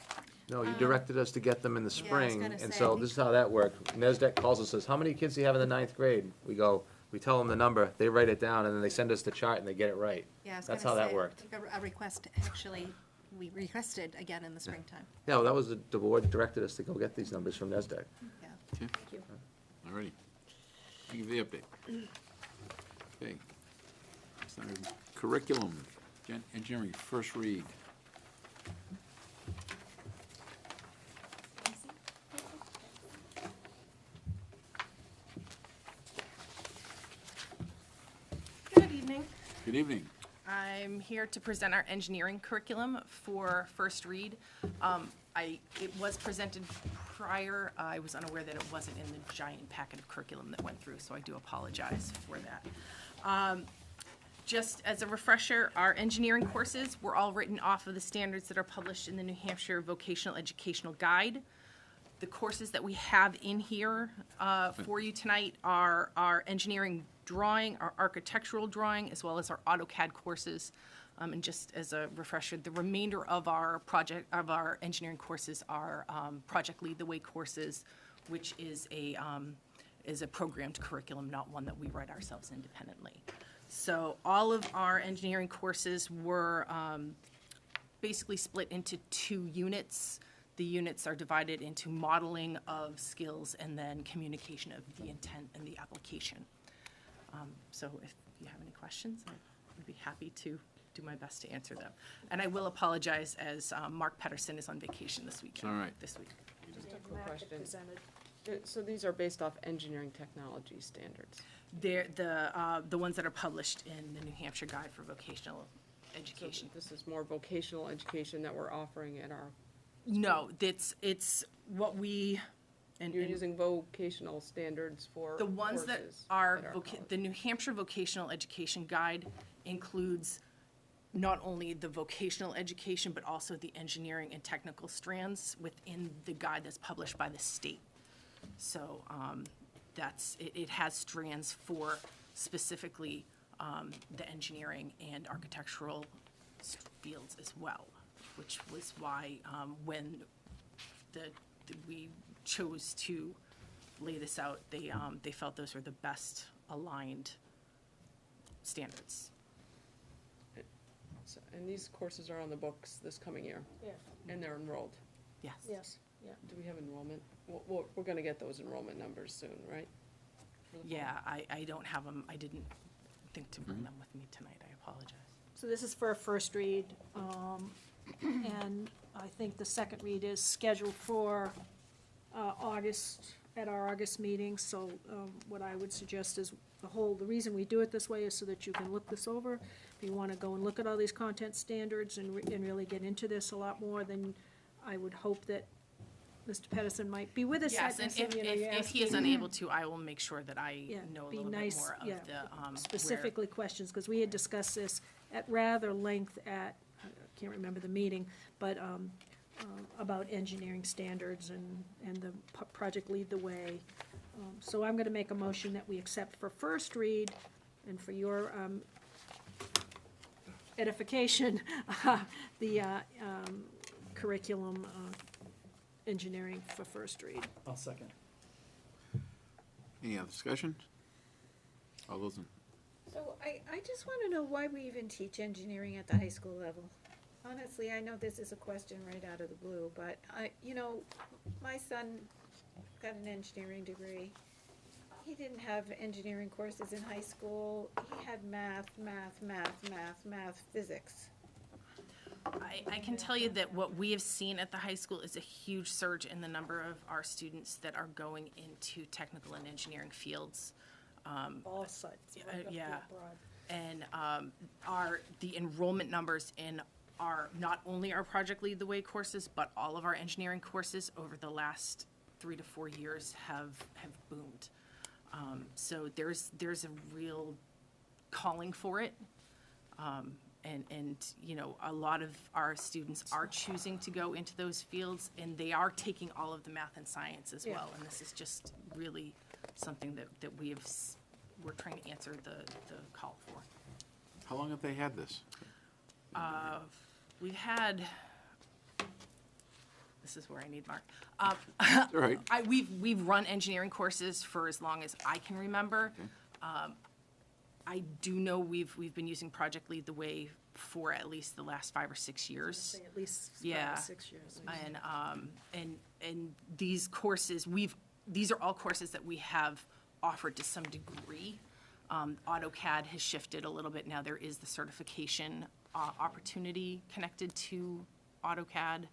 No, you directed us to get them in the yeah, I was spring, gonna and say, so I this is how that worked. NASDAQ calls us, says, how many kids do you have in the ninth grade? We tell them the number, they write it down, and then they send us the chart and they get it right. Yeah, I was That's gonna how that say, worked. I think a request, actually, we requested again in the springtime. Yeah, well, that was, the board directed us to go get these numbers from NASDAQ. Yeah. Okay. you. All righty. Thank you for the update. Okay. It's our curriculum, engineering, first read. Good evening. Good evening. I'm here to present our engineering curriculum for first read. It was presented prior. I was unaware that it wasn't in the giant packet of curriculum that went through, so I do apologize for that. Just as a refresher, our engineering courses were all written off of the standards that are published in the New Hampshire Vocational Educational Guide. The courses that we have in here for you tonight are our engineering drawing, our architectural drawing, as well as our AutoCAD courses. And just as a refresher, the remainder of our engineering courses are Project Lead the Way courses, which is a programmed curriculum, not one that we write ourselves independently. So all of our engineering courses were basically split into 2 units. The units are divided into modeling of skills and then communication of the intent and the application. So if you have any questions, I would be happy to do my best to answer them. And I will apologize as Mark Pedersen is on vacation this weekend. all right. This week. Just a quick question. So these are based off engineering technology standards? They're the ones that are published in the New Hampshire Guide for Vocational So Education. this is more vocational education that we're offering at our, No, it's what we, and you're and using vocational standards for the ones that courses are, at our college. the New Hampshire Vocational Education Guide includes not only the vocational education, but also the engineering and technical strands within the guide that's published by the state. So it has strands for specifically the engineering and architectural fields as well, which was why when we chose to lay this out, they felt those were the best aligned standards. So- And these courses are on the books this coming year, Yeah, and they're enrolled. Yes. yes, yeah. Do we have enrollment? We're gonna get those enrollment numbers soon, right? For the fall? Yeah, I don't have them, I didn't think to bring them with me tonight, I apologize. So this is for a first read, and I think the second read is scheduled for August, at our August meeting. So what I would suggest is the reason we do it this way is so that you can look this over. If you want to go and look at all these content standards and really get into this a lot more, then I would hope that Mr. Pedersen might be with us Yes, at and this, and, you know, you're if he is asking- unable to, I will make sure that I Yeah, know a be little nice, bit more of yeah, the, where- specifically questions, because we had discussed this at rather length at, I can't remember the meeting, but about engineering standards and the project Lead the Way. So I'm going to make a motion that we accept for first read and for your edification, the curriculum engineering for first read. I'll second. Any other discussion? All those in, So I just want to know why we even teach engineering at the high school level. Honestly, I know this is a question right out of the blue, but my son got an engineering degree. He didn't have engineering courses in high school. He had math, physics. I can tell you that what we have seen at the high school is a huge surge in the number of our students that are going into technical and engineering fields. All sides, right up yeah. there broad. And the enrollment numbers in not only our Project Lead the Way courses, but all of our engineering courses over the last 3 to 4 years have boomed. So there's a real calling for it. And a lot of our students are choosing to go into those fields, and they are taking all of the math and science as well. And this is just really something that we're trying to answer the call for. how long have they had this? We've had, this is where I need Mark. All right. We've run engineering courses for as long as I can remember. Okay. I do know we've been using Project Lead the Way for at least the last 5 or 6 years. Say at least 5 Yeah. or 6 years. And these courses, these are all courses that we have offered to some degree. AutoCAD has shifted a little bit now. There is the certification opportunity connected to AutoCAD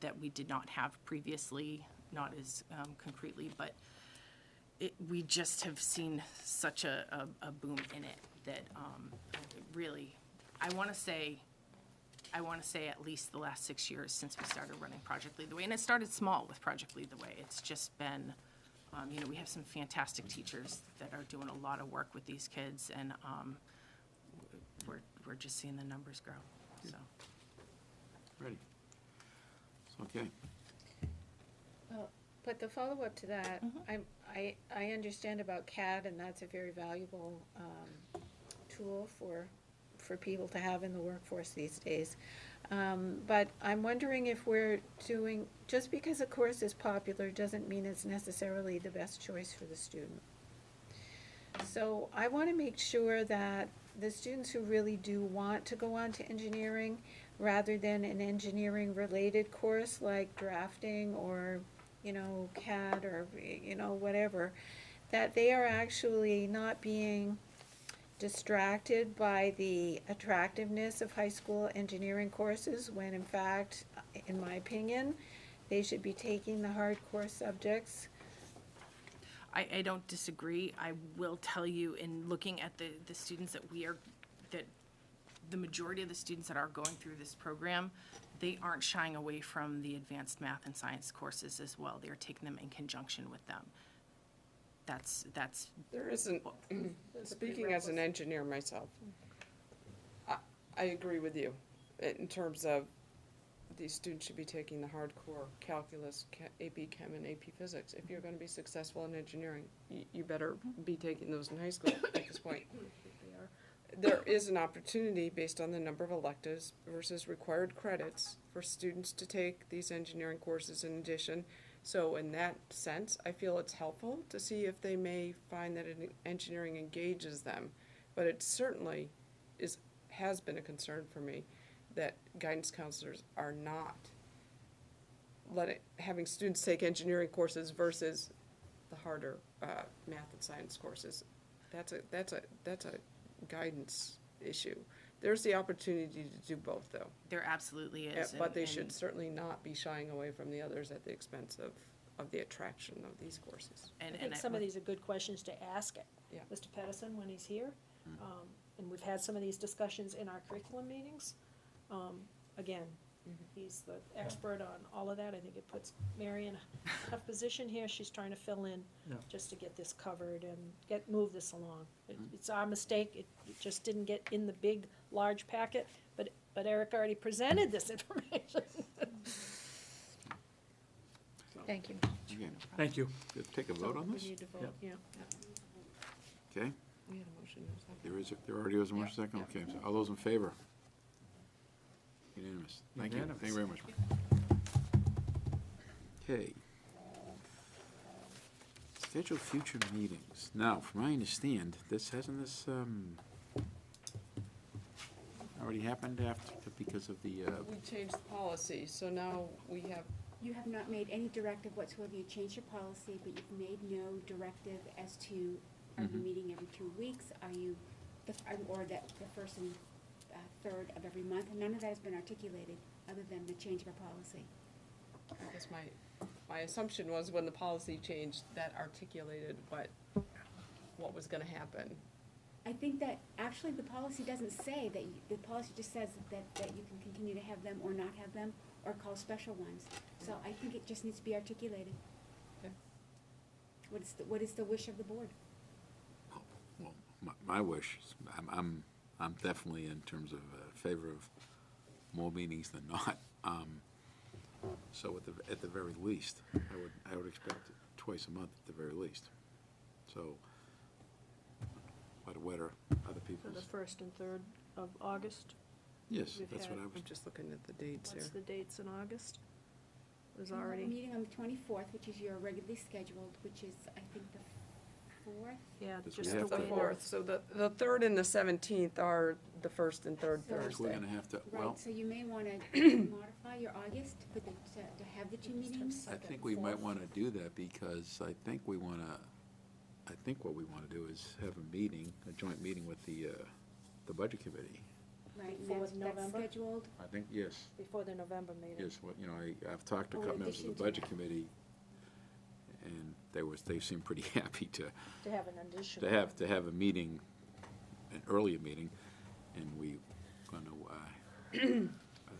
that we did not have previously, not as concretely, but we just have seen such a boom in it that it really, I want to say at least the last 6 years since we started running Project Lead the Way. And it started small with Project Lead the Way. It's just been, we have some fantastic teachers that are doing a lot of work with these kids, and we're just seeing the numbers grow, so. Ready. Okay. But the follow-up to that, I understand about CAD, and that's a very valuable tool for people to have in the workforce these days. But I'm wondering if we're doing, just because a course is popular doesn't mean it's necessarily the best choice for the student. So I want to make sure that the students who really do want to go on to engineering, rather than an engineering-related course like drafting or CAD or, whatever, that they are actually not being distracted by the attractiveness of high school engineering courses, when in fact, in my opinion, they should be taking the hardcore subjects. I don't disagree. I will tell you, in looking at the students that the majority of the students that are going through this program, they aren't shying away from the advanced math and science courses as well. They're taking them in conjunction with them. That's. There isn't, speaking as an engineer myself, I agree with you in terms of these students should be taking the hardcore calculus, AP Chem, and AP Physics. If you're going to be successful in engineering, you better be taking those in high school at this point. There is an opportunity based on the number of electives versus required credits for students to take these engineering courses in addition. So in that sense, I feel it's helpful to see if they may find that engineering engages them. But it certainly has been a concern for me that guidance counselors are not having students take engineering courses versus the harder math and science courses. That's a guidance issue. There's the opportunity to do both, though. There absolutely is. But they should certainly not be shying away from the others at the expense of the attraction of these courses. I think some of these are good questions to ask Mr. Pedersen when he's here. And we've had some of these discussions in our curriculum meetings. Again, He's the expert on all of that. I think it puts Mary in a tough position here. She's trying to fill in Yeah. just to get this covered and move this along. It's our mistake. It just didn't get in the big, large packet, but Eric already presented this information. Thank you. Again, Thank you. let's take a vote on this, We need to vote, yeah. okay? We had a motion in a second. There already was a motion second, okay, so all those in favor? Unanimous. Thank you, thank you very much. Okay. Schedule future meetings. Now, from what I understand, hasn't this already happened because of the, We changed the policy, so now we have, You have not made any directive whatsoever. You changed your policy, but you've made no directive as to, are you meeting every 2 weeks? Are you, or that the first and third of every month? And none of that has been articulated, other than the change of our policy. I guess my assumption was when the policy changed, that articulated what was gonna happen. I think that actually the policy doesn't say that, the policy just says that you can continue to have them or not have them, or call special ones. So I think it just needs to be articulated. Okay. What is the wish of the board? well, my wish, I'm definitely in terms of favor of more meetings than not. So at the very least, I would expect twice a month at the very least. So, what are other For people's? the 1st and 3rd of August. Yes, we've that's had- what I was. I'm just looking at the dates here. What's the dates in August? Was We have a already, meeting on the 24th, which is your regularly scheduled, which is, I think, the 4th. yeah, Because just we the have way to- The it fourth, so the third and the 17th are the first and third So- Which we're Thursday. gonna have to, well, Right, so you may want to modify your August to have the two meetings. I think we might wanna do that because I think what we wanna do is have a meeting, a joint meeting with the budget committee. Right, and Before that's November? scheduled. I think, yes, before the November meeting. yes, I've talked to a Oh, in couple members of addition the to budget that. committee, and they seemed pretty happy to To have an addition. to have a meeting, an earlier meeting, and we gonna,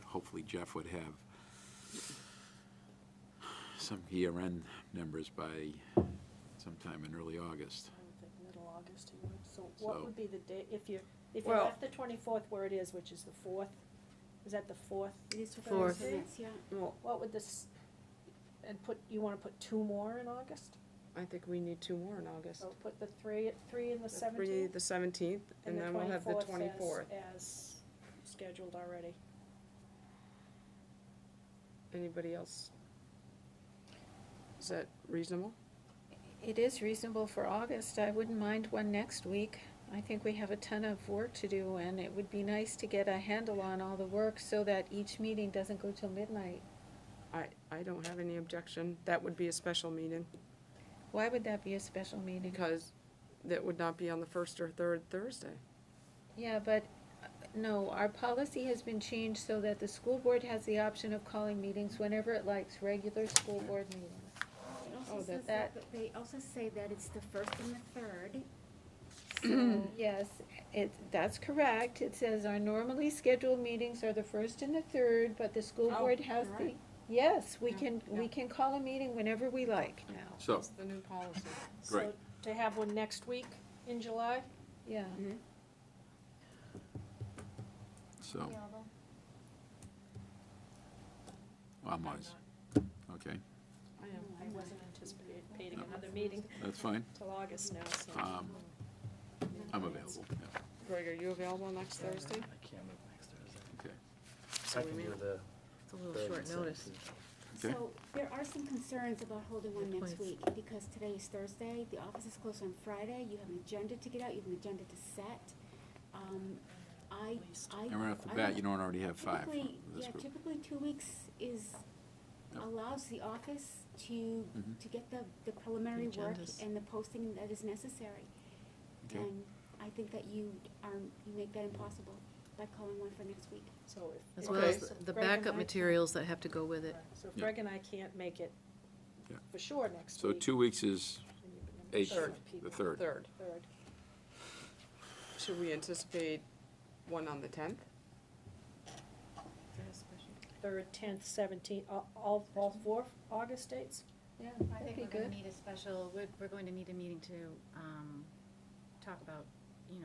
hopefully Jeff would have some year-end numbers by sometime in early August. I would think middle August he would. So what So- would be the date, if you Well- left the 24th where it is, which is the 4th, is that the 4th? It is Fourth. Thursday, yeah. Well, What would this, you wanna put 2 more in August? I think we need 2 more in August. So put the 3 and the 17th? The 17th, and then we'll have the 24th. As scheduled already. Anybody else? Is that reasonable? It is reasonable for August. I wouldn't mind one next week. I think we have a ton of work to do, and it would be nice to get a handle on all the work so that each meeting doesn't go till midnight. I don't have any objection. That would be a special meeting, Why would that be a special meeting? because that would not be on the first or third Thursday. Yeah, but, no, our policy has been changed so that the school board has the option of calling meetings whenever it likes, regular school board meetings. It Oh, also says that- that, they also say that it's the first and the third. Yes, that's correct. It says our normally scheduled meetings are the first and the third, but the school Oh, board has you're the, right. yes, we Yeah. can call a meeting whenever we like now, So, That's the new policy. Great. So to have one next week in July? yeah. so, I'm always, okay, I am. I wasn't anticipating another meeting that's fine. till August now, so. I'm available, yeah, Greg, are you available next Thursday? I can't move next Thursday. okay. So I can do the. It's a little third short and notice. 17th. Okay. So there are some concerns about holding one Good next points. week, because today is Thursday, the office is closed on Friday, you have an agenda to get out, you have an agenda to set. And right off the bat, you don't already have 5 for Typically, this yeah, group. typically 2 weeks Yep. allows the office to Mhm. get the preliminary The work agendas. and the posting that is necessary. Okay. And I think that you make that impossible by calling one for next week. So if. As if well Greg- as if the Greg and backup I- materials that have to go with it. Right, So if Yeah. Greg and I can't make it Yeah. for sure next So week. 2 weeks is then you can 8th, share Third. people. the 3rd. Third. Third. Should we anticipate one on the 10th? 3rd, 10th, 17th, all 4 August dates? Yeah, I that'd think be we're gonna good. need a special, we're going to need a meeting to, talk about,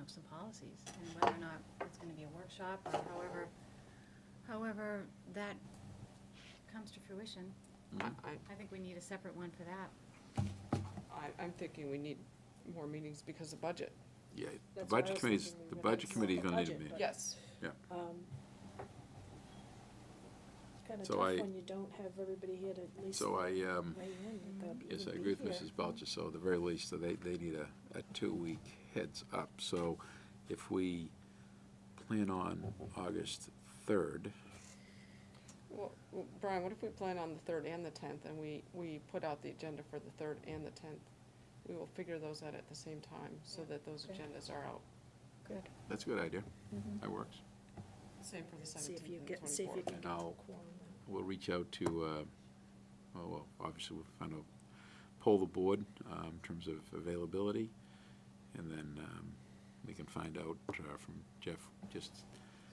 some policies and whether or not it's gonna be a workshop or however that comes to fruition. I think we need a separate one for that. I'm thinking we need more meetings because of budget. Yeah, the That's what I budget was committee's, thinking, the when budget it's committee's the gonna need a budget, meeting. but- Yes. Yeah, It's kind of So tough I- when you don't have everybody here to at least so I, weigh in. yes, I agree with Mrs. Belcher, so at the very least, so they need a 2-week heads up. So if we plan on August 3rd, Well, Brian, what if we plan on the 3rd and the 10th, and we put out the agenda for the 3rd and the 10th? We will figure those out at the same time, so that those Okay. agendas are out. Good. that's a good idea. That works. Same for the See 17th if you and get, the see if you 24th. can And get a I'll- quorum. We'll reach out to, well, obviously we'll find out, poll the board in terms of availability, and then we can find out from Jeff, just,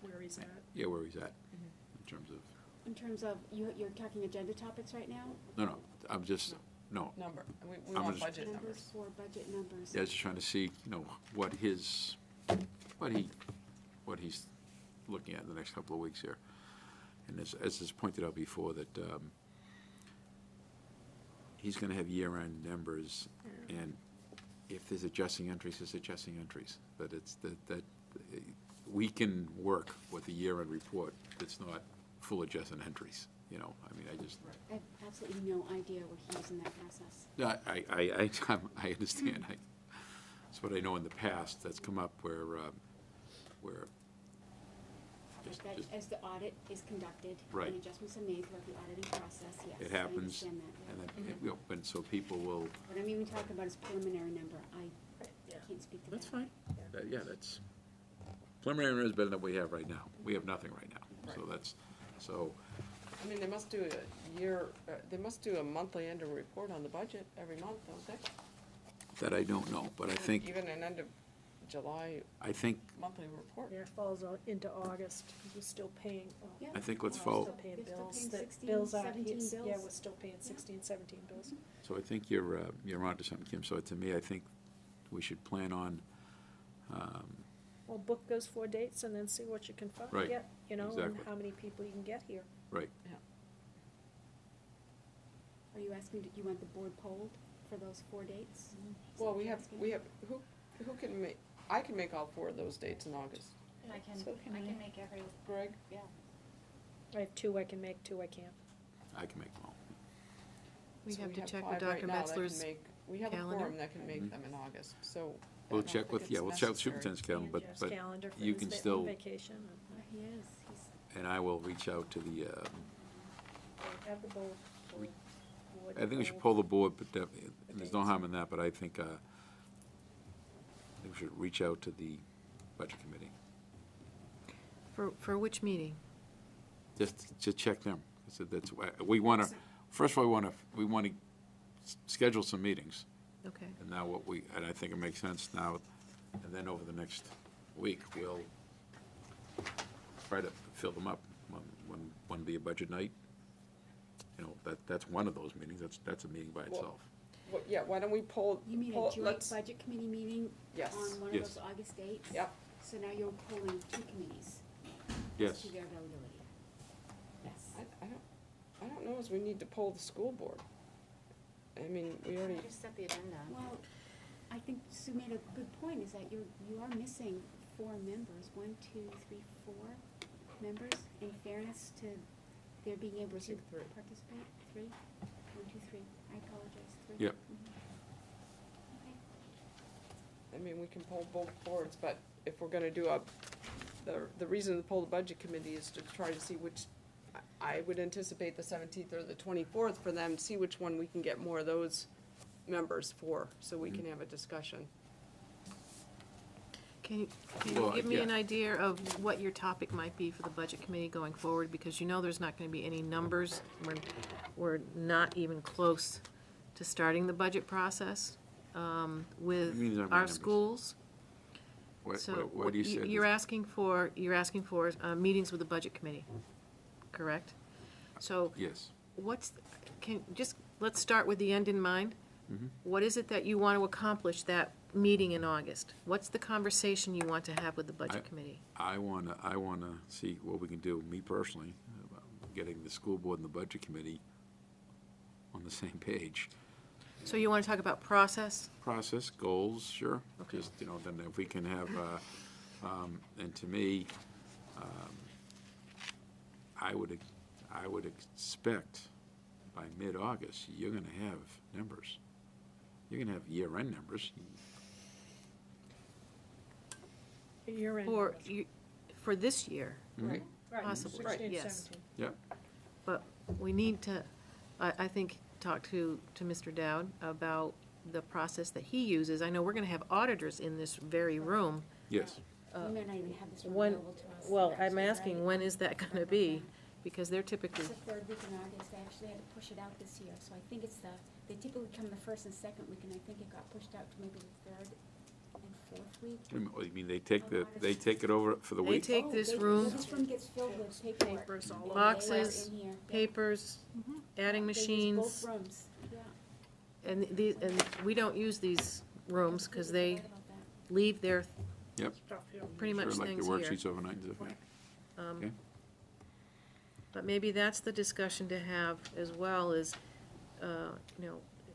Where he's at. yeah, where he's at in terms of, In terms of, you're talking agenda topics right now? no, I'm just, no. Number, we I'm want just- budget Numbers numbers. for budget numbers. Yeah, just trying to see, what he's looking at in the next couple of weeks here. And as is pointed out before, that he's gonna have year-end numbers, and if there's adjusting entries, there's adjusting entries. But it's, that we can work with the year-end report, it's not full adjusting entries, I mean, I have absolutely no idea where he is in that process. No, I understand. That's what I know in the past, that's come up where just, But that, as the audit is conducted. Right. And adjustments are made throughout the auditing process, yes. it I happens, understand that, and yeah. then, and so people will, What I'm even talking about is preliminary number. I can't speak to that. that's fine. Yeah, that's, preliminary is better than we have right now. We have nothing right now, so that's, so, I mean, they must do they must do a monthly end of report on the budget every month, don't they? that I don't know, but I think, Even an end of July I think, monthly report. Yeah, it falls into August, because we're still paying. Yeah. I think let's We're follow, still paying You're still bills, paying that 16, bills aren't, 17 yeah, bills. we're still paying 16, 17 bills. so I think you're onto something, Kim. So to me, I think we should plan on, Well, book those 4 dates and then see what you can Right, get, and exactly. how many people you can get here. right, Are you asking, do you want the board polled for those 4 dates? Is that Well, what we you're have, asking? who can make, I can make all 4 of those dates in August. I can, So can I I. can make every, Greg? yeah. I have 2 I can make, 2 I can't. I can make them all. We So have to check with 5 right Dr. now that can Metzler's make- We have a calendar. quorum that can make Mhm. them in August, so. I We'll don't check think with, it's we'll check with necessary. superintendent's calendar, And Jeff's but calendar for you his can on still, vacation. Oh, he is. He's, and I will reach out to the, Have the board. I think we should poll the board, but there's no harm in that, but I think we should reach out to the budget committee, For which meeting? just to check them. So that's, we want to, first of all, we want to schedule some meetings, Okay. and now and I think it makes sense now, and then over the next week, we'll try to fill them up. One be a budget night, that's one of those meetings, that's a meeting by itself. Well, yeah, why don't we poll, you mean a joint let's, budget committee meeting yes, on one of Yes. those August dates? Yep. So now you're polling 2 committees? Yes. As to their availability? Yes. I don't know as we need to poll the school board. I mean, we already, Just set the agenda. Well, I think Sue made a good point, is that you are missing 4 members, 1, 2, 3, 4 members, in fairness to their being able to Missing 3. participate. 3? 1, 2, 3. I apologize. 3. Yep. Okay. I mean, we can poll both boards, but if we're gonna do the reason to poll the budget committee is to try to see which, I would anticipate the 17th or the 24th for them, see which one we can get more of those members for, so we can have a discussion. Can Well, you give me yeah. an idea of what your topic might be for the budget committee going forward? Because there's not going to be any numbers. We're not even close to starting the budget process with You mean there are our numbers? schools. So What do you say? you're asking for meetings with the budget committee, correct? So Yes. let's start with the end in mind. Mm-hmm. What is it that you want to accomplish that meeting in August? What's the conversation you want to have with the Budget Committee? I wanna see what we can do, me personally, about getting the school board and the budget committee on the same page. So you want to talk about process? Process, goals, sure. Okay. Just, then if we can have, and to me, I would expect by mid-August, you're gonna have numbers. You're gonna have year-end numbers. Year-end For, numbers. for this year, Right. Right, possibly, 16, yes. 17. Yep. But we need to, I think, talk to Mr. Dowd about the process that he uses. I know we're going to have auditors in this very room. Yes. We may not even have this room When, available to us. well, They're I'm actually asking, writing when it. is that going to be? Because they're typically, It's the third week in August. They actually had to push it out this year, so I think they typically come the first and second week, and I think it got pushed out to maybe the third and fourth week. You mean they take it over for the they week? take Oh, this yeah, room, this room gets filled with paperwork. Papers all Yeah, over. they are boxes, in here. Yeah. papers, adding They use machines. both rooms, yeah. And we don't use these rooms because they Completely forgot about that. leave their Yep. Stuff, yeah. pretty much Sure, like things your here. worksheets overnight and stuff, yeah. Okay. But maybe that's the discussion to have as well is,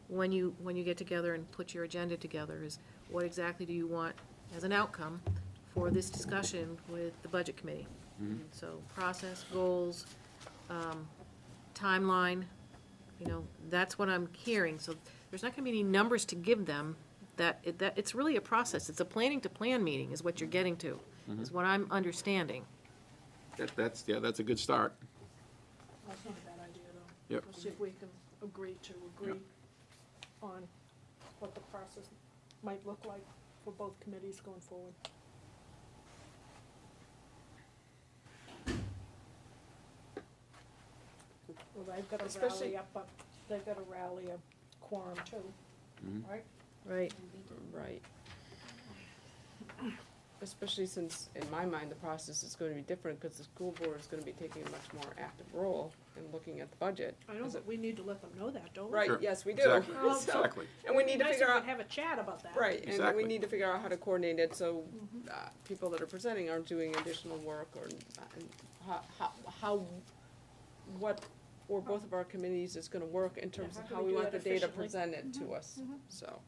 when you get together and put your agenda together, is what exactly do you want as an outcome for this discussion with the Budget Committee? So process, goals, timeline, that's what I'm hearing. So there's not gonna be any numbers to give them, that it's really a process. It's a planning to plan meeting is what you're getting to, is what I'm understanding. That's a good start. That's not a bad idea, though. Yep. We'll see if we can agree on what the process might look like for both committees going forward. Well, they've got to Especially- rally up, but they've got to rally a quorum too, right? Right. Right. Especially since, in my mind, the process is going to be different because the school board is going to be taking a much more active role in looking at the budget. I know, but we need to let them know that, don't we? Right, Sure. yes, we do. Exactly. Well, so- Exactly. And we need to Nice if figure we'd out, have a chat about that. right, and we Exactly. need to figure out how to coordinate it so people that are presenting aren't doing additional work or what, or both of our committees is gonna work in terms Yeah, of how how can we we do want the that data efficiently? presented to us, so.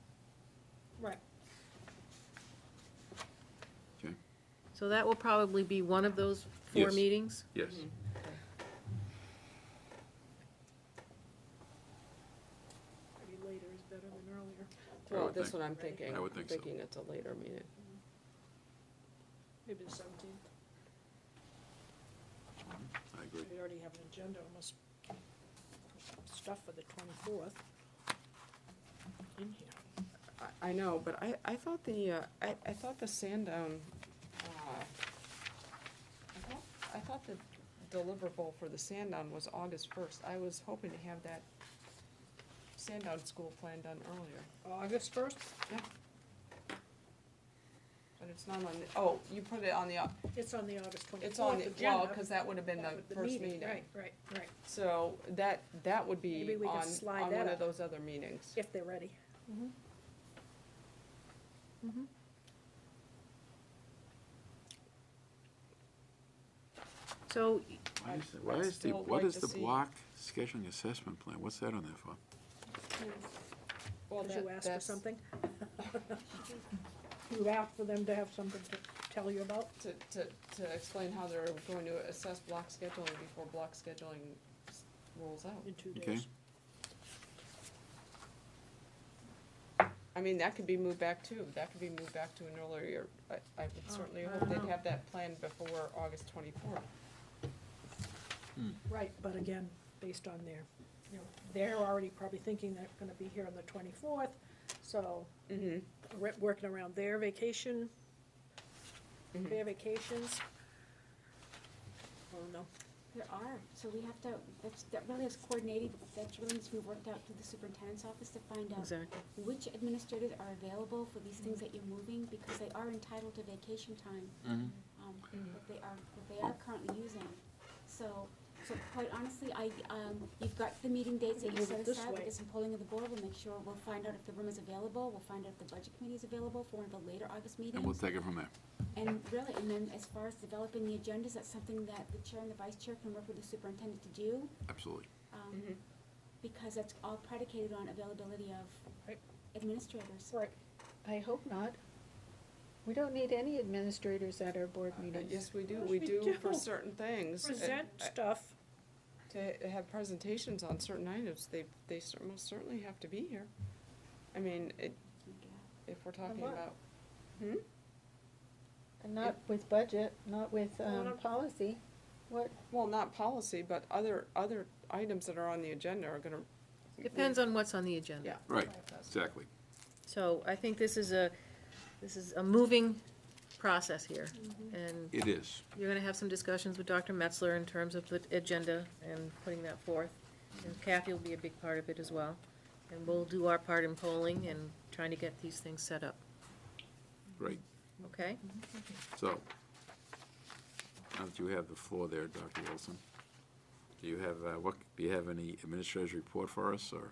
Right. Okay. So that will probably be one of those 4 Yes. meetings? Yes. Maybe later is better than earlier. I Well, would that's think. what I'm thinking. I would think so. I'm thinking it's a later meeting. Maybe the 17th. I agree. We already have an agenda, almost stuff for the 24th in here. I know, but I thought I thought the Sandown, I thought the deliverable for the Sandown was August 1st. I was hoping to have that Sandown school plan done earlier. August 1st? Yeah. But it's not on the, oh, you put it on the, It's on the August 24th it's on the, agenda. well, because that would have been the with first meeting. Right. So that would be Maybe we can on slide one that of up. those other meetings. If they're ready. So, I'd still What like is to the see- block scheduling assessment plan? What's that on there for? Well, Did you that- ask for that's- something? You asked for them to have something to tell you about? To explain how they're going to assess block scheduling before block scheduling rolls out. In 2 Okay. days. I mean, that could be moved back too. That could be moved back to an earlier, I would certainly hope they'd have that planned before August 24th. Right, but again, based on they're already probably thinking they're gonna be here on the 24th, so Mm-hmm. working around their vacation, their vacations. Oh, no. There are, so we have to, that really is coordinated, that really needs to be worked out through the superintendent's office to find out exactly. which administrators are available for these things that you're moving, because they are entitled to vacation time, that they are currently using. So So quite honestly, you've got the meeting dates that you Move set it this aside, we'll way. get some polling of the board, we'll make sure, we'll find out if the room is available, we'll find out if the budget committee is available for one of the later August meetings. And we'll take it from there. And really, and then as far as developing the agendas, that's something that the chair and the vice chair can work with the superintendent to do, Absolutely. because that's all predicated on availability of Right. administrators. Right. I hope not. We don't need any administrators at our board meetings. Yes, we do, Yes, we we do for do. certain things. Present stuff. To have presentations on certain items, they most certainly have to be here. I mean, if we're talking what? about, And not with budget, not with, no. policy. What, well, not policy, but other items that are on the agenda are gonna. Depends on what's on the agenda. Yeah. Right, exactly. So I think this is a moving process here, and It is. you're gonna have some discussions with Dr. Metzler in terms of the agenda and putting that forth. And Kathy will be a big part of it as well. And we'll do our part in polling and trying to get these things set up, Great. okay? So, now that you have the floor there, Dr. Wilson, do you have, do you have any administrator's report for us, or?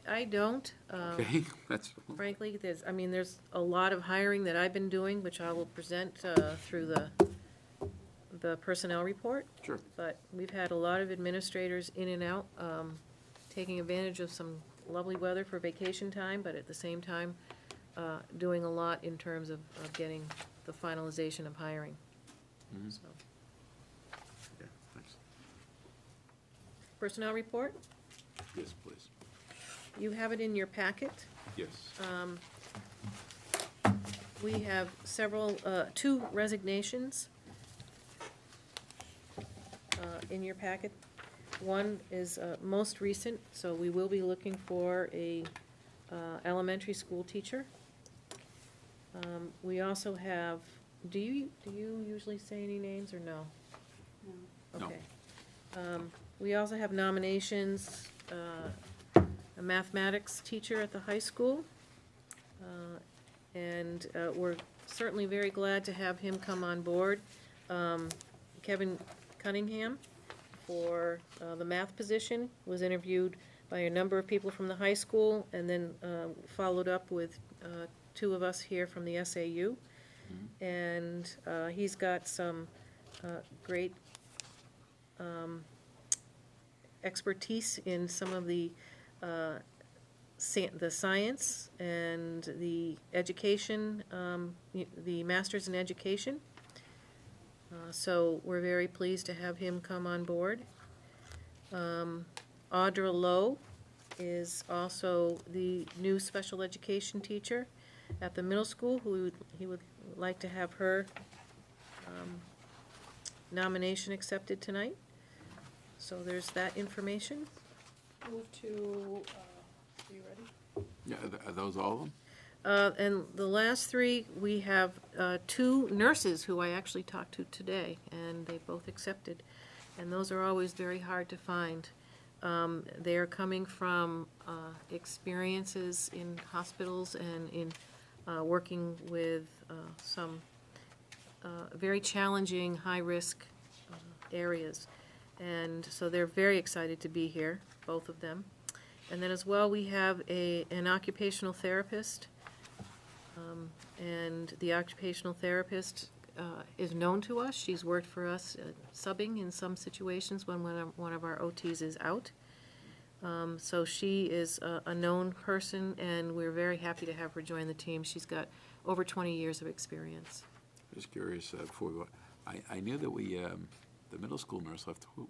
I don't, Okay, that's, frankly, there's a lot of hiring that I've been doing, which I will present through the personnel report. sure. But we've had a lot of administrators in and out, taking advantage of some lovely weather for vacation time, but at the same time, doing a lot in terms of getting the finalization of hiring. Mhm. So, Okay, thanks. personnel report, Yes, please. you have it in your packet. Yes. We have two resignations in your packet. One is most recent, so we will be looking for a elementary school teacher. We also have, do you usually say any names or no? No. No. Okay. We also have nominations, a mathematics teacher at the high school. And we're certainly very glad to have him come on board. Kevin Cunningham for the math position was interviewed by a number of people from the high school, and then followed up with two of us here from the SAU. And he's got some great expertise in some of the science and the education, the masters in education. So we're very pleased to have him come on board. Audra Lowe is also the new special education teacher at the middle school, he would like to have her nomination accepted tonight. So there's that information. Move to, are you ready? Yeah, are those all of them? And the last three, we have two nurses who I actually talked to today, and they both accepted. And those are always very hard to find. They are coming from experiences in hospitals and in working with some very challenging, high-risk areas. And so they're very excited to be here, both of them. And then as well, we have an occupational therapist. And the occupational therapist is known to us. She's worked for us subbing in some situations when one of our OTs is out. So she is a known person, and we're very happy to have her join the team. She's got over 20 years of experience. Just curious, before we go, I knew that we, the middle school nurse left. Who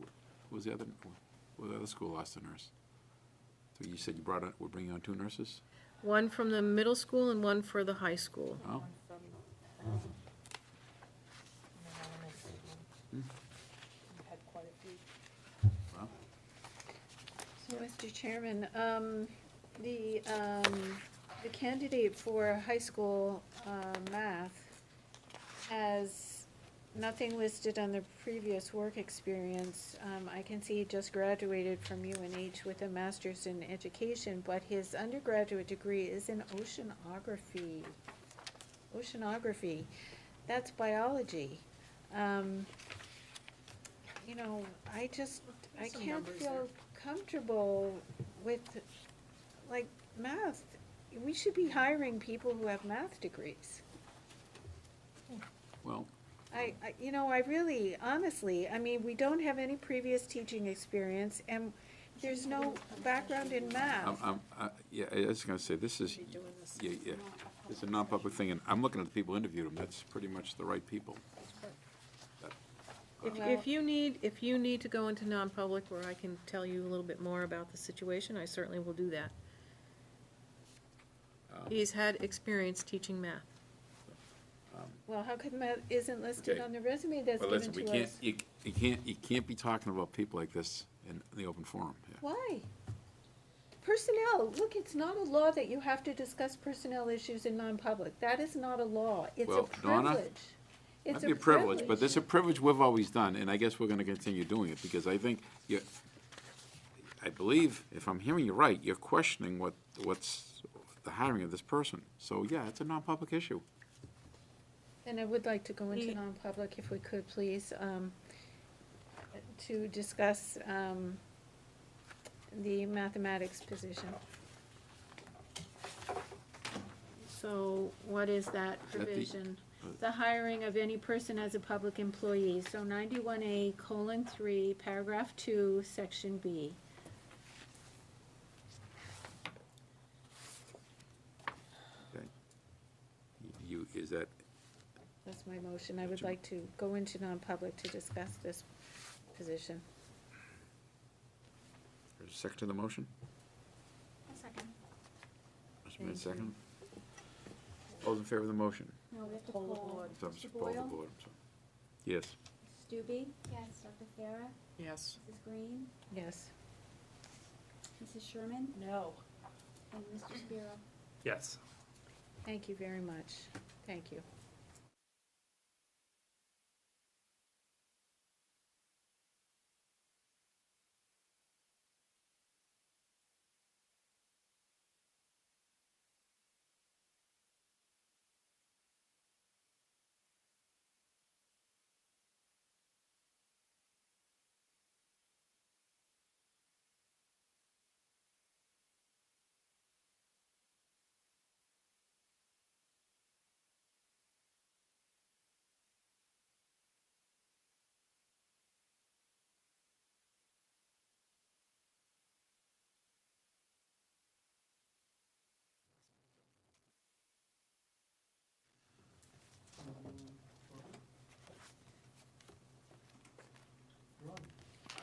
was the other, what other school lost a nurse? So you said you we're bringing on two nurses? One from the middle school and one for the high school. Oh, Had quite a few. well, so, Mr. Chairman, the candidate for high school, math has nothing listed on the previous work experience. I can see he just graduated from UNH with a master's in education, but his undergraduate degree is in oceanography. Oceanography, that's biology. you know, I Some can't numbers feel comfortable with, like, math. We should be hiring people who have math degrees. Well, You know, I really, honestly, I mean, we don't have any previous teaching experience, and there's no background in math. yeah, I was gonna say, this is, yeah, it's a non-public thing, and I'm looking at the people who interviewed them, that's pretty much the right people. If you need to go into non-public where I can tell you a little bit more about the situation, I certainly will do that. He's had experience teaching math. Well, how come that isn't listed Okay. on the resume that's Well, given listen, to we us? can't, you can't be talking about people like this in the open forum, yeah. Why? Personnel, look, it's not a law that you have to discuss personnel issues in non-public. That is not a law. It's a Well, Donna, privilege. It's Might be a privilege, but it's a privilege we've always done, and I guess we're gonna continue doing it, because I think I believe, if I'm hearing you right, you're questioning what's the hiring of this person. So, yeah, it's a non-public issue. And I would like to go into non-public if we could, please, to discuss the mathematics position. So what is that Is that the- provision? The hiring of any person as a public employee, so 91A:3, paragraph 2, section B. Okay. Is that, That's my motion. I would like to go into non-public to discuss this position. there's a second to the motion? A second. Motion made second. All those in favor of the motion? No, we have to Poll the poll. board. So, Mr. poll the Boyle? board, I'm sorry. Yes. Stube? Yes. Dr. Farah? Yes. Mrs. Green? Yes. Mrs. Sherman? No. And Mr. Spiro? Yes. Thank you very much. Thank you.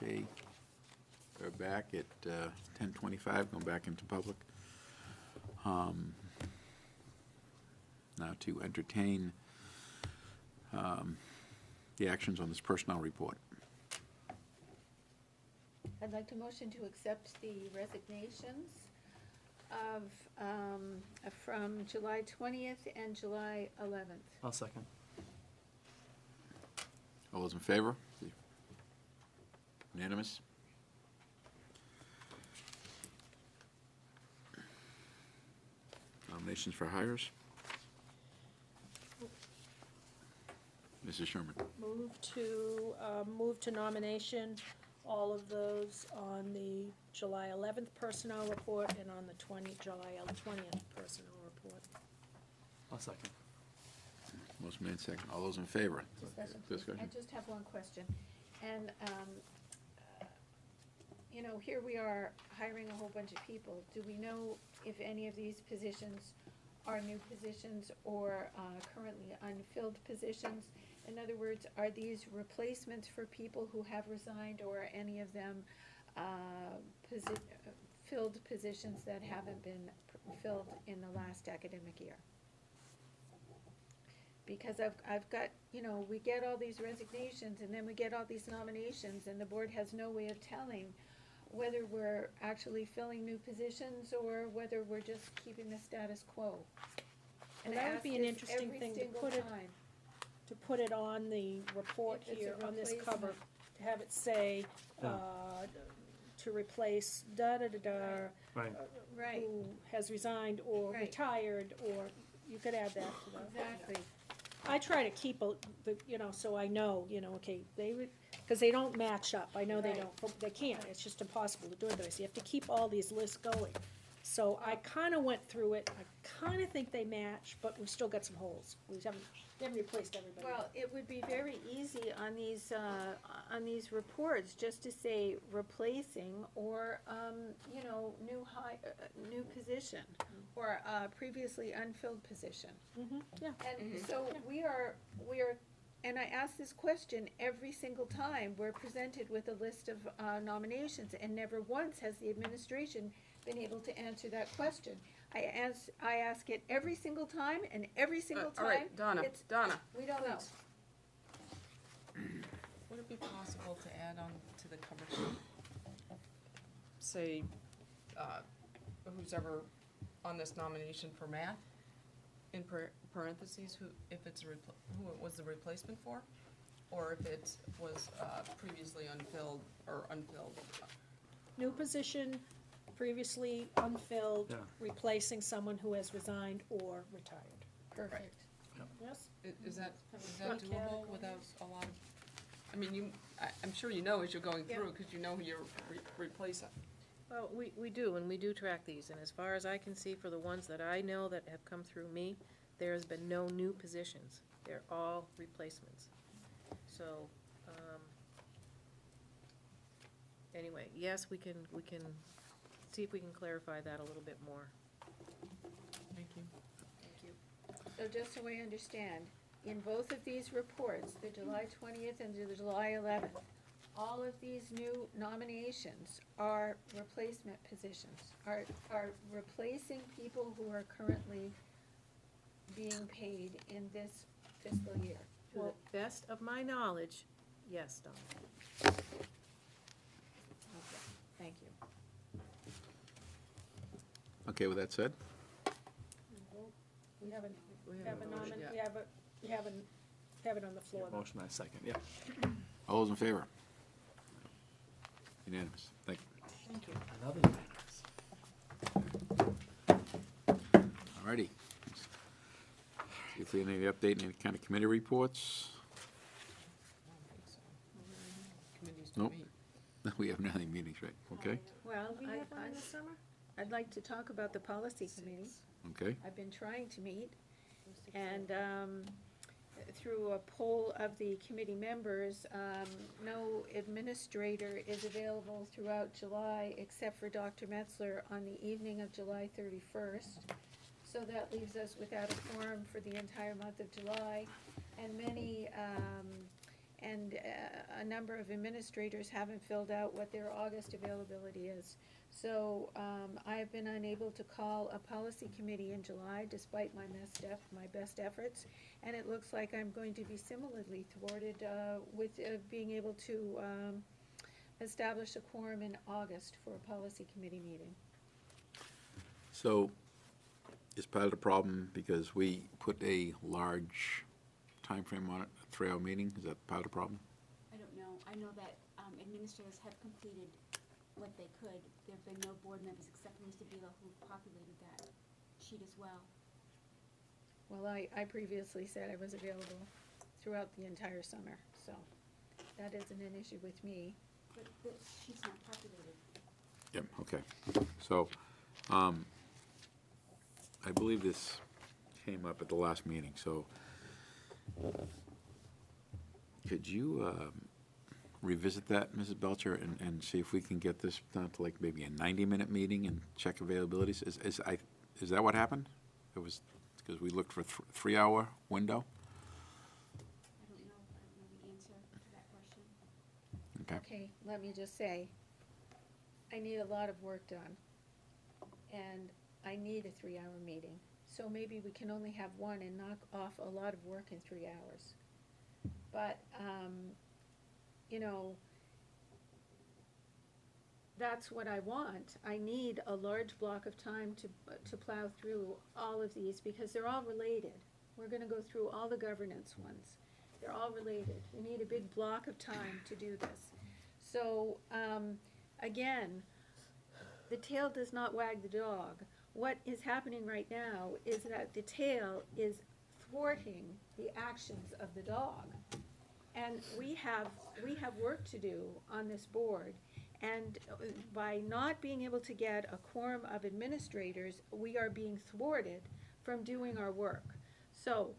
Okay. We're back at 10:25, going back into public. Now to entertain the actions on this personnel report. I'd like to motion to accept the resignations of, from July 20th and July 11th. I'll second. All those in favor? Unanimous? Nominations for hires? Mrs. Sherman. Move to nomination, all of those on the July 11th personnel report and on the July 20th personnel report. I'll second. Motion made second. All those in favor? Discussion. I just have one question. And, you know, here we are hiring a whole bunch of people. Do we know if any of these positions are new positions or currently unfilled positions? In other words, are these replacements for people who have resigned, or are any of them filled positions that haven't been filled in the last academic year? Because I've got, you know, we get all these resignations and then we get all these nominations, and the board has no way of telling whether we're actually filling new positions or whether we're just keeping the status quo. And Well, that would ask be an this interesting every thing to single put it- time. To put it on the report If it's a here, on this cover, replacement. to have it say, to replace da-da-da-da, Right. Right, who has resigned or Right. retired, or, you could add that to the. exactly. I try to keep so I know, okay, because they don't match up. I know they don't, they can't. It's just impossible to do it. So you have to keep all these lists going. So I kind of went through it. I kind of think they match, but we've still got some holes. We haven't replaced everybody. Well, it would be very easy on these reports just to say replacing or, new position or previously unfilled position. Yeah. And so we are, and I ask this question every single time we're presented with a list of nominations, and never once has the administration been able to answer that question. I ask it every single time, and every single time. All right, Donna, We don't know. would it be possible to add on to the cover sheet, say, who's ever on this nomination for math, in parentheses, who it was the replacement for? Or if it was previously unfilled or unfilled? New position, previously unfilled, Yeah. replacing someone who has resigned or retired. Perfect. Yes? Is that Right. doable without a lot of, I mean, I'm sure you know as you're going through, because you know who you're replacing. Well, we do, and we do track these, and as far as I can see, for the ones that I know that have come through me, there has been no new positions. They're all replacements. So, anyway, yes, we can see if we can clarify that a little bit more. Thank you. Thank you. So just so I understand, in both of these reports, the July 20th and the July 11th, all of these new nominations are replacement positions, are replacing people who are currently being paid in this fiscal year. To the best of my knowledge, yes, Donna. Okay, thank you. Okay, with that said, We haven't, We have a haven't voted nomin, yet. we haven't have it on the floor. though. Motion, I second, yeah. all those in favor? Unanimous. Thank you. Thank you. Another All righty. See if we have any update, any kind of committee reports? Committees Nope. to meet. We have nothing meetings, right? Okay, Well, We have one in the summer? I'd like to talk about the policy committee. okay. I've been trying to meet, and through a poll of the committee members, no administrator is available throughout July except for Dr. Metzler on the evening of July 31st. So that leaves us without a quorum for the entire month of July, and a number of administrators haven't filled out what their August availability is. So I've been unable to call a policy committee in July despite my best efforts, and it looks like I'm going to be similarly thwarted with being able to establish a quorum in August for a policy committee meeting. So, is part of the problem because we put a large time frame on it, a 3-hour meeting? Is that part of the problem? I don't know. I know that administrators have completed what they could. There have been no board members except for Mr. Beal who populated that sheet as well. Well, I previously said I was available throughout the entire summer, so that isn't an issue with me. But the sheet's not populated. Yep, okay. So, I believe this came up at the last meeting, so could you revisit that, Mrs. Belcher, and see if we can get this down to like maybe a 90-minute meeting and check availabilities? Is that what happened? It was, because we looked for a 3-hour window? I don't know the answer to that question. Okay. Okay, let me just say, I need a lot of work done, and I need a 3-hour meeting. So maybe we can only have one and knock off a lot of work in 3 hours. But, that's what I want. I need a large block of time to plow through all of these, because they're all related. We're gonna go through all the governance ones. They're all related. We need a big block of time to do this. So, again, the tail does not wag the dog. What is happening right now is that the tail is thwarting the actions of the dog. And we have work to do on this board. And by not being able to get a quorum of administrators, we are being thwarted from doing our work. So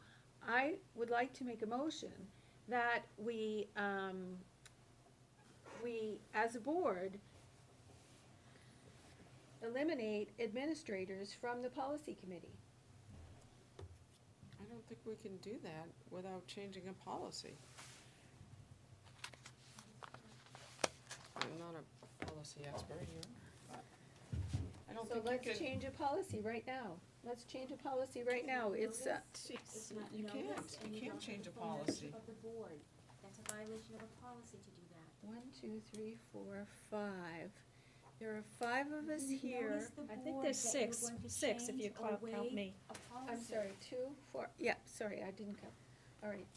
I would like to make a motion that we, as a board, eliminate administrators from the policy committee. I don't think we can do that without changing a policy. I'm not a policy expert here, but I don't So think you let's can. change a policy right now. Let's change a policy right now. It's, It's not You can't. noticed, and You can't don't change a have full membership policy. Of the board, that's a violation of a policy to do that. 1, 2, 3, 4, 5. There are 5 of us You here. noticed the I think board there's that you were 6, going to 6 if you change or count waive me. a I'm policy. sorry, 2, 4, yeah, sorry, I didn't count. All right.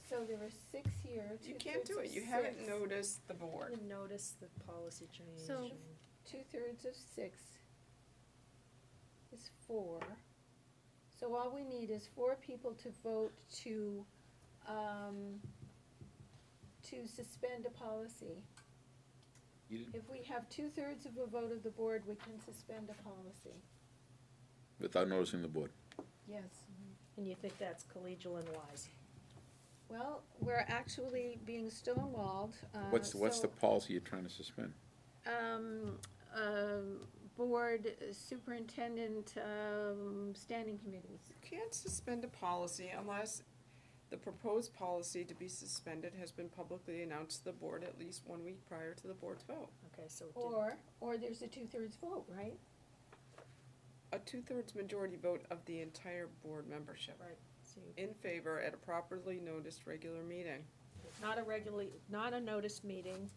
So there were 6 here. You can't do it. You 2/3 haven't of 6. noticed the board. You notice the policy change. So 2/3 of 6 is 4. So all we need is 4 people to vote to suspend a policy. You didn't, If we have 2/3 of a vote of the board, we can suspend a policy. without noticing the board. Yes. And you think that's collegial and wise? Well, we're actually being stonewalled. What's the so, policy you're trying to suspend? Board superintendent, standing committees. You can't suspend a policy unless the proposed policy to be suspended has been publicly announced to the board at least 1 week prior to the board's vote. Okay, so it didn't. Or there's a 2/3 vote, right? A 2/3 majority vote of the entire board membership Right, so you- in favor at a properly noticed regular meeting. not a noticed meeting.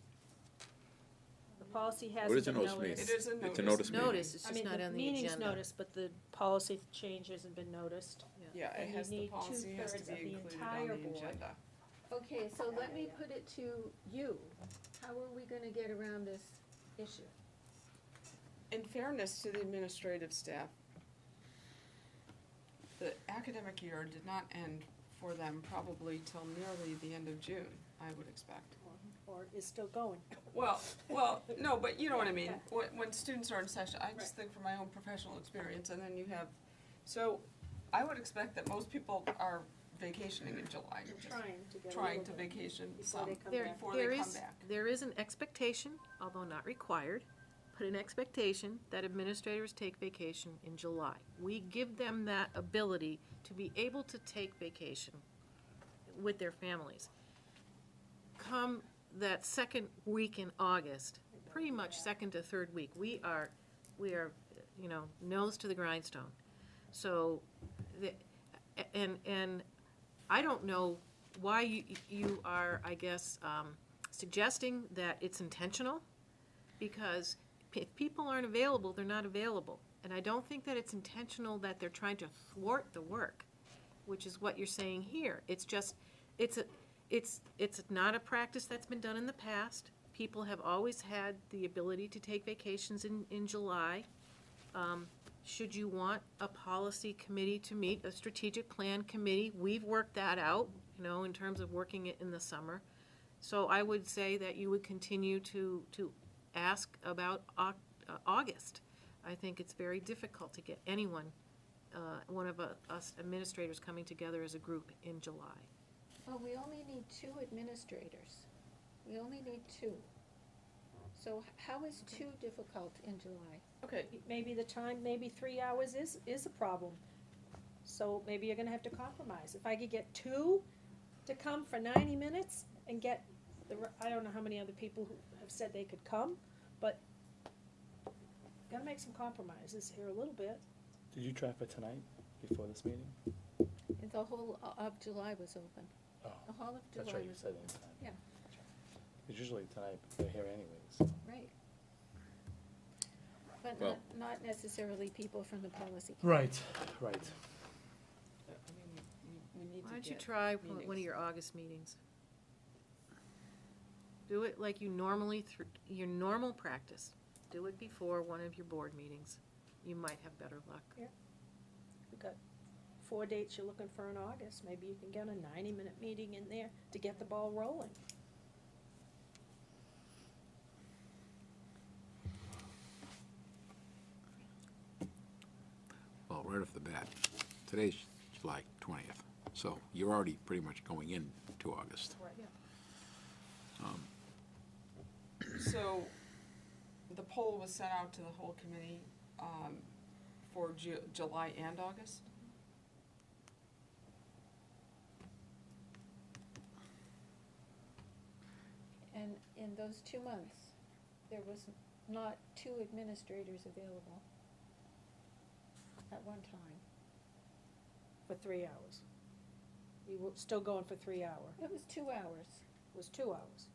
The policy What hasn't is a been notice noticed. meeting? It is a It's a notice meeting. Notice, it's I just mean, not the on the meeting's agenda. noticed, but the policy change hasn't been noticed. Yeah, And it you has, the need policy has to 2/3 be of the included entire on the board. agenda. Okay, so let me put it to you. How are we gonna get around this issue? In fairness to the administrative staff, the academic year did not end for them probably till nearly the end of June, I would expect. Or is still going. Well, no, but you know what I mean. When students are in session, I just think from my own professional experience, and then you have, so I would expect that most people are vacationing in July. just Trying to get a Trying little to bit vacation before some they come There, back. before there they come is, back. there is an expectation, although not required, but an expectation that administrators take vacation in July. We give them that ability to be able to take vacation with their families. Come that second week in August, pretty much second to third week, we are, you know, nose to the grindstone. So, and I don't know why you are, I guess, suggesting that it's intentional, because if people aren't available, they're not available. And I don't think that it's intentional that they're trying to thwart the work, which is what you're saying here. It's just, it's not a practice that's been done in the past. People have always had the ability to take vacations in July. Should you want a policy committee to meet, a strategic plan committee, we've worked that out, you know, in terms of working it in the summer. So I would say that you would continue to ask about August. I think it's very difficult to get anyone, one of us administrators coming together as a group in July. Well, we only need 2 administrators. We only need 2. So how is 2 difficult in July? Okay, Maybe the time, maybe 3 hours is a problem. So maybe you're gonna have to compromise. If I could get 2 to come for 90 minutes and get I don't know how many other people who have said they could come, but gotta make some compromises here a little bit. Did you try for tonight, before this meeting? And the whole of July was open. Oh, The whole of that's July right, you was said open. anytime. Yeah. Because usually tonight, they're here anyways. Right. But Well- not necessarily people from the policy. Right, right. I mean, we need to Why don't you get try one of meetings. your August meetings? Do it like you normally, your normal practice. Do it before one of your board meetings. You might have better luck. We've got 4 dates you're looking for in August, maybe you can get a 90-minute meeting in there to get the ball rolling. Well, right off the bat, today's July 20th, so you're already pretty much going into August. Right. Yeah. So, the poll was sent out to the whole committee, for July and August? And in those 2 months, there was not 2 administrators available at one time. For 3 hours. You were still going for 3 hour. It was 2 hours. It was 2 hours.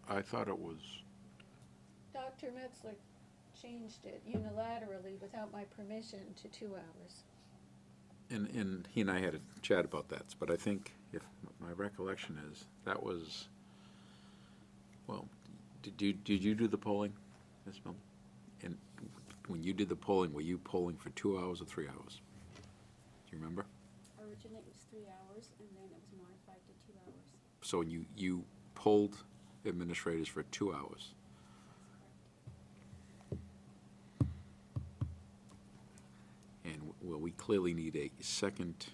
I thought it was, Dr. Metzler changed it unilaterally without my permission to 2 hours. and he and I had a chat about that, but I think, if my recollection is, that was, well, did you do the polling, Ms. Milne? And when you did the polling, were you polling for 2 hours or 3 hours? Do you remember? Originally, it was 3 hours, and then it was modified to 2 hours. So you polled administrators for 2 hours. And, well, we clearly need a second,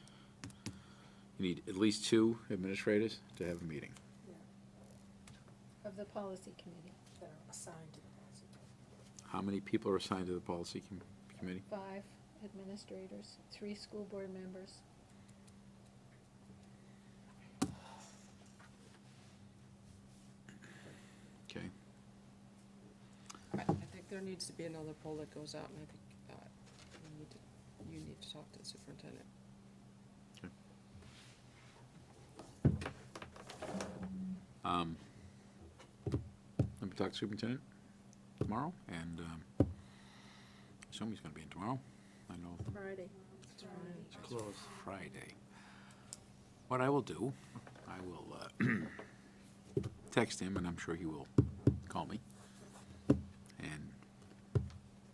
you need at least 2 administrators to have a meeting. Of the policy committee. That are assigned to the policy. How many people are assigned to the policy committee? 5 administrators, 3 school board members. Okay. I think there needs to be another poll that goes out, and I think, you need to talk to the superintendent. Let me talk to superintendent tomorrow, and assume he's gonna be in tomorrow. I know Friday. It's close. Friday. What I will do, I will text him, and I'm sure he will call me and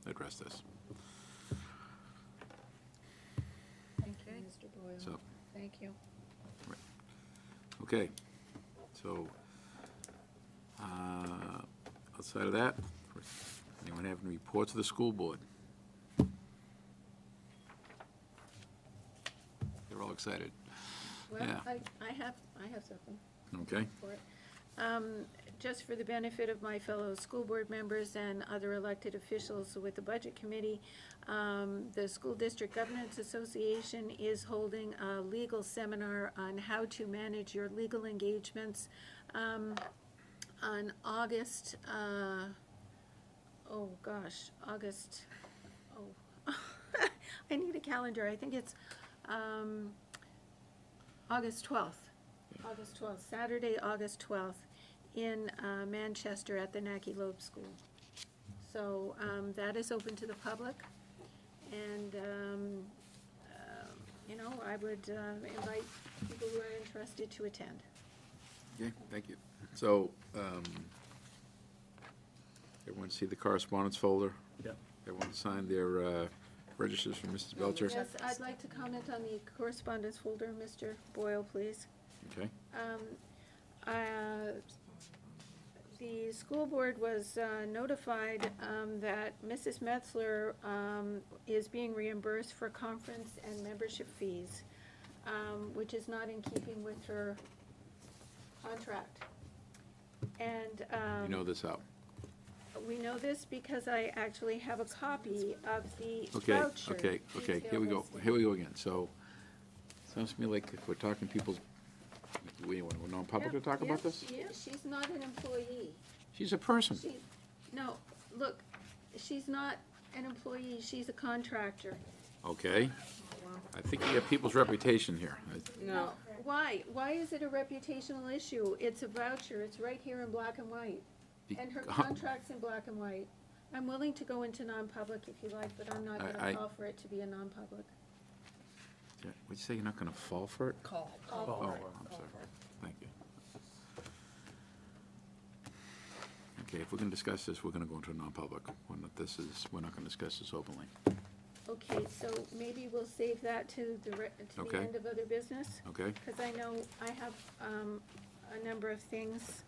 address this. Thank you, Mr. Boyle. So, Thank you. okay, so, outside of that, anyone have any reports of the school board? They're all excited. Well, Yeah. I have something. Okay. For it. Just for the benefit of my fellow school board members and other elected officials with the Budget Committee, the School District Governance Association is holding a legal seminar on how to manage your legal engagements on August, August, I need a calendar, I think it's August 12th. August 12th, Saturday, August 12th, in Manchester at the Nacky Loeb School. So that is open to the public, and, I would invite people who are interested to attend. Okay, thank you. So, everyone see the correspondence folder? Yep. Everyone signed their registers from Mrs. Belcher? Yes, I'd like to comment on the correspondence folder, Mr. Boyle, please. Okay, The school board was notified that Mrs. Metzler is being reimbursed for conference and membership fees, which is not in keeping with her contract. And you know this out. we know this because I actually have a copy of the Okay, voucher. okay, here we go, again. So, sounds to me like if we're talking people, we want to non-public to talk about this? Yeah, she's not an employee. She's a person. No, look, she's not an employee, she's a contractor. Okay. I think we have people's reputation here. No. Why? Why is it a reputational issue? It's a voucher, it's right here in black and white. And her contract's in black and white. I'm willing to go into non-public if you like, but I'm not gonna call for it to be a non-public. Would you say you're not going to fall for it? Call. Oh, I'm sorry. Thank you. Okay, if we're going to discuss this, we're going to go into a non-public. We're not going to discuss this openly. Okay, so maybe we'll save that to the Okay. end of other business? Okay? Because I know I have a number of things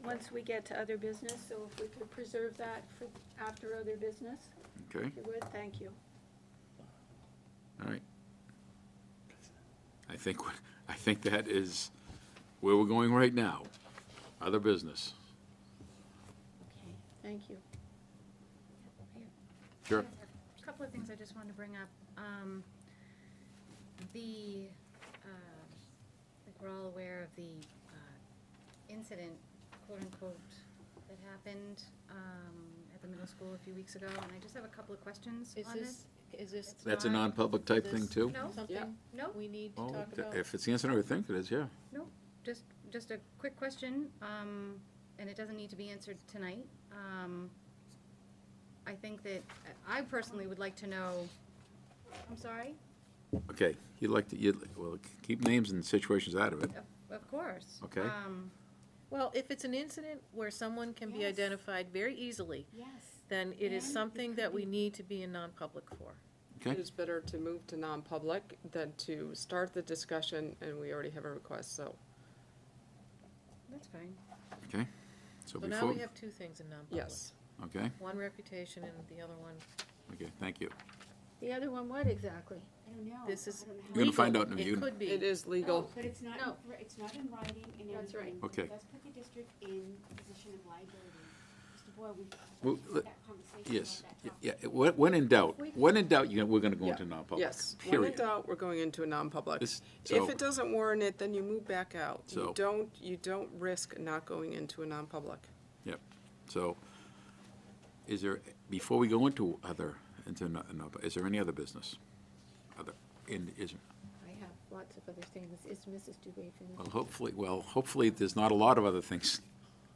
once we get to other business, so if we could preserve that for after other business, Okay, if you would, thank you. all right. I think that is where we're going right now. Other business. Okay, thank you. Sure. A couple of things I just wanted to bring up. Like we're all aware of the incident, quote unquote, that happened at the middle school a few weeks ago, and I just have a couple of questions on this. Is this? That's a non-public type thing, too? No, Something no, we need to Oh, talk about? if it's the answer I think it is, yeah. no, just a quick question, and it doesn't need to be answered tonight. I think that, I personally would like to know, I'm sorry? Okay, well, keep names and situations out of it, Of course. okay? Well, if it's an incident where someone can be Yes. identified very easily, Yes. then it is And something it that could we be- need to be in non-public for. It Okay, is better to move to non-public than to start the discussion, and we already have a request, so, That's fine. okay. So So now before, we have two things in non-public. yes. okay, One reputation and the other one. okay, thank you. The other one, what exactly? I don't know. This is I don't know how- You're gonna find legal. out in a It few- could be. It is legal. No, but it's not, No. it's not in writing and That's right. everything. Okay. It does put the district in a position of liability. Mr. Boyle, we've Well, had that conversation Yes, about that yeah, topic. when in doubt, we're gonna go Yeah. into non-public. Yes, when in Period. doubt, we're going into a non-public. This- If so- it doesn't warrant it, then you move back out. So- You don't risk not going into a non-public. Yep, so, is there, before we go into is there any other business? I have lots of other things. Is Mrs. Dubé finished? Hopefully, there's not a lot of other things,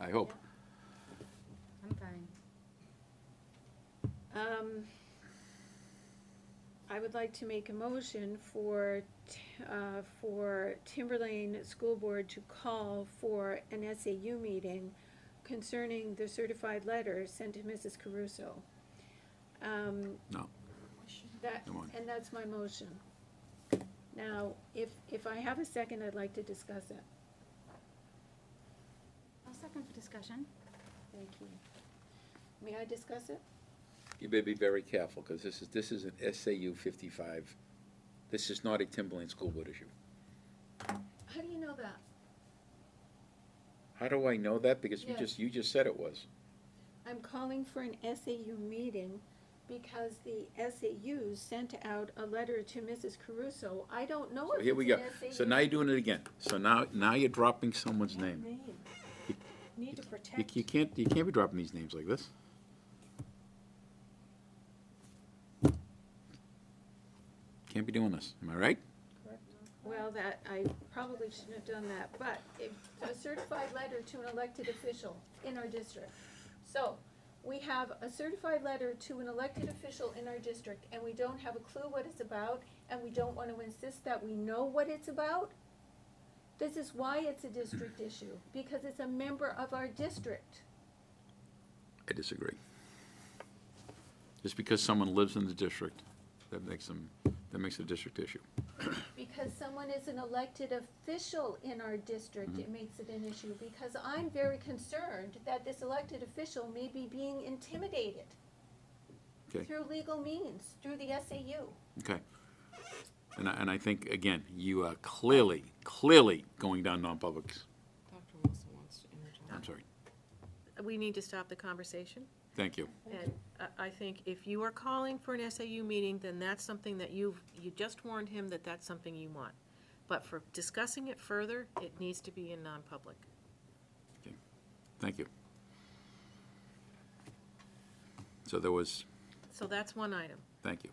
I hope. I'm fine. I would like to make a motion for Timberlane School Board to call for an SAU meeting concerning the certified letter sent to Mrs. Caruso. No, Come on. And that's my motion. Now, if I have a second, I'd like to discuss it. I'll second for discussion. Thank you. May I discuss it? you better be very careful, because this is an SAU 55. This is not a Timberlane School Board issue. How do you know that? How do I know that? Because Yes. you just said it was. I'm calling for an SAU meeting because the SAU sent out a letter to Mrs. Caruso. I don't know So if here we it's go. an SAU. So now you're doing it again. So now you're dropping someone's name. Need to protect. You can't be dropping these names like this. Can't be doing this, am I right? Well, that, I probably shouldn't have done that, but if, a certified letter to an elected official in our district. So, we have a certified letter to an elected official in our district, and we don't have a clue what it's about, and we don't want to insist that we know what it's about. This is why it's a district issue, because it's a member of our district. I disagree. Just because someone lives in the district, that makes a district issue. Because someone is an elected official in our district, it makes it an issue, because I'm very concerned that this elected official may be being intimidated Okay. through legal means, through the SAU. Okay. And I think, again, you are clearly going down non-publics. Dr. Wilson wants to interject. I'm sorry. We need to stop the conversation. Thank you. And I think if you are calling for an SAU meeting, then that's something that you just warned him that that's something you want. But for discussing it further, it needs to be in non-public. Okay. Thank you. So that's one item. thank you.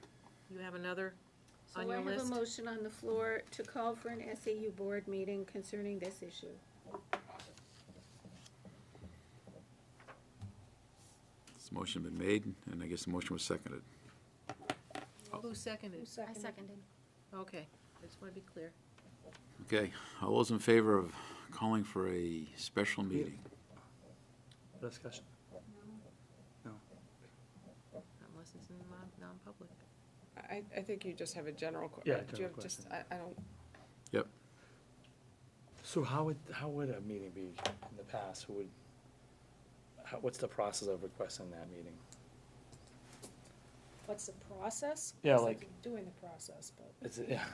You have another So on your I have list? a motion on the floor to call for an SAU board meeting concerning this issue. This motion been made, and I guess the motion was seconded. Who seconded? I seconded. Okay, I just want to be clear. Okay, all those in favor of calling for a special meeting? Discussion. No. Unless public. I think you just have a general. Yeah, Do you general have just, question. I don't, Yep. So how would a meeting be in the past? What's the process of requesting that meeting? What's the process? Yeah, It's like- doing the process, but Is it, yeah,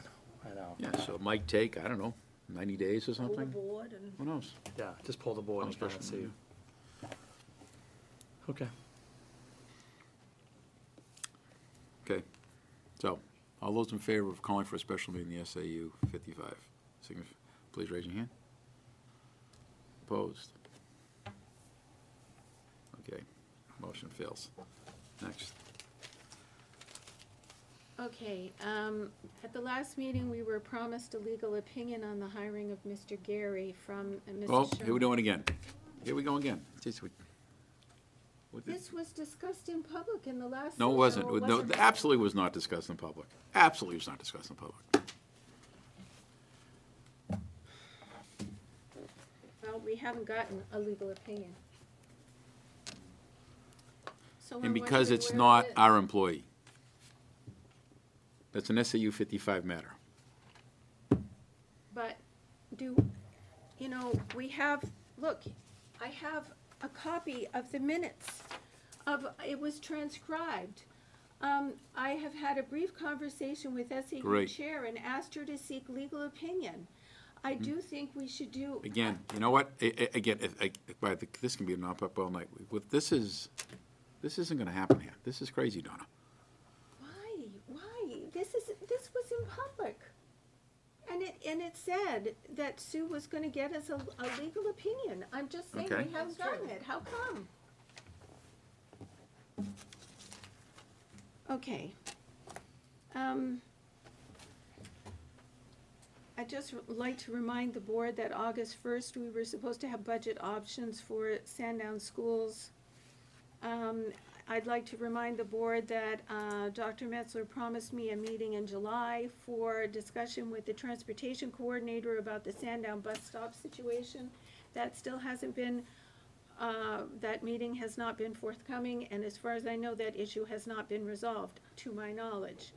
I know. Yeah, so it might take, I don't know, 90 days or pull the something? board and. Who knows? Yeah, just pull the board On and kind of special see. meeting. Okay. Okay, so, all those in favor of calling for a special meeting in the SAU 55, please raise your hand. Opposed? Okay, motion fails. Next. Okay, at the last meeting, we were promised a legal opinion on the hiring of Mr. Gary from Mr. Oh, Sherman. here we go again. Here we go again. Jeez, what did- This was discussed in public in the last. No, it session. wasn't. No, it absolutely was not discussed in public. Absolutely was not discussed in public. Well, we haven't gotten a legal opinion. So I'm And because wondering it's where not it is. our employee. That's an SAU 55 matter. But we have, look, I have a copy of the minutes it was transcribed. I have had a brief conversation with SAU Great. Chair and asked her to seek legal opinion. I do think we should do. Again, you know what? Again, I think this can be a non-pop all night. This isn't gonna happen here. This is crazy, Donna. Why? This was in public. And it said that Sue was gonna get us a legal opinion. I'm just saying, Okay. we haven't gotten it. How come? Okay. I'd just like to remind the board that August 1st, we were supposed to have budget options for Sandown schools. I'd like to remind the board that Dr. Metzler promised me a meeting in July for discussion with the transportation coordinator about the Sandown bus stop situation. That still hasn't been, that meeting has not been forthcoming, and as far as I know, that issue has not been resolved, to my knowledge.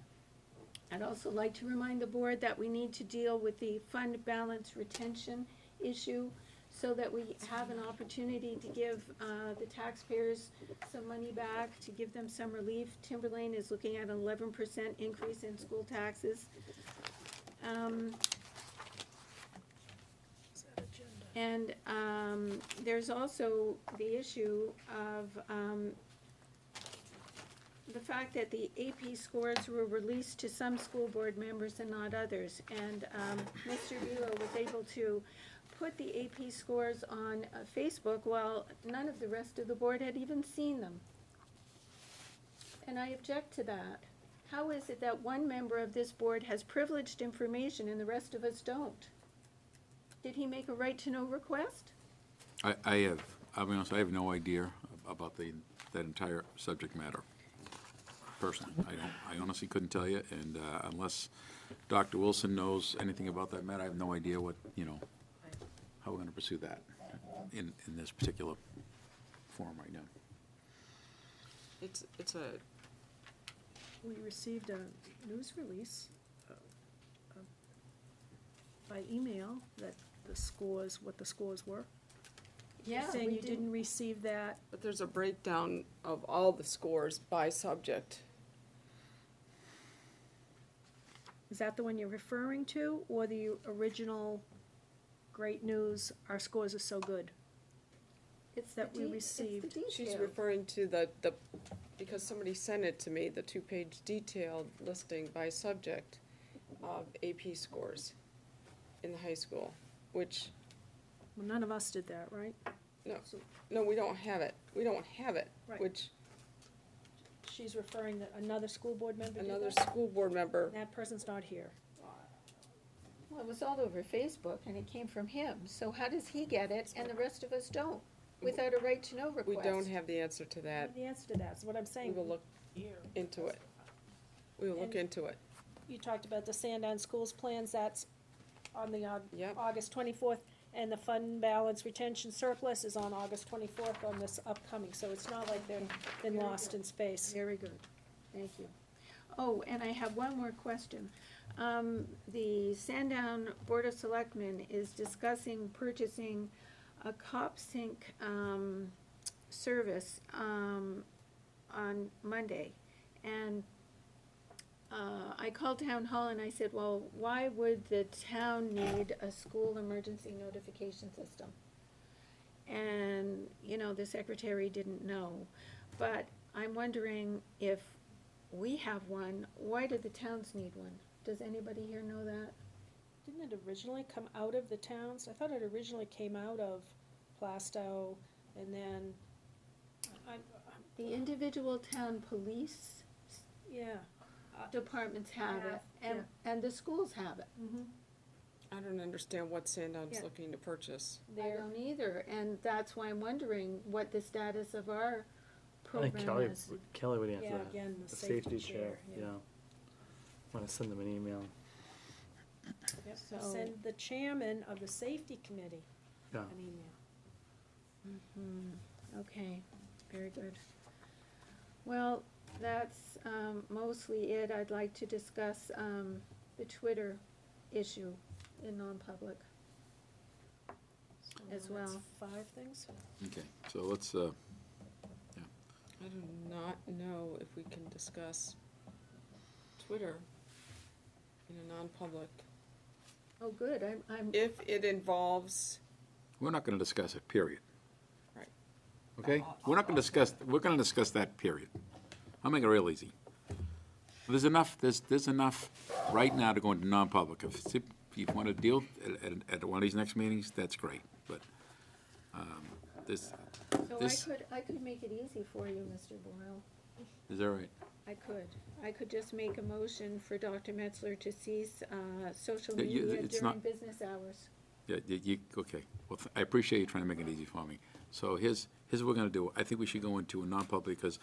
I'd also like to remind the board that we need to deal with the fund balance retention issue so that we have an opportunity to give the taxpayers some money back, to give them some relief. Timberlane is looking at an 11% increase in school taxes. And there's also the issue of the fact that the AP scores were released to some school board members and not others. And Mr. Bueller was able to put the AP scores on Facebook while none of the rest of the board had even seen them. And I object to that. How is it that one member of this board has privileged information and the rest of us don't? Did he make a right-to-know request? I'll be honest, I have no idea about that entire subject matter. Personally, I honestly couldn't tell you, and unless Dr. Wilson knows anything about that matter, I have no idea what, how we're gonna pursue that in this particular forum right now. it's We received a news release by email that what the scores were. Yeah, Saying we you didn't receive that. but there's a breakdown of all the scores by subject. Is that the one you're referring to, or the original great news, our scores are so good? It's that we it's the received. She's detail. referring to the, because somebody sent it to me, the two-page detailed listing by subject of AP scores in the high school, which, Well, none of us did that, right? no, we don't have it. We don't have it, Right. which She's referring that another school board member did another that? school board member, That person's not here. Well, it was all over Facebook, and it came from him. So how does he get it, and the rest of us don't, without a right-to-know request? we don't have the answer to that. The answer to that is what I'm We saying. will look into it. We will look And- into it. You talked about the Sandown Schools plans, that's on the Yep. August 24th, and the fund balance retention surplus is on August 24th on this upcoming, so it's not like they've been lost in space. Very good, thank you. Oh, and I have one more question. The Sandown Board of Selectmen is discussing purchasing a cop sync, service, on Monday. And, I called town hall and I said, well, why would the town need a school emergency notification system? And, you know, the secretary didn't know. But I'm wondering if we have one, why do the towns need one? Does anybody here know that? Didn't it originally come out of the towns? I thought it originally came out of Plastow, and then, The individual town police yeah. departments have it, Yeah. and the schools have it. I don't understand what Sandown's Yeah. looking to purchase. I don't either, and that's why I'm wondering what the status of our I think program is. Kelly would answer Yeah, that. again, the The safety safety chair, chair, yeah. yeah. Want to send them an email. Yep, So- send the chairman of the safety committee Yeah. an email. Okay, very good. Well, that's mostly it. I'd like to discuss the Twitter issue in non-public. So As that's well. 5 things? Okay, so let's, I do not know if we can discuss Twitter in a non-public. Oh, good, I'm, If it involves, we're not gonna discuss it, period. Right. Okay? We're gonna discuss that, period. I'll make it real easy. There's enough right now to go into non-public. If you want to deal at one of these next meetings, that's great, but, this, so I could make it easy for you, Mr. Boyle. is that right? I could just make a motion for Dr. Metzler to cease social Yeah, media it's during not- business hours. Yeah, okay. Well, I appreciate you trying to make it easy for me. So here's what we're gonna do. I think we should go into a non-public because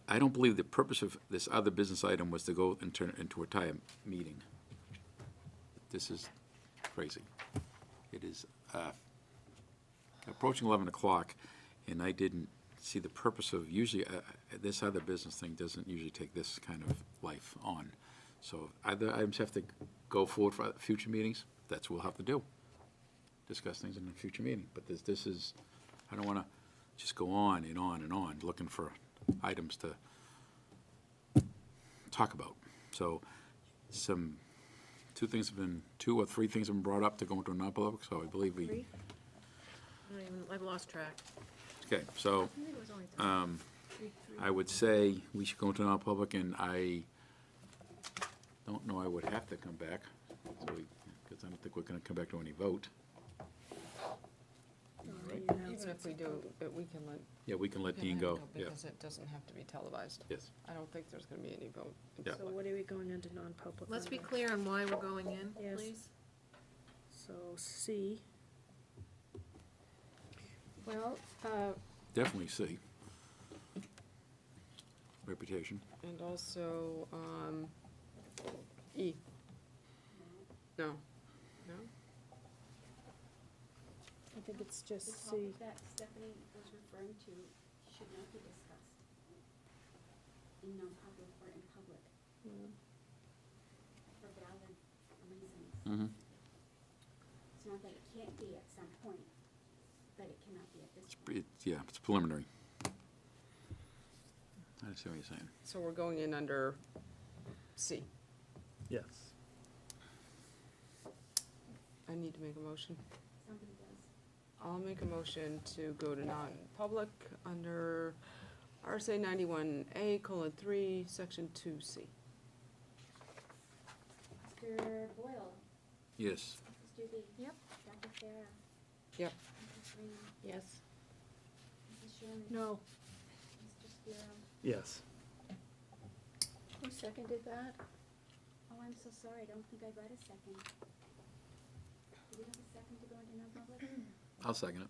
I don't believe the purpose of this other business item was to go and turn it into a tie meeting. This is crazy. It is approaching 11 o'clock, and I didn't see the purpose of, usually, this other business thing doesn't usually take this kind of life on. So either items have to go forward for future meetings, that's what we'll have to do. Discuss things in a future meeting. But this is, I don't want to just go on and on and on looking for items to talk about. So two or three things have been brought up to go into a non-public, so I believe we, I've lost track. okay, so I think it was only 3. I would say we should go into non-public, and I don't know I would have to come back, because I don't think we're going to come back to any vote. even if we do, we can let. Yeah, we can let Dean go, yeah, Because it doesn't have to be televised. yes. I don't think there's gonna be any vote. Yeah. So what are we going into non-public? Let's be under? clear on why we're going in, Yes. please. So C, Well, Definitely C. Reputation. And also, E. No? No? I think it's The just C. topic that Stephanie was referring to should not be discussed in non-public or in public for valid reasons. Mm-hmm. It's not that it can't be at some point, but it cannot be at this point. Yeah, it's preliminary. I see what you're saying. So we're going in under C. Yes. I need to make a motion. Somebody does. I'll make a motion to go to non-public under RSA 91A:3, Section 2C. Mr. Boyle, Yes. Mrs. Doobie. Yep. Dr. Farah, Yep. Mrs. Green, yes. Mrs. Sherman. No, Mr. Spiro. Yes. Who seconded that? Oh, I'm so sorry, I don't think I got a second. Do we have a second to go into non-public? I'll second it.